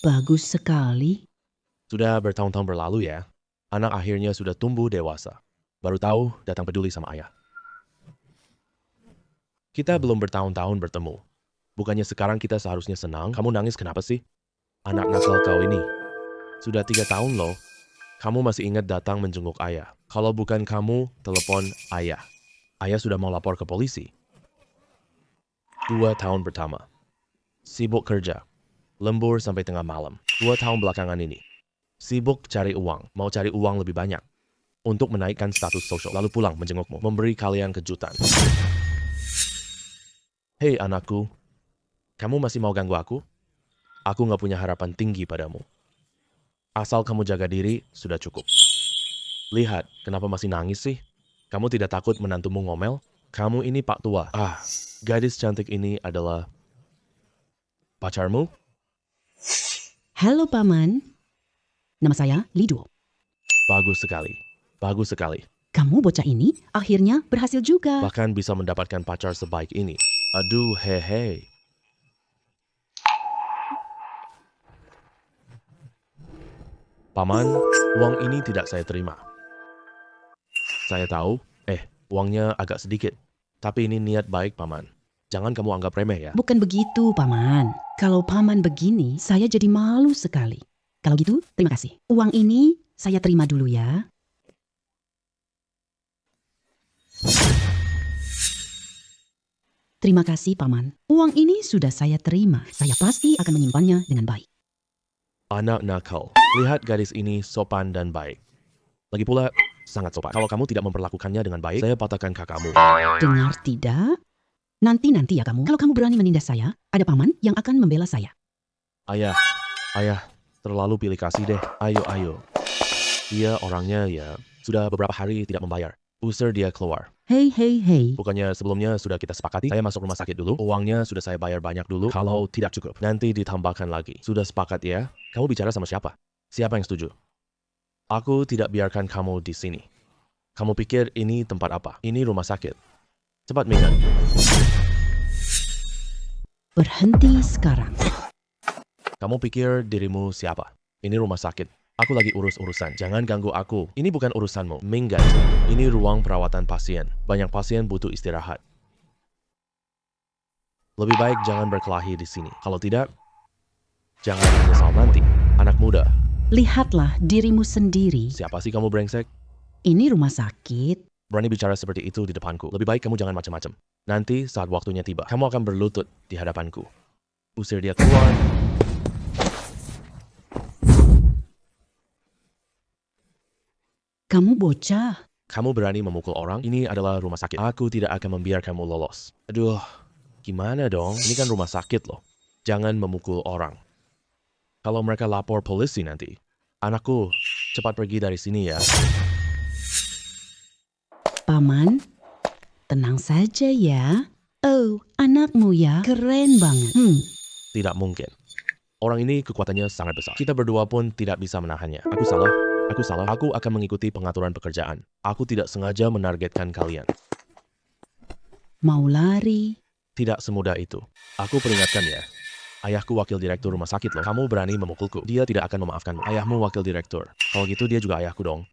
bagus sekali. Sudah bertahun-tahun berlalu ya. Anak akhirnya sudah tumbuh dewasa. Baru tahu datang peduli sama ayah. Kita belum bertahun-tahun bertemu. Bukannya sekarang kita seharusnya senang? Kamu nangis kenapa sih? Anak nakal kau ini. Sudah 3 tahun loh. Kamu masih ingat datang menjenguk ayah. Kalau bukan kamu, telepon ayah. Ayah sudah mau lapor ke polisi. 2 tahun pertama. Sibuk kerja. Lembur sampai tengah malam. 2 tahun belakangan ini. Sibuk cari uang. Mau cari uang lebih banyak. Untuk menaikkan status sosial. Lalu pulang menjengukmu. Memberi kalian kejutan. Hei anakku. Kamu masih mau ganggu aku? Aku gak punya harapan tinggi padamu. Asal kamu jaga diri, sudah cukup. Lihat, kenapa masih nangis sih? Kamu tidak takut menantumu ngomel? Kamu ini Pak Tua. Gadis cantik ini adalah pacarmu? Halo Paman, nama saya Liduo. Bagus sekali. Bagus sekali. Kamu bocah ini akhirnya berhasil juga. Bahkan bisa mendapatkan pacar sebaik ini. Aduh, hehe. Paman, uang ini tidak saya terima. Saya tahu, uangnya agak sedikit. Tapi ini niat baik, Paman. Jangan kamu anggap remeh ya. Bukan begitu, Paman. Kalau Paman begini, saya jadi malu sekali. Kalau gitu, terima kasih. Uang ini saya terima dulu ya. Terima kasih, Paman. Uang ini sudah saya terima. Saya pasti akan menyimpannya dengan baik. Anak nakal. Lihat gadis ini sopan dan baik. Lagi pula, sangat sopan. Kalau kamu tidak memperlakukannya dengan baik, saya patahkan kakakmu. Dengar tidak? Nanti ya kamu. Kalau kamu berani menindas saya, ada Paman yang akan membela saya. Ayah, terlalu pilih kasih deh. Ayo. Dia orangnya ya, sudah beberapa hari tidak membayar. Usir dia keluar. Hei. Bukannya sebelumnya sudah kita sepakati, saya masuk rumah sakit dulu, uangnya sudah saya bayar banyak dulu, kalau tidak cukup, nanti ditambahkan lagi. Sudah sepakat ya? Kamu bicara sama siapa? Siapa yang setuju? Aku tidak biarkan kamu di sini. Kamu pikir ini tempat apa? Ini rumah sakit. Cepat mingat. Berhenti sekarang. Kamu pikir dirimu siapa? Ini rumah sakit. Aku lagi urus urusan. Jangan ganggu aku. Ini bukan urusanmu. Minggat. Ini ruang perawatan pasien. Banyak pasien butuh istirahat. Lebih baik jangan berkelahi di sini. Kalau tidak, jangan menyesal nanti. Anak muda. Lihatlah dirimu sendiri. Siapa sih kamu brengsek? Ini rumah sakit. Berani bicara seperti itu di depanku. Lebih baik kamu jangan macam-macam. Nanti saat waktunya tiba, kamu akan berlutut di hadapanku. Usir dia keluar. Kamu bocah. Kamu berani memukul orang? Ini adalah rumah sakit. Aku tidak akan membiarkanmu lolos. Aduh, gimana dong? Ini kan rumah sakit loh. Jangan memukul orang. Kalau mereka lapor polisi nanti. Anakku, cepat pergi dari sini ya. Paman, tenang saja ya. Oh, anakmu ya. Keren banget. Tidak mungkin. Orang ini kekuatannya sangat besar. Kita berdua pun tidak bisa menahannya. Aku salah. Aku akan mengikuti pengaturan pekerjaan. Aku tidak sengaja menargetkan kalian. Mau lari? Tidak semudah itu. Aku peringatkan ya. Ayahku wakil direktur rumah sakit loh. Kamu berani memukulku. Dia tidak akan memaafkanmu. Ayahmu wakil direktur. Kalau gitu dia juga ayahku dong.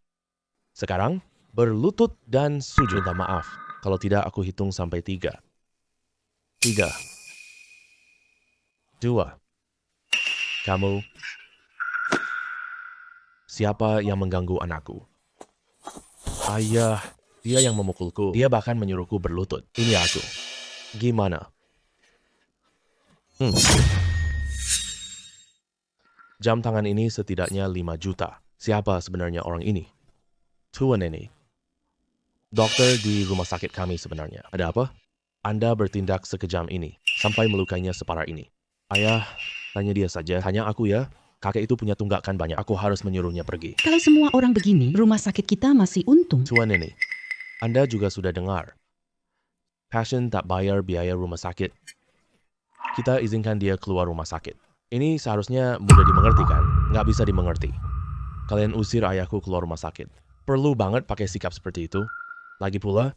Sekarang, berlutut dan sujud. Minta maaf. Kalau tidak aku hitung sampai 3. 3. 2. Kamu. Siapa yang mengganggu anakku? Ayah. Dia yang memukulku. Dia bahkan menyuruhku berlutut. Ini aku. Gimana? Jam tangan ini setidaknya 5 juta. Siapa sebenarnya orang ini? Tuan ini. Dokter di rumah sakit kami sebenarnya. Ada apa? Anda bertindak sekejam ini, sampai melukainya separah ini. Ayah, tanya dia saja. Tanya aku ya. Kakek itu punya tunggakan banyak. Aku harus menyuruhnya pergi. Kalau semua orang begini, rumah sakit kita masih untung. Tuan ini, Anda juga sudah dengar. Passion tak bayar biaya rumah sakit. Kita izinkan dia keluar rumah sakit. Ini seharusnya mudah dimengerti kan? Nggak bisa dimengerti. Kalian usir ayahku keluar rumah sakit. Perlu banget pakai sikap seperti itu. Lagi pula,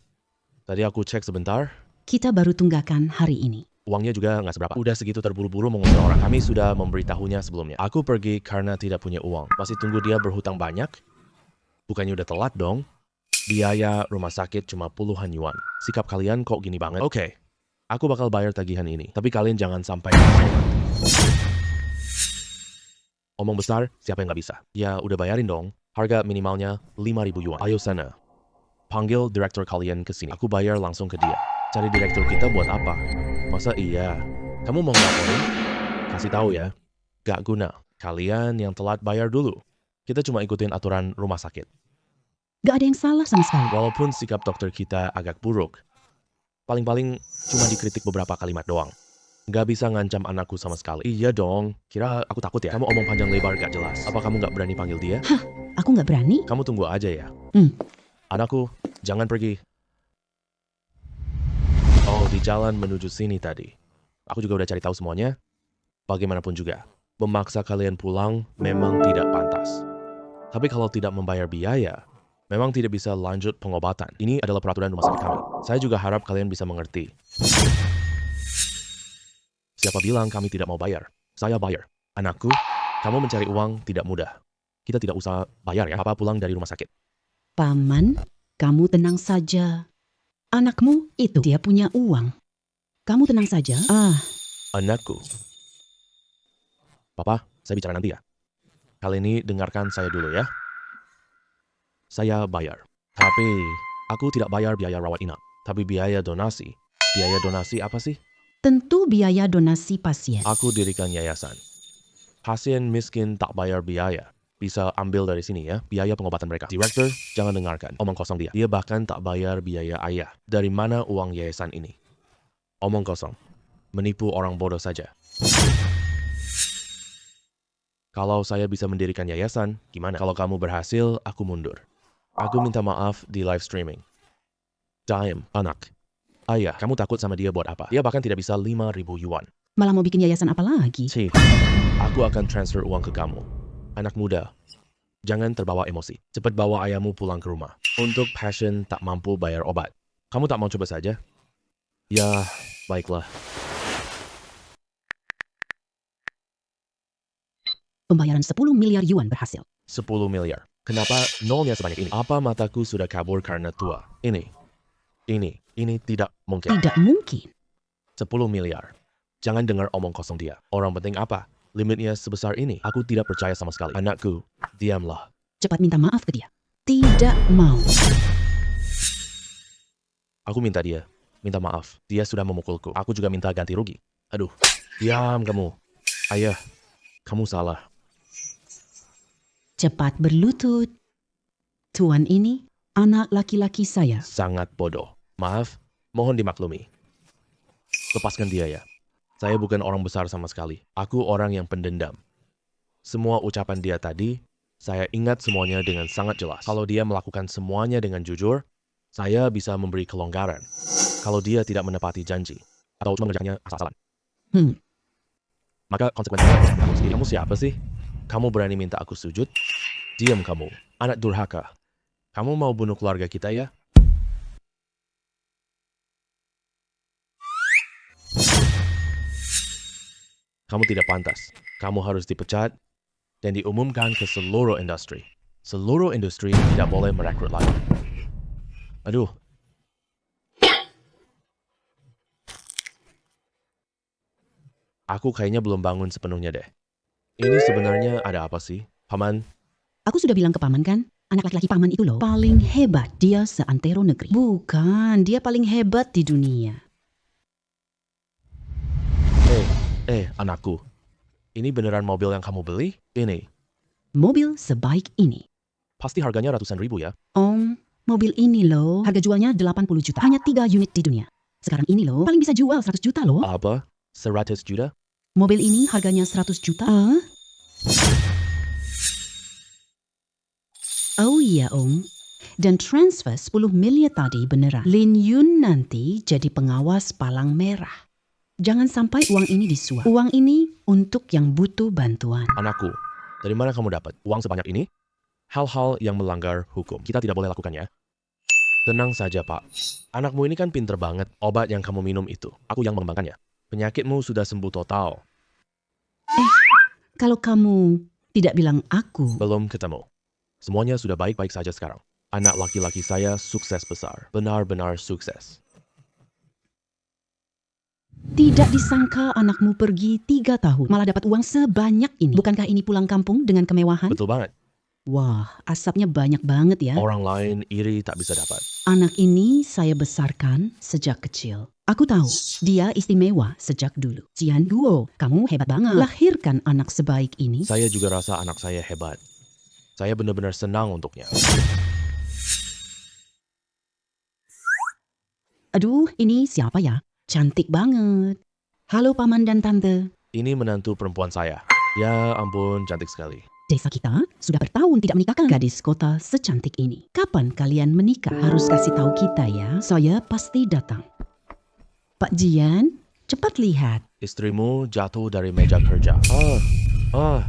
tadi aku cek sebentar, Kita baru tunggakan hari ini. uangnya juga nggak seberapa. Udah segitu terburu-buru mengusir orang. Kami sudah memberitahunya sebelumnya. Aku pergi karena tidak punya uang. Masih tunggu dia berhutang banyak? Bukannya udah telat dong? Biaya rumah sakit cuma puluhan yuan. Sikap kalian kok gini banget? Oke, aku bakal bayar tagihan ini. Tapi kalian jangan sampai... Omong besar, siapa yang nggak bisa? Ya udah bayarin dong. Harga minimalnya 5.000 yuan. Ayo sana. Panggil direktur kalian ke sini. Aku bayar langsung ke dia. Cari direktur kita buat apa? Masa iya? Kamu mau ngelaporin? Kasih tahu ya. Gak guna. Kalian yang telat bayar dulu. Kita cuma ikutin aturan rumah sakit. Gak ada yang salah sama sekali. Walaupun sikap dokter kita agak buruk, paling-paling cuma dikritik beberapa kalimat doang. Gak bisa ngancam anakku sama sekali. Iya dong. Kira aku takut ya? Kamu omong panjang lebar gak jelas. Apa kamu gak berani panggil dia? Aku gak berani. Kamu tunggu aja ya. Anakku, jangan pergi. Oh, di jalan menuju sini tadi. Aku juga udah cari tahu semuanya. Bagaimanapun juga, memaksa kalian pulang memang tidak pantas. Tapi kalau tidak membayar biaya, memang tidak bisa lanjut pengobatan. Ini adalah peraturan rumah sakit kami. Saya juga harap kalian bisa mengerti. Siapa bilang kami tidak mau bayar? Saya bayar. Anakku, kamu mencari uang tidak mudah. Kita tidak usah bayar ya, Papa pulang dari rumah sakit. Paman, kamu tenang saja. Anakmu itu dia punya uang. Kamu tenang saja. Anakku. Papa, saya bicara nanti ya. Kali ini dengarkan saya dulu ya. Saya bayar. Tapi, aku tidak bayar biaya rawat inap. Tapi biaya donasi. Biaya donasi apa sih? Tentu biaya donasi pasien. Aku dirikan yayasan. Pasien miskin tak bayar biaya. Bisa ambil dari sini ya, biaya pengobatan mereka. Direktur, jangan dengarkan. Omong kosong dia. Dia bahkan tak bayar biaya ayah. Dari mana uang yayasan ini? Omong kosong. Menipu orang bodoh saja. Kalau saya bisa mendirikan yayasan, gimana? Kalau kamu berhasil, aku mundur. Aku minta maaf di live streaming. Daim, anak. Ayah, kamu takut sama dia buat apa? Dia bahkan tidak bisa 5.000 yuan. Malah mau bikin yayasan apa lagi? Chief, aku akan transfer uang ke kamu. Anak muda, jangan terbawa emosi. Cepat bawa ayahmu pulang ke rumah. Untuk Passion tak mampu bayar obat. Kamu tak mau coba saja? Ya, baiklah. Pembayaran 10 miliar yuan berhasil. 10 miliar. Kenapa nolnya sebanyak ini? Apa mataku sudah kabur karena tua? Ini tidak mungkin. Tidak mungkin. 10 miliar. Jangan dengar omong kosong dia. Orang penting apa? Limitnya sebesar ini. Aku tidak percaya sama sekali. Anakku, diamlah. Cepat minta maaf ke dia. Tidak mau. Aku minta dia. Minta maaf. Dia sudah memukulku. Aku juga minta ganti rugi. Aduh, diam kamu. Ayah, kamu salah. Cepat berlutut. Tuan ini anak laki-laki saya. Sangat bodoh. Maaf, mohon dimaklumi. Lepaskan dia ya. Saya bukan orang besar sama sekali. Aku orang yang pendendam. Semua ucapan dia tadi, saya ingat semuanya dengan sangat jelas. Kalau dia melakukan semuanya dengan jujur, saya bisa memberi kelonggaran. Kalau dia tidak menepati janji, atau cuma mengerjakannya asal-asalan, maka konsekuensinya bisa menanggung sendiri. Kamu siapa sih? Kamu berani minta aku sujud? Diam kamu, anak durhaka. Kamu mau bunuh keluarga kita ya? Kamu tidak pantas. Kamu harus dipecat dan diumumkan ke seluruh industri. Seluruh industri tidak boleh merekrut lagi. Aduh. Aku kayaknya belum bangun sepenuhnya deh. Ini sebenarnya ada apa sih, Paman? Aku sudah bilang ke Paman kan? Anak laki-laki Paman itu loh paling hebat. Dia seantero negeri. Bukan, dia paling hebat di dunia. Hei, Anakku. Ini beneran mobil yang kamu beli? Ini. Mobil sebaik ini. Pasti harganya ratusan ribu ya? Om, mobil ini loh, harga jualnya 80 juta. Hanya 3 unit di dunia. Sekarang ini loh, paling bisa jual 100 juta loh. Apa? 100 juta? Mobil ini harganya 100 juta. Oh iya om. Dan transfer 10 miliar tadi beneran. Lin Yun nanti jadi pengawas palang merah. Jangan sampai uang ini disuap. Uang ini untuk yang butuh bantuan. Anakku, dari mana kamu dapat uang sebanyak ini? Hal-hal yang melanggar hukum. Kita tidak boleh lakukannya. Tenang saja, Pak. Anakmu ini kan pinter banget. Obat yang kamu minum itu, aku yang mengembangkannya. Penyakitmu sudah sembuh total. Kalau kamu tidak bilang aku, Belum ketemu. Semuanya sudah baik-baik saja sekarang. Anak laki-laki saya sukses besar. Benar-benar sukses. tidak disangka anakmu pergi 3 tahun. Malah dapat uang sebanyak ini. Bukankah ini pulang kampung dengan kemewahan? Betul banget. Wah, asapnya banyak banget ya. Orang lain iri tak bisa dapat. Anak ini saya besarkan sejak kecil. Aku tahu, dia istimewa sejak dulu. Jian Guo, kamu hebat banget. Lahirkan anak sebaik ini. Saya juga rasa anak saya hebat. Saya benar-benar senang untuknya. Aduh, ini siapa ya? Cantik banget. Halo paman dan tante. Ini menantu perempuan saya. Ya ampun, cantik sekali. Desa kita sudah bertahun tidak menikahkan gadis kota secantik ini. Kapan kalian menikah? Harus kasih tahu kita ya. Saya pasti datang. Pak Jian, cepat lihat. Istrimu jatuh dari meja kerja. Ah,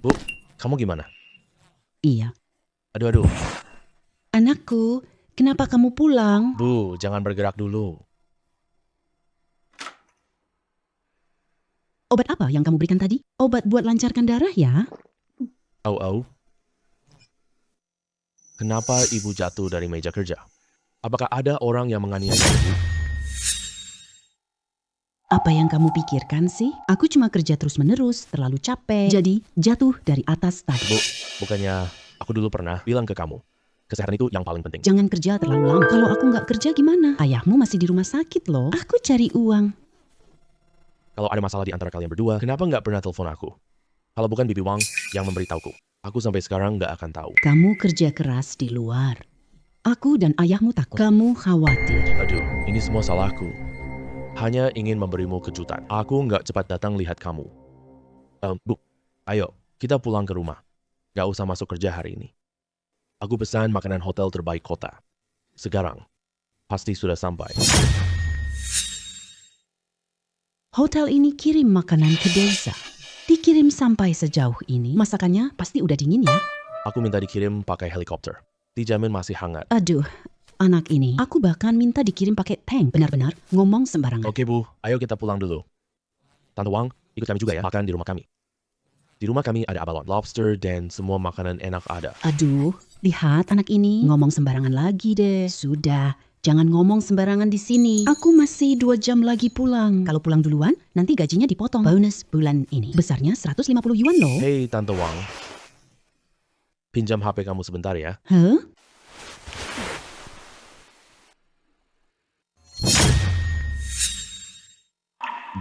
Bu, kamu gimana? iya. Aduh. Anakku, kenapa kamu pulang? Bu, jangan bergerak dulu. Obat apa yang kamu berikan tadi? Obat buat lancarkan darah ya? Au. Kenapa ibu jatuh dari meja kerja? Apakah ada orang yang menganiaya ibu? Apa yang kamu pikirkan sih? Aku cuma kerja terus-menerus, terlalu capek. Jadi, jatuh dari atas tadi. Bu, bukannya aku dulu pernah bilang ke kamu, kesehatan itu yang paling penting. Jangan kerja terlalu lama. Kalau aku nggak kerja gimana? Ayahmu masih di rumah sakit loh. Aku cari uang. Kalau ada masalah di antara kalian berdua, kenapa nggak pernah telepon aku? Kalau bukan Bibi Wang yang memberitahuku, aku sampai sekarang nggak akan tahu. Kamu kerja keras di luar. Aku dan ayahmu takut. Kamu khawatir. Aduh, ini semua salahku. Hanya ingin memberimu kejutan. Aku nggak cepat datang lihat kamu. Bu, ayo, kita pulang ke rumah. Nggak usah masuk kerja hari ini. Aku pesan makanan hotel terbaik kota. Sekarang, pasti sudah sampai. Hotel ini kirim makanan ke desa. Dikirim sampai sejauh ini, masakannya pasti udah dingin ya. Aku minta dikirim pakai helikopter. Dijamin masih hangat. Aduh, anak ini. Aku bahkan minta dikirim pakai tank. Benar-benar ngomong sembarangan. Oke Bu, ayo kita pulang dulu. Tante Wang, ikut kami juga ya makan di rumah kami. Di rumah kami ada abalone, lobster, dan semua makanan enak ada. Aduh, lihat anak ini. Ngomong sembarangan lagi deh. Sudah, jangan ngomong sembarangan di sini. Aku masih 2 jam lagi pulang. Kalau pulang duluan, nanti gajinya dipotong. Bonus bulan ini. Besarnya 150 yuan loh. Hei Tante Wang, pinjam HP kamu sebentar ya. Hah?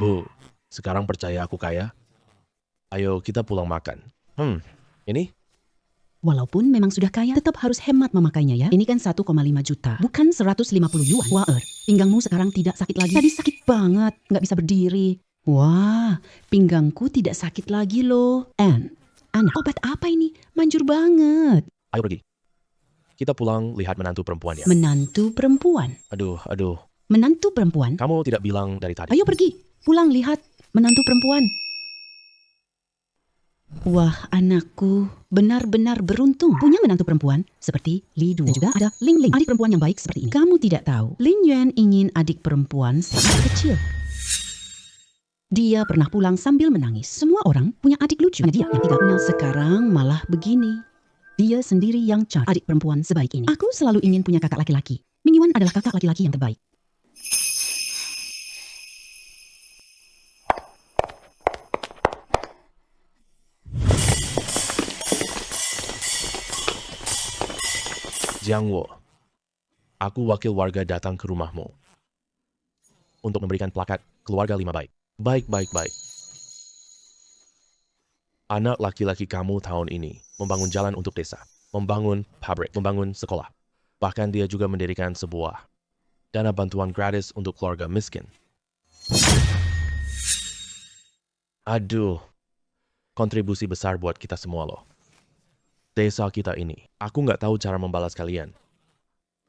Bu, sekarang percaya aku kaya? Ayo kita pulang makan. Ini? Walaupun memang sudah kaya, tetap harus hemat memakainya ya. Ini kan 1,5 juta, bukan 150 yuan. Wah, pinggangmu sekarang tidak sakit lagi. Tadi sakit banget, nggak bisa berdiri. Wah, pinggangku tidak sakit lagi loh. Anak, obat apa ini? Manjur banget. Ayo pergi. Kita pulang lihat menantu perempuan ya. Menantu perempuan. Aduh. Menantu perempuan? Kamu tidak bilang dari tadi. Ayo pergi, pulang lihat menantu perempuan. Wah, anakku benar-benar beruntung punya menantu perempuan seperti Li Duo. Dan juga ada Ling Ling, adik perempuan yang baik seperti ini. Kamu tidak tahu, Lin Yuan ingin adik perempuan saat kecil. Dia pernah pulang sambil menangis. Semua orang punya adik lucu. Hanya dia yang tidak punya. Sekarang malah begini. Dia sendiri yang cari adik perempuan sebaik ini. Aku selalu ingin punya kakak laki-laki. Ming Yuan adalah kakak laki-laki yang terbaik. Jiang Wo, Aku wakil warga datang ke rumahmu untuk memberikan plakat keluarga 5 baik. Baik. Anak laki-laki kamu tahun ini membangun jalan untuk desa, membangun pabrik, membangun sekolah. Bahkan dia juga mendirikan sebuah dana bantuan gratis untuk keluarga miskin. Aduh, kontribusi besar buat kita semua loh. Desa kita ini, aku nggak tahu cara membalas kalian.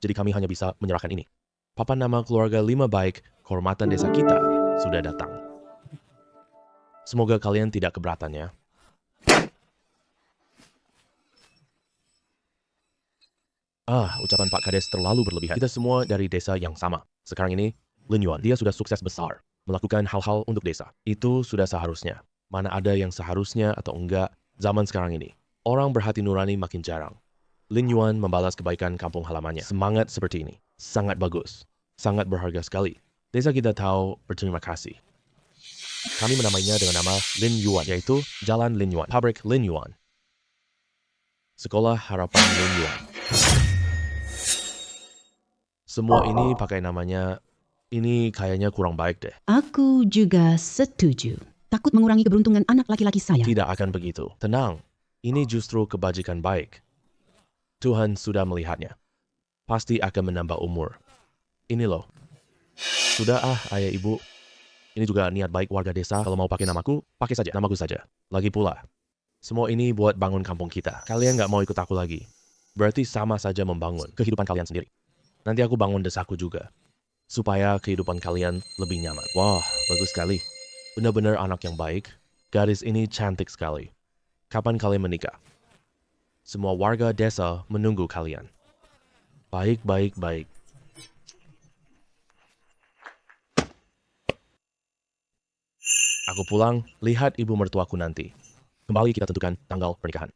Jadi kami hanya bisa menyerahkan ini. Papan nama keluarga 5 baik, kehormatan desa kita sudah datang. Semoga kalian tidak keberatan ya. Ucapan Pak Kades terlalu berlebihan. Kita semua dari desa yang sama. Sekarang ini, Lin Yuan, dia sudah sukses besar. Melakukan hal-hal untuk desa. Itu sudah seharusnya. Mana ada yang seharusnya atau enggak zaman sekarang ini. Orang berhati nurani makin jarang. Lin Yuan membalas kebaikan kampung halamannya. Semangat seperti ini. Sangat bagus. Sangat berharga sekali. Desa kita tahu berterima kasih. Kami menamainya dengan nama Lin Yuan, yaitu Jalan Lin Yuan, Pabrik Lin Yuan, Sekolah Harapan Lin Yuan. Semua ini pakai namanya, ini kayaknya kurang baik deh. Aku juga setuju. Takut mengurangi keberuntungan anak laki-laki saya. Tidak akan begitu. Tenang, ini justru kebajikan baik. Tuhan sudah melihatnya. Pasti akan menambah umur. Ini loh. Sudah ayah ibu. Ini juga niat baik warga desa. Kalau mau pakai namaku, pakai saja. Namaku saja. Lagi pula, semua ini buat bangun kampung kita. Kalian nggak mau ikut aku lagi. Berarti sama saja membangun kehidupan kalian sendiri. Nanti aku bangun desaku juga. Supaya kehidupan kalian lebih nyaman. Wah, bagus sekali. Benar-benar anak yang baik. Gadis ini cantik sekali. Kapan kalian menikah? Semua warga desa menunggu kalian. Baik. Aku pulang, lihat ibu mertuaku nanti. Kembali kita tentukan tanggal pernikahan.